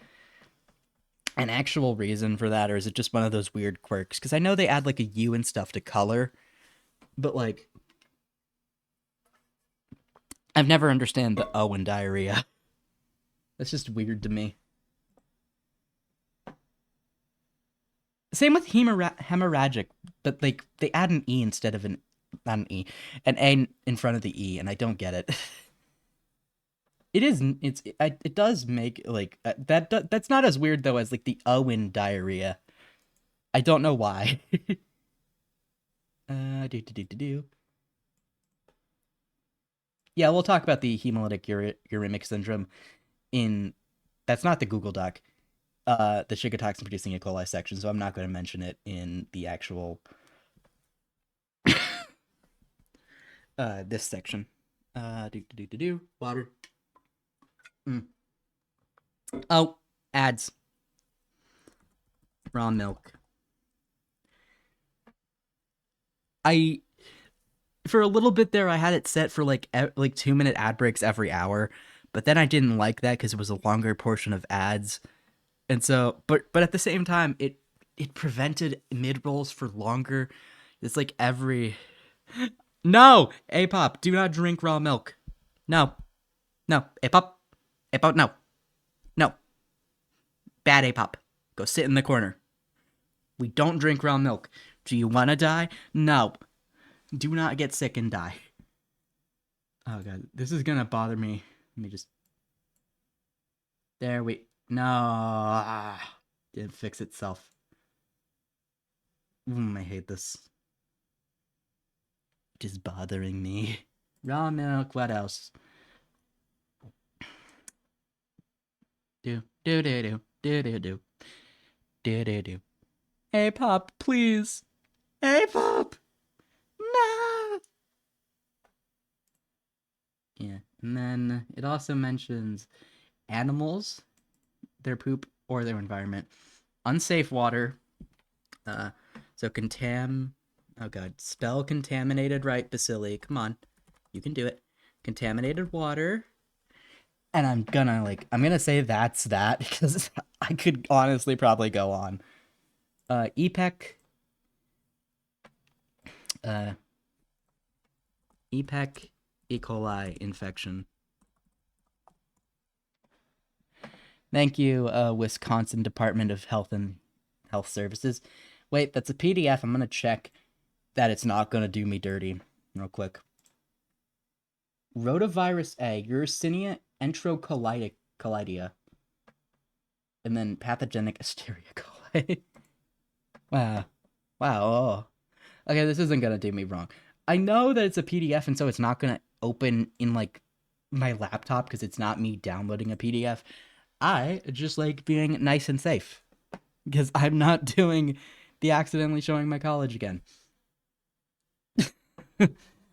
an actual reason for that, or is it just one of those weird quirks? Because I know they add, like, a U and stuff to color, but, like, I've never understand the O in diarrhea. That's just weird to me. Same with hemorrhagic, but like they add an E instead of not an E, an A in front of the E, and I don't get it. It does make like that's not as weird though as like the O in diarrhea. I don't know why. Yeah, we'll talk about the hemolytic uremic syndrome in that's not the Google Doc. The Shiga producing E. coli section, so I'm not going to mention it in the actual this section. Water. Oh, ads. Raw milk. I for a little bit there I had it set for like 2-minute ad breaks every hour, but then I didn't like that because it was a longer portion of ads, and so but at the same time it prevented mid rolls for longer. It's like every no, Apop, do not drink raw milk. No, no, Apop, Apop, no, no, bad Apop. Go sit in the corner. We don't drink raw milk. Do you want to die? No. Do not get sick and die. Oh god, this is gonna bother me. Let me just. There we. No. Didn't fix itself. I hate this. It is bothering me. Raw milk, what else? Do. Hey, Pop, please. Hey, Pop. No. Yeah, and then it also mentions animals, their poop, or their environment. Unsafe water. So oh god, spell contaminated right, Basili. Come on. You can do it. Contaminated water. And I'm gonna say that's that because I could honestly probably go on. EPEC. EPEC E. coli infection. Thank you, Wisconsin Department of Health and Health Services. Wait, that's a PDF. I'm gonna check that it's not gonna do me dirty real quick. Rotavirus A, Yersinia enterocolidia, and then pathogenic Listeria coli. Wow. Oh. Okay, this isn't gonna do me wrong. I know that it's a PDF, and so it's not gonna open in like my laptop because it's not me downloading a PDF. I just like being nice and safe because I'm not doing the accidentally showing my college again.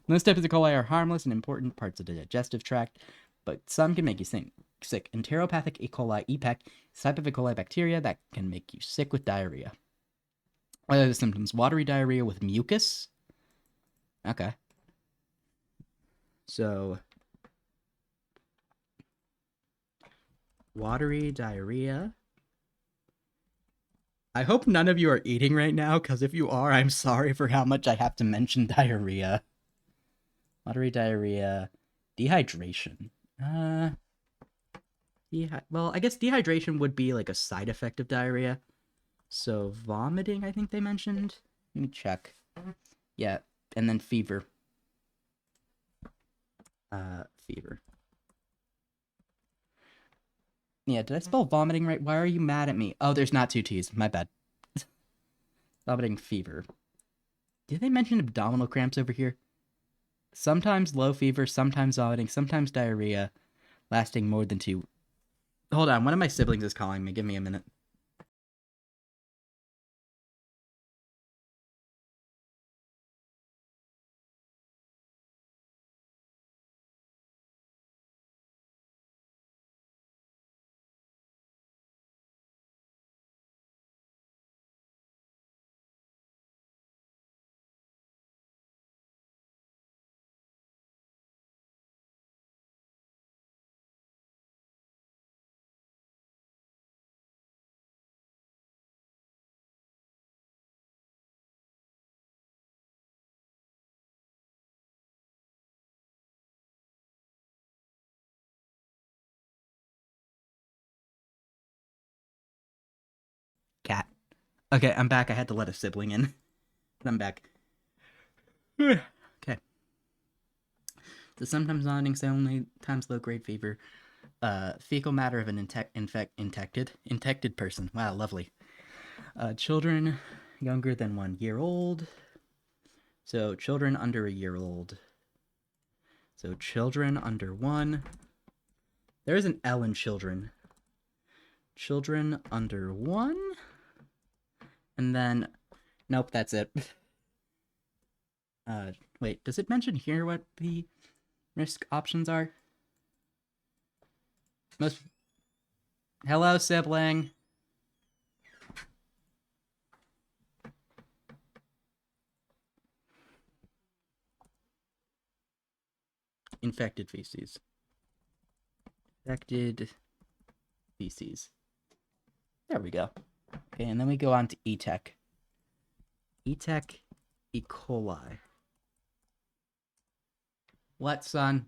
Most types of coli are harmless and important parts of the digestive tract, but some can make you sick. Enteropathic E. coli (EPEC) is a type of E. coli bacteria that can make you sick with diarrhea. What are the symptoms? Watery diarrhea with mucus. Okay. So, watery diarrhea. I hope none of you are eating right now, because if you are, I'm sorry for how much I have to mention diarrhea. Watery diarrhea. Dehydration. Well, I guess dehydration would be like a side effect of diarrhea. So, vomiting, I think they mentioned. Let me check. Yeah, and then fever. Fever. Yeah, did I spell vomiting right? Why are you mad at me? Oh, there's not two T's. My bad. Vomiting, fever. Did they mention abdominal cramps over here? Sometimes low fever, sometimes vomiting, sometimes diarrhea, lasting more than 2. Hold on, one of my siblings is calling me. Give me a minute. Cat. Okay, I'm back. I had to let a sibling in. I'm back. Okay. So sometimes vomiting, sometimes low-grade fever. Fecal matter of an infected person. Wow, lovely. Children younger than 1 year old. So children under a year old. So children under 1. There is an L in children. Children under 1. And then, nope, that's it. Wait, does it mention here what the risk options are? Hello, sibling. infected feces. Infected feces. There we go. Okay, and then we go on to E-Tech. E-Tech E. coli. What, son?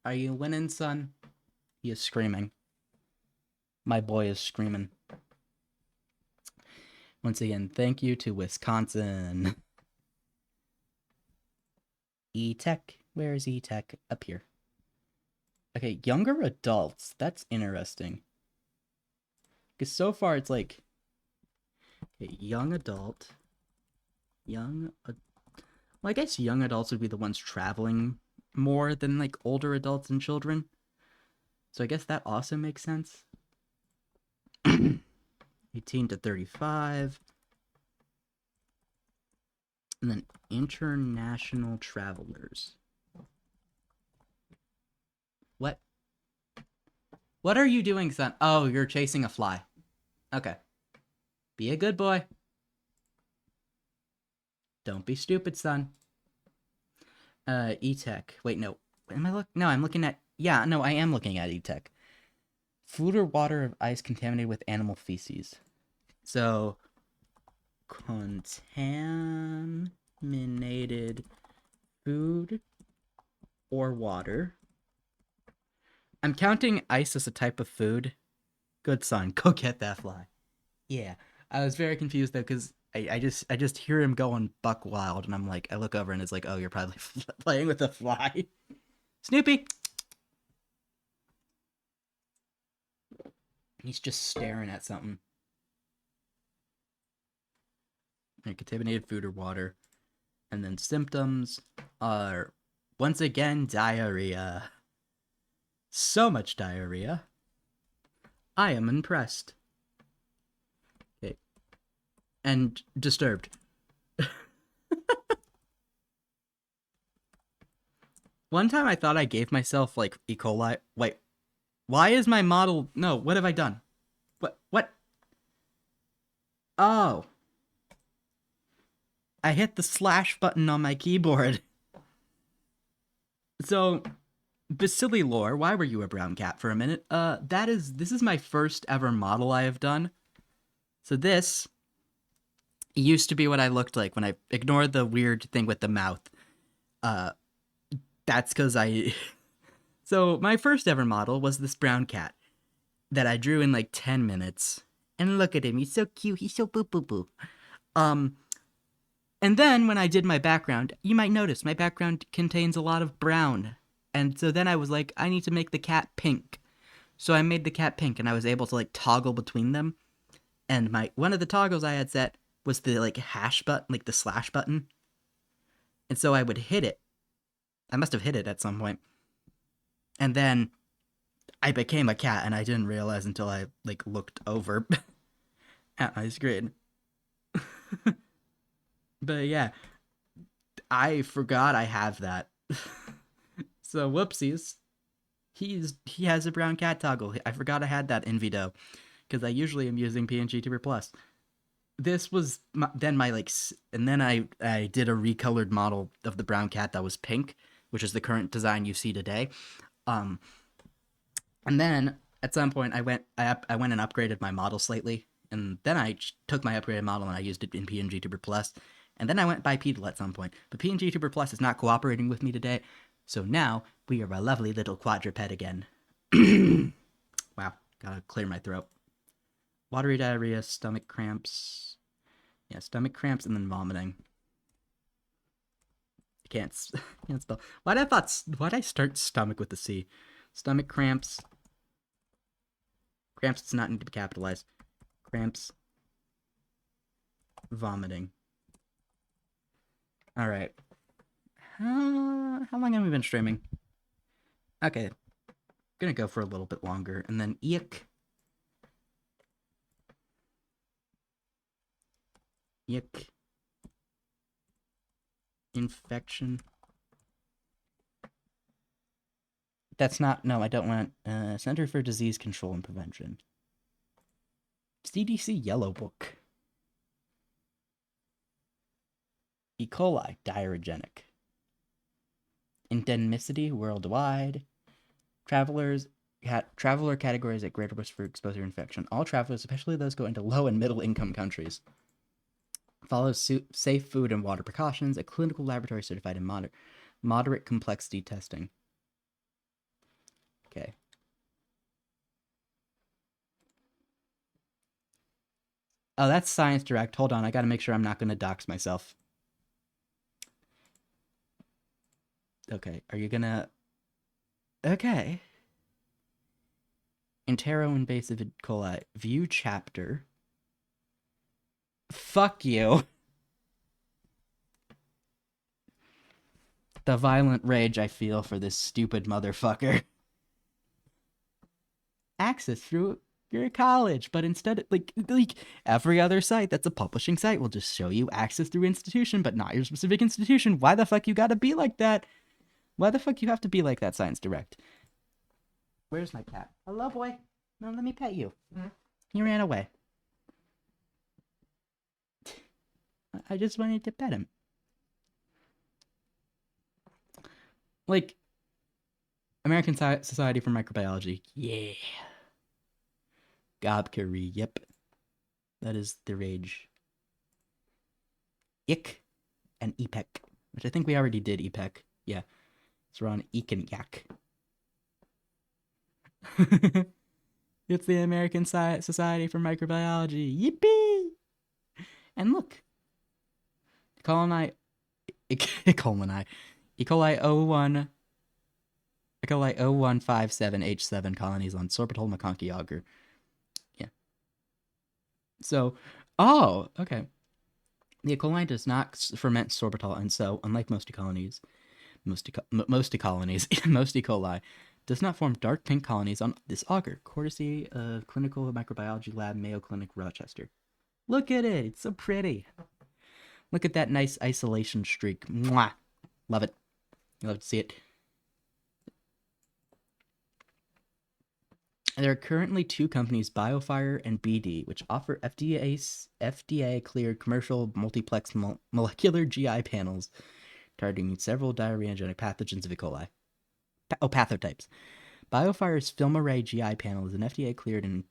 Are you winning, son? He is screaming. My boy is screaming. Once again, thank you to Wisconsin. E-Tech. Where is E-Tech? Up here. Okay, younger adults. That's interesting. Because so far it's like... Okay, young adult. Well, I guess young adults would be the ones traveling more than, like, older adults and children. So I guess that also makes sense. 18 to 35. And then international travelers. What? What are you doing, son? Oh, you're chasing a fly. Okay. Be a good boy. Don't be stupid, son. E-Tech. Wait, no. No, I'm looking at... Yeah, no, I am looking at E-Tech. Food or water of ice contaminated with animal feces. So, contaminated food or water. I'm counting ice as a type of food. Good son, go get that fly. Yeah, I was very confused though, because I just hear him going buck wild, and I'm like, I look over and it's like, oh, you're probably playing with a fly. Snoopy! He's just staring at something. Contaminated food or water. And then symptoms are, once again, diarrhea. So much diarrhea. I am impressed. Okay. And disturbed. One time I thought I gave myself, like, E. coli. Wait. Why is my model... No, what have I done? What? Oh. I hit the slash button on my keyboard. So, Basililore, why were you a brown cat for a minute? This is my first ever model I have done. So this used to be what I looked like when I ignored the weird thing with the mouth. That's because So, my first ever model was this brown cat that I drew in like 10 minutes. And look at him, he's so cute, he's so boo-boo-boo. And then when I did my background, you might notice my background contains a lot of brown. And so then I was like, I need to make the cat pink. So I made the cat pink, and I was able to like toggle between them. And one of the toggles I had set was the like hash button, like the slash button. And so I would hit it. I must have hit it at some point. And then I became a cat, and I didn't realize until I like looked over at my screen. But yeah, I forgot I have that. So whoopsies. He has a brown cat toggle. I forgot I had that in Vito, because I usually am using PNG Tuber Plus. This was then I did a recolored model of the brown cat that was pink, which is the current design you see today. And then at some point I went and upgraded my model slightly, and then I took my upgraded model and I used it in PNG Tuber Plus, and then I went bipedal at some point. But PNG Tuber Plus is not cooperating with me today, so now we are a lovely little quadruped again. Wow, gotta clear my throat. Watery diarrhea, stomach cramps. Yeah, stomach cramps and then vomiting. I can't spell. Why'd I start stomach with the C? Stomach cramps. Cramps does not need to be capitalized. Cramps. Vomiting. Alright. How long have we been streaming? Okay. Gonna go for a little bit longer. And then eek. Yuck. Infection. That's not... No, I don't want... Center for Disease Control and Prevention. CDC Yellow Book. E. coli, diarrhegenic. endemicity worldwide. Traveler categories at greater risk for exposure to infection. All travelers, especially those going to low and middle income countries, follow safe food and water precautions. A clinical laboratory certified in moderate complexity testing. Okay. Oh, that's Science Direct. Hold on, I gotta make sure I'm not gonna dox myself. Okay, are you gonna... Okay. Enteroinvasive E. coli. View chapter. Fuck you. The violent rage I feel for this stupid motherfucker. Access through your college, but instead, like every other site that's a publishing site will just show you access through institution, but not your specific institution. Why the fuck you gotta be like that? Why the fuck you have to be like that, Science Direct? Where's my cat? Hello, boy. No, let me pet you. He ran away. I just wanted to pet him. Like, American Society for Microbiology. Yeah. Gobkiri, yep. That is the rage. IC and EPEC, which I think we already did EPEC. Yeah. So we're on EC and YAC. It's the American Society for Microbiology. Yippee! And look. E. coli 0157H7 colonies on sorbitol macaque agar. Yeah. So, oh, okay. The E. coli does not ferment sorbitol, and so, unlike most E. coli does not form dark pink colonies on this agar, courtesy of Clinical Microbiology Lab, Mayo Clinic, Rochester. Look at it. It's so pretty. Look at that nice isolation streak. Mwah. Love it. Love to see it. There are currently 2 companies, BioFire and BD, which offer FDA-cleared commercial multiplex molecular GI panels targeting several diarrhea-genic pathogens of E. coli. Pathotypes. BioFire's FilmArray GI panel is an FDA-cleared and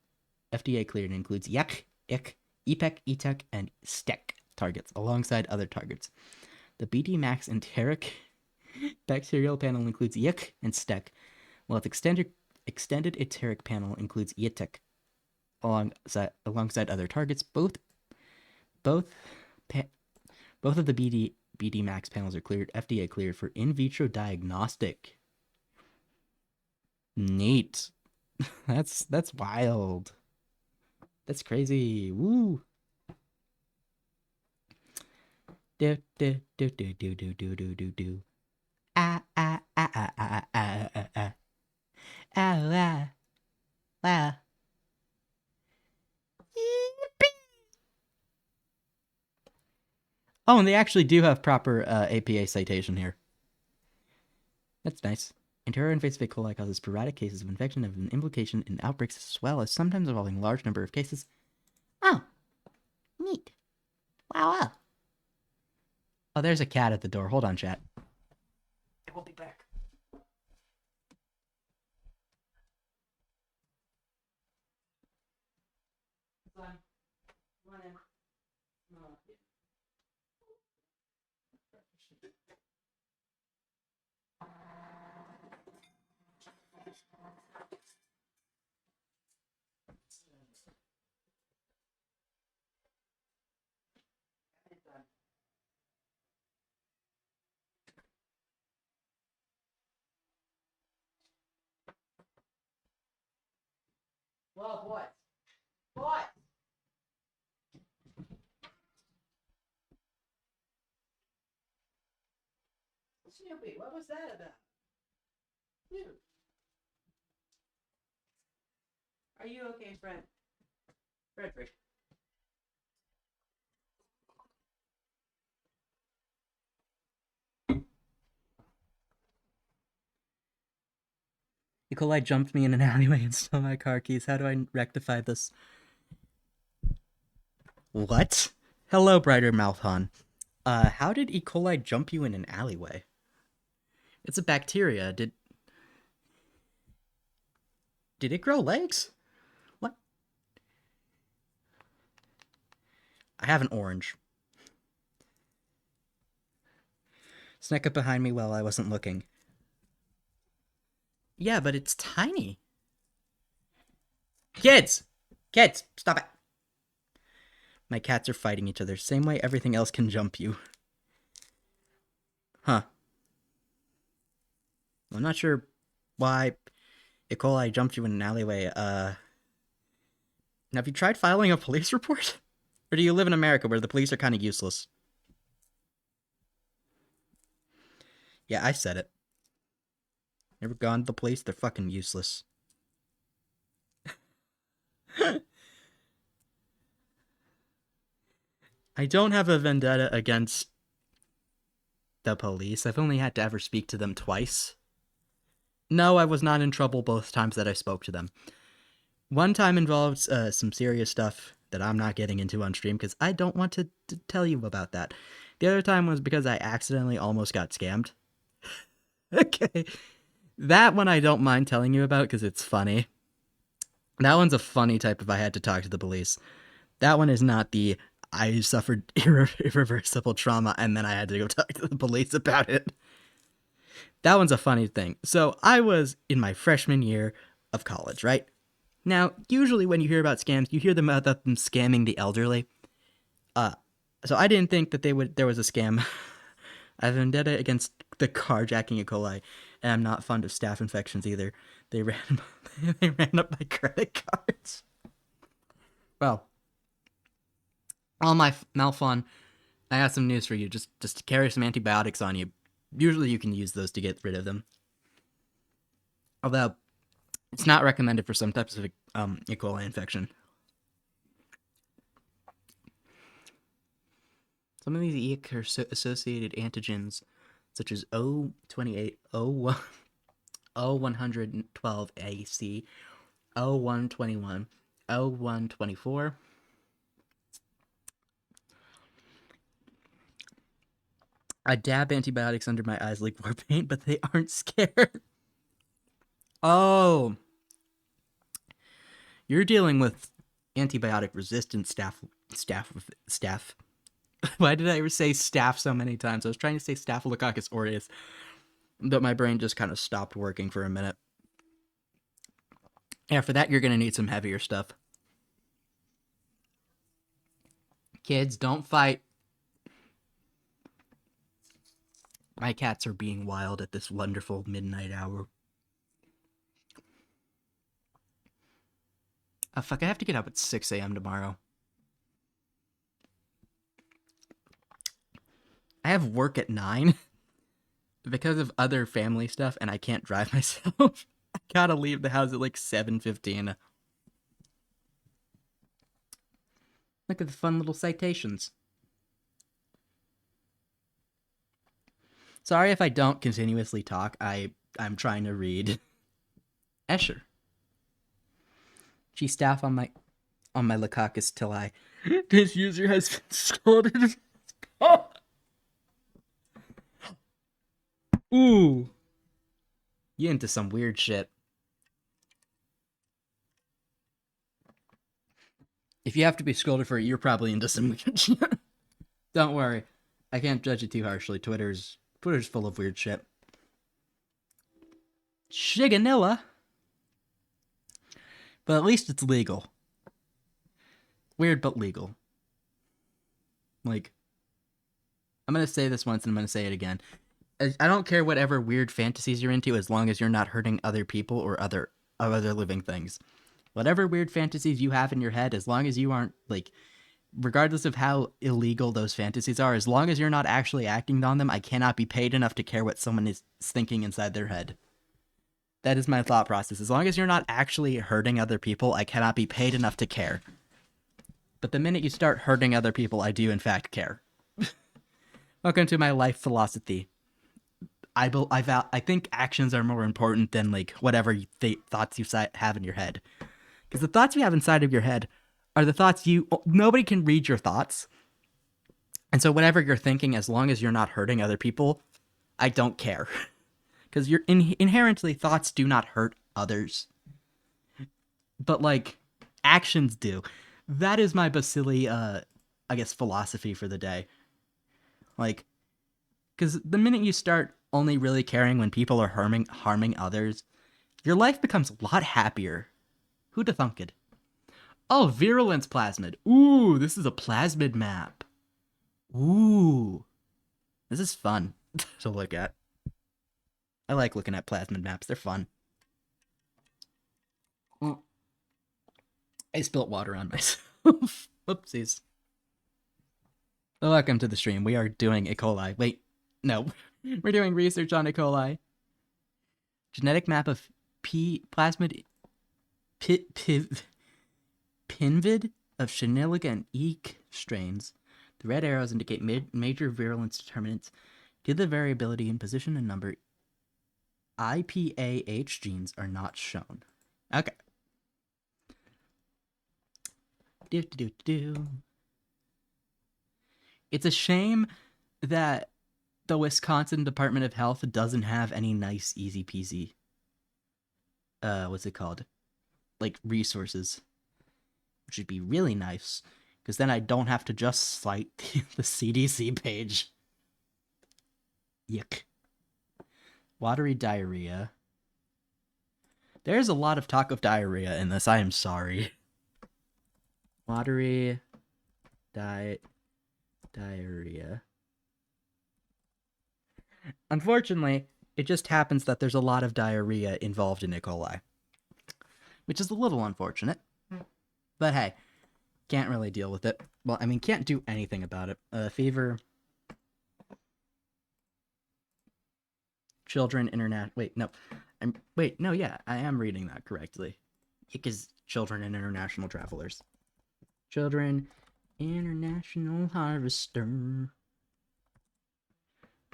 includes YAC, IC, EPEC, ETEC, and STEC targets, alongside other targets. The BD Max enteric bacterial panel includes YIC and STEC, while its extended enteric panel includes YTEC, alongside other targets. Both of the BD Max panels are FDA cleared for in vitro diagnostic. Neat. That's wild. That's crazy. Woo. Do do do do do do do do do do. Ah ah ah ah ah ah ah ah. Ah ah ah. Oh, and they actually do have proper APA citation here. That's nice. Enteroinvasive E. coli causes sporadic cases of infection of an implication in outbreaks as well as sometimes involving a large number of cases. Oh, neat. Wow. Oh, there's a cat at the door. Hold on, chat. I will be back. Whoa, boy. Boy! Snoopy, what was that about? Dude. Are you okay, friend? Frederick. E. coli jumped me in an alleyway and stole my car keys. How do I rectify this? What? Hello, Brighter Mouthon. How did E. coli jump you in an alleyway? It's a bacteria. Did it grow legs? What? I have an orange. Snuck up behind me while I wasn't looking. Yeah, but it's tiny. Kids! Kids, stop it. My cats are fighting each other. Same way everything else can jump you. Huh. I'm not sure why E. coli jumped you in an alleyway. Have you tried filing a police report? Or do you live in America where the police are kind of useless? Yeah, I said it. Never gone to the police? They're fucking useless. I don't have a vendetta against the police. I've only had to ever speak to them twice. No, I was not in trouble both times that I spoke to them. One time involved some serious stuff that I'm not getting into on stream because I don't want to tell you about that. The other time was because I accidentally almost got scammed. Okay. That one I don't mind telling you about because it's funny. That one's a funny type if I had to talk to the police. That one is not the I suffered irreversible trauma and then I had to go talk to the police about it. That one's a funny thing. So I was in my freshman year of college, right? Now, usually when you hear about scams, you hear them about them scamming the elderly. So I didn't think that there was a scam. I have a vendetta against the carjacking E. coli, and I'm not fond of staph infections either. They ran up my credit cards. Well, all my Malfon, I have some news for you. Just carry some antibiotics on you. Usually you can use those to get rid of them. Although, it's not recommended for some types of E. coli infection. Some of these associated antigens, such as O28, O112AC, O121, O124, I dab antibiotics under my eyes like war paint, but they aren't scared. Oh. You're dealing with antibiotic-resistant staph. Why did I ever say staph so many times? I was trying to say Staphylococcus aureus, but my brain just kind of stopped working for a minute. Yeah, for that, you're going to need some heavier stuff. Kids, don't fight. My cats are being wild at this wonderful midnight hour. Oh, fuck, I have to get up at 6 a.m. tomorrow. I have work at 9 because of other family stuff, and I can't drive myself. I gotta leave the house at like 7:15. Look at the fun little citations. Sorry if I don't continuously talk. I'm trying to read. Escher. G staff on my Lukakis till I. This user has been scolded. Oh. Ooh. You into some weird shit. If you have to be scolded for it, you're probably into some weird shit. Don't worry. I can't judge it too harshly. Twitter's full of weird shit. Shiganilla. But at least it's legal. Weird, but legal. Like, I'm gonna say this once and I'm gonna say it again. I don't care whatever weird fantasies you're into as long as you're not hurting other people or other living things. Whatever weird fantasies you have in your head, as long as you aren't, like, regardless of how illegal those fantasies are, as long as you're not actually acting on them, I cannot be paid enough to care what someone is thinking inside their head. That is my thought process. As long as you're not actually hurting other people, I cannot be paid enough to care. But the minute you start hurting other people, I do in fact care. Welcome to my life philosophy. I think actions are more important than, like, whatever thoughts you have in your head. Because the thoughts you have inside of your head are the thoughts nobody can read your thoughts. And so whatever you're thinking, as long as you're not hurting other people, I don't care. because you're inherently thoughts do not hurt others, but like actions do. That is my Basili, I guess, philosophy for the day. Like, because the minute you start only really caring when people are harming others, your life becomes a lot happier. Who'da thunk it? Oh, virulence plasmid. Ooh, this is a plasmid map. Ooh, this is fun to look at. I like looking at plasmid maps. They're fun. I spilt water on myself. Whoopsies. Welcome to the stream. We are doing E. coli. Wait, no. We're doing research on E. coli. Genetic map of plasmid pinvid of Shinilega and Eek strains. The red arrows indicate major virulence determinants. Due to the variability in position and number, IPAH genes are not shown. Okay. It's a shame that the Wisconsin Department of Health doesn't have any nice, easy peasy, what's it called? Like, resources. Which would be really nice, because then I don't have to just cite the CDC page. Yuck. Watery diarrhea. There's a lot of talk of diarrhea in this, I am sorry. Watery diarrhea. Unfortunately, it just happens that there's a lot of diarrhea involved in E. coli. Which is a little unfortunate. But hey, can't really deal with it. Well, I mean, can't do anything about it. Fever. Children wait, no. Yeah, I am reading that correctly. Because children and international travelers. Children, international harvester.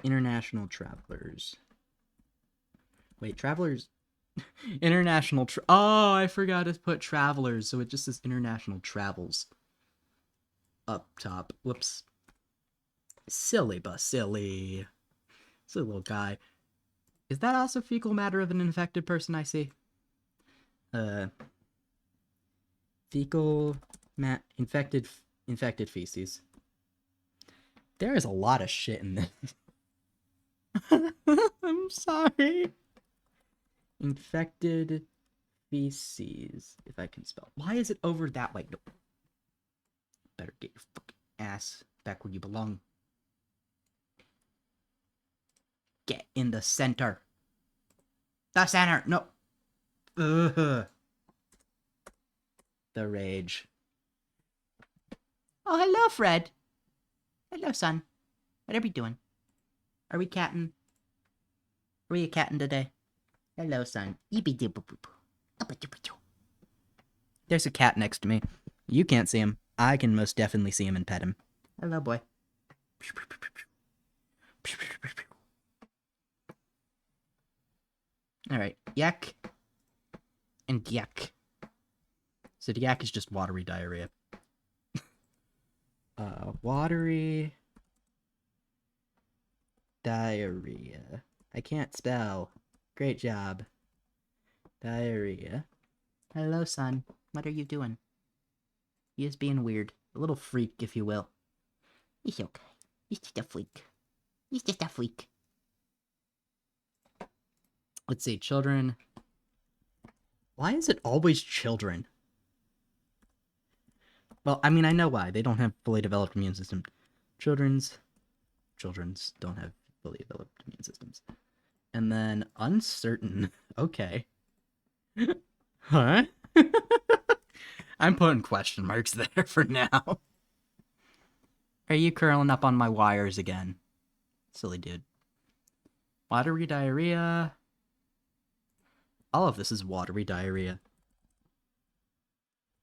International travelers. Wait, travelers. International oh, I forgot to put travelers, so it just says international travels up top. Whoops. Silly Basili. Silly little guy. Is that also fecal matter of an infected person I see? Fecal infected feces. There is a lot of shit in this. I'm sorry. Infected feces, if I can spell. Why is it over that way? No. Better get your fucking ass back where you belong. Get in the center. The center. No. Ugh. The rage. Oh, hello, Fred. Hello, son. What are we doing? Are we catting? Are we a catting today? Hello, son. There's a cat next to me. You can't see him. I can most definitely see him and pet him. Hello, boy. Alright, yak. And yak. So yak is just watery diarrhea. Watery diarrhea. I can't spell. Great job. Diarrhea. Hello, son. What are you doing? He is being weird. A little freak, if you will. He's okay. He's just a freak. He's just a freak. Let's see, children. Why is it always children? Well, I mean, I know why. They don't have fully developed immune systems. Children's don't have fully developed immune systems. And then uncertain. Okay. Huh? I'm putting question marks there for now. Are you curling up on my wires again? Silly dude. Watery diarrhea. All of this is watery diarrhea.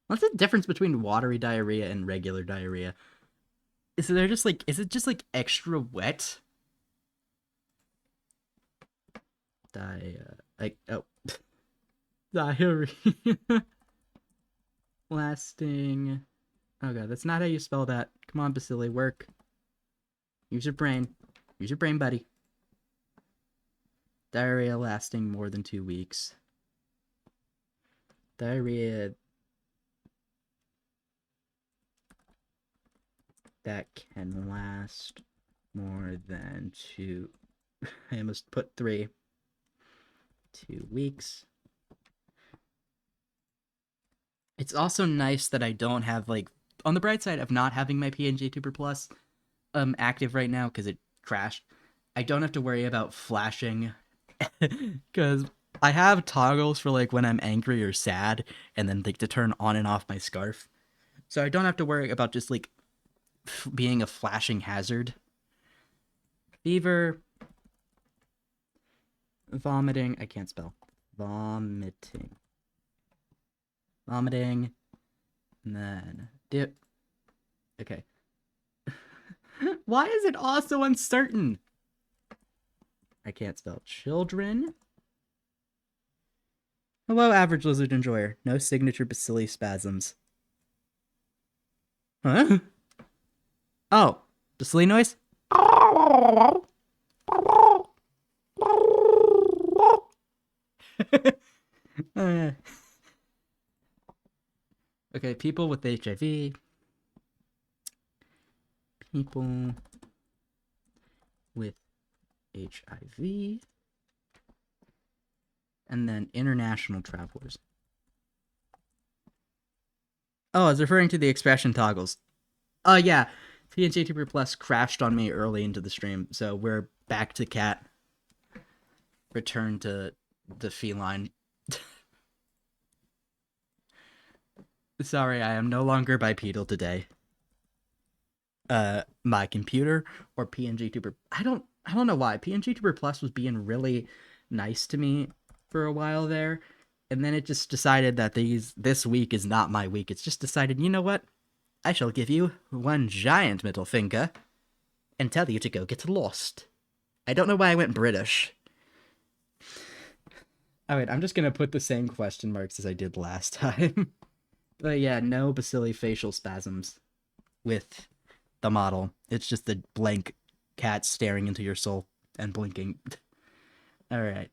What's the difference between watery diarrhea and regular diarrhea? Is it just like extra wet? Diarrhea. Lasting. Oh god, that's not how you spell that. Come on, Basili, work. Use your brain. Use your brain, buddy. Diarrhea lasting more than 2 weeks. Diarrhea that can last more than 2. I must put 3. 2 weeks. It's also nice that I don't have, like, on the bright side of not having my PNG Tuber Plus active right now because it crashed. I don't have to worry about flashing because I have toggles for like when I'm angry or sad, and then like to turn on and off my scarf. So I don't have to worry about just like being a flashing hazard. Fever, vomiting. I can't spell. Vomiting. And then dip. Okay. Why is it also uncertain? I can't spell. Children. Hello, average lizard enjoyer. No signature bacilli spasms. Huh? Oh, bacilli noise? Okay, people with HIV. People with HIV. And then international travelers. Oh, I was referring to the expression toggles. Oh, yeah. PNG Tuber Plus crashed on me early into the stream, so we're back to cat. Return to the feline. Sorry, I am no longer bipedal today. My computer or PNG Tuber. I don't know why. PNG Tuber Plus was being really nice to me for a while there, and then it just decided that this week is not my week. It's just decided, you know what? I shall give you one giant middle finger and tell you to go get lost. I don't know why I went British. Alright, I'm just gonna put the same question marks as I did last time. But yeah, no bacilli facial spasms with the model. It's just a blank cat staring into your soul and blinking. Alright.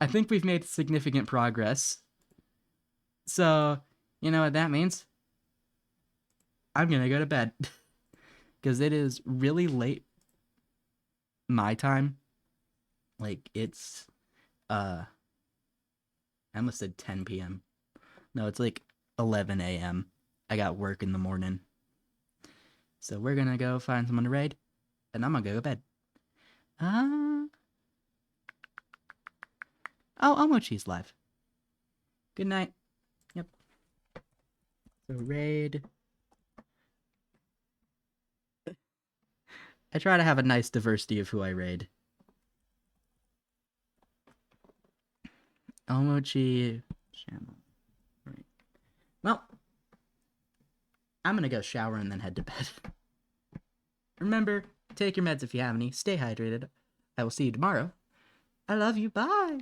I think we've made significant progress. So, you know what that means? I'm gonna go to bed. Because it is really late my time. Like, it's, I almost said 10 p.m. No, it's like 11 a.m. I got work in the morning. So we're gonna go find someone to raid, and I'm gonna go to bed. Oh, Omochi's live. Good night. Yep. So raid. I try to have a nice diversity of who I raid. Omochi channel. Right. Well, I'm gonna go shower and then head to bed. Remember, take your meds if you have any. Stay hydrated. I will see you tomorrow. I love you. Bye.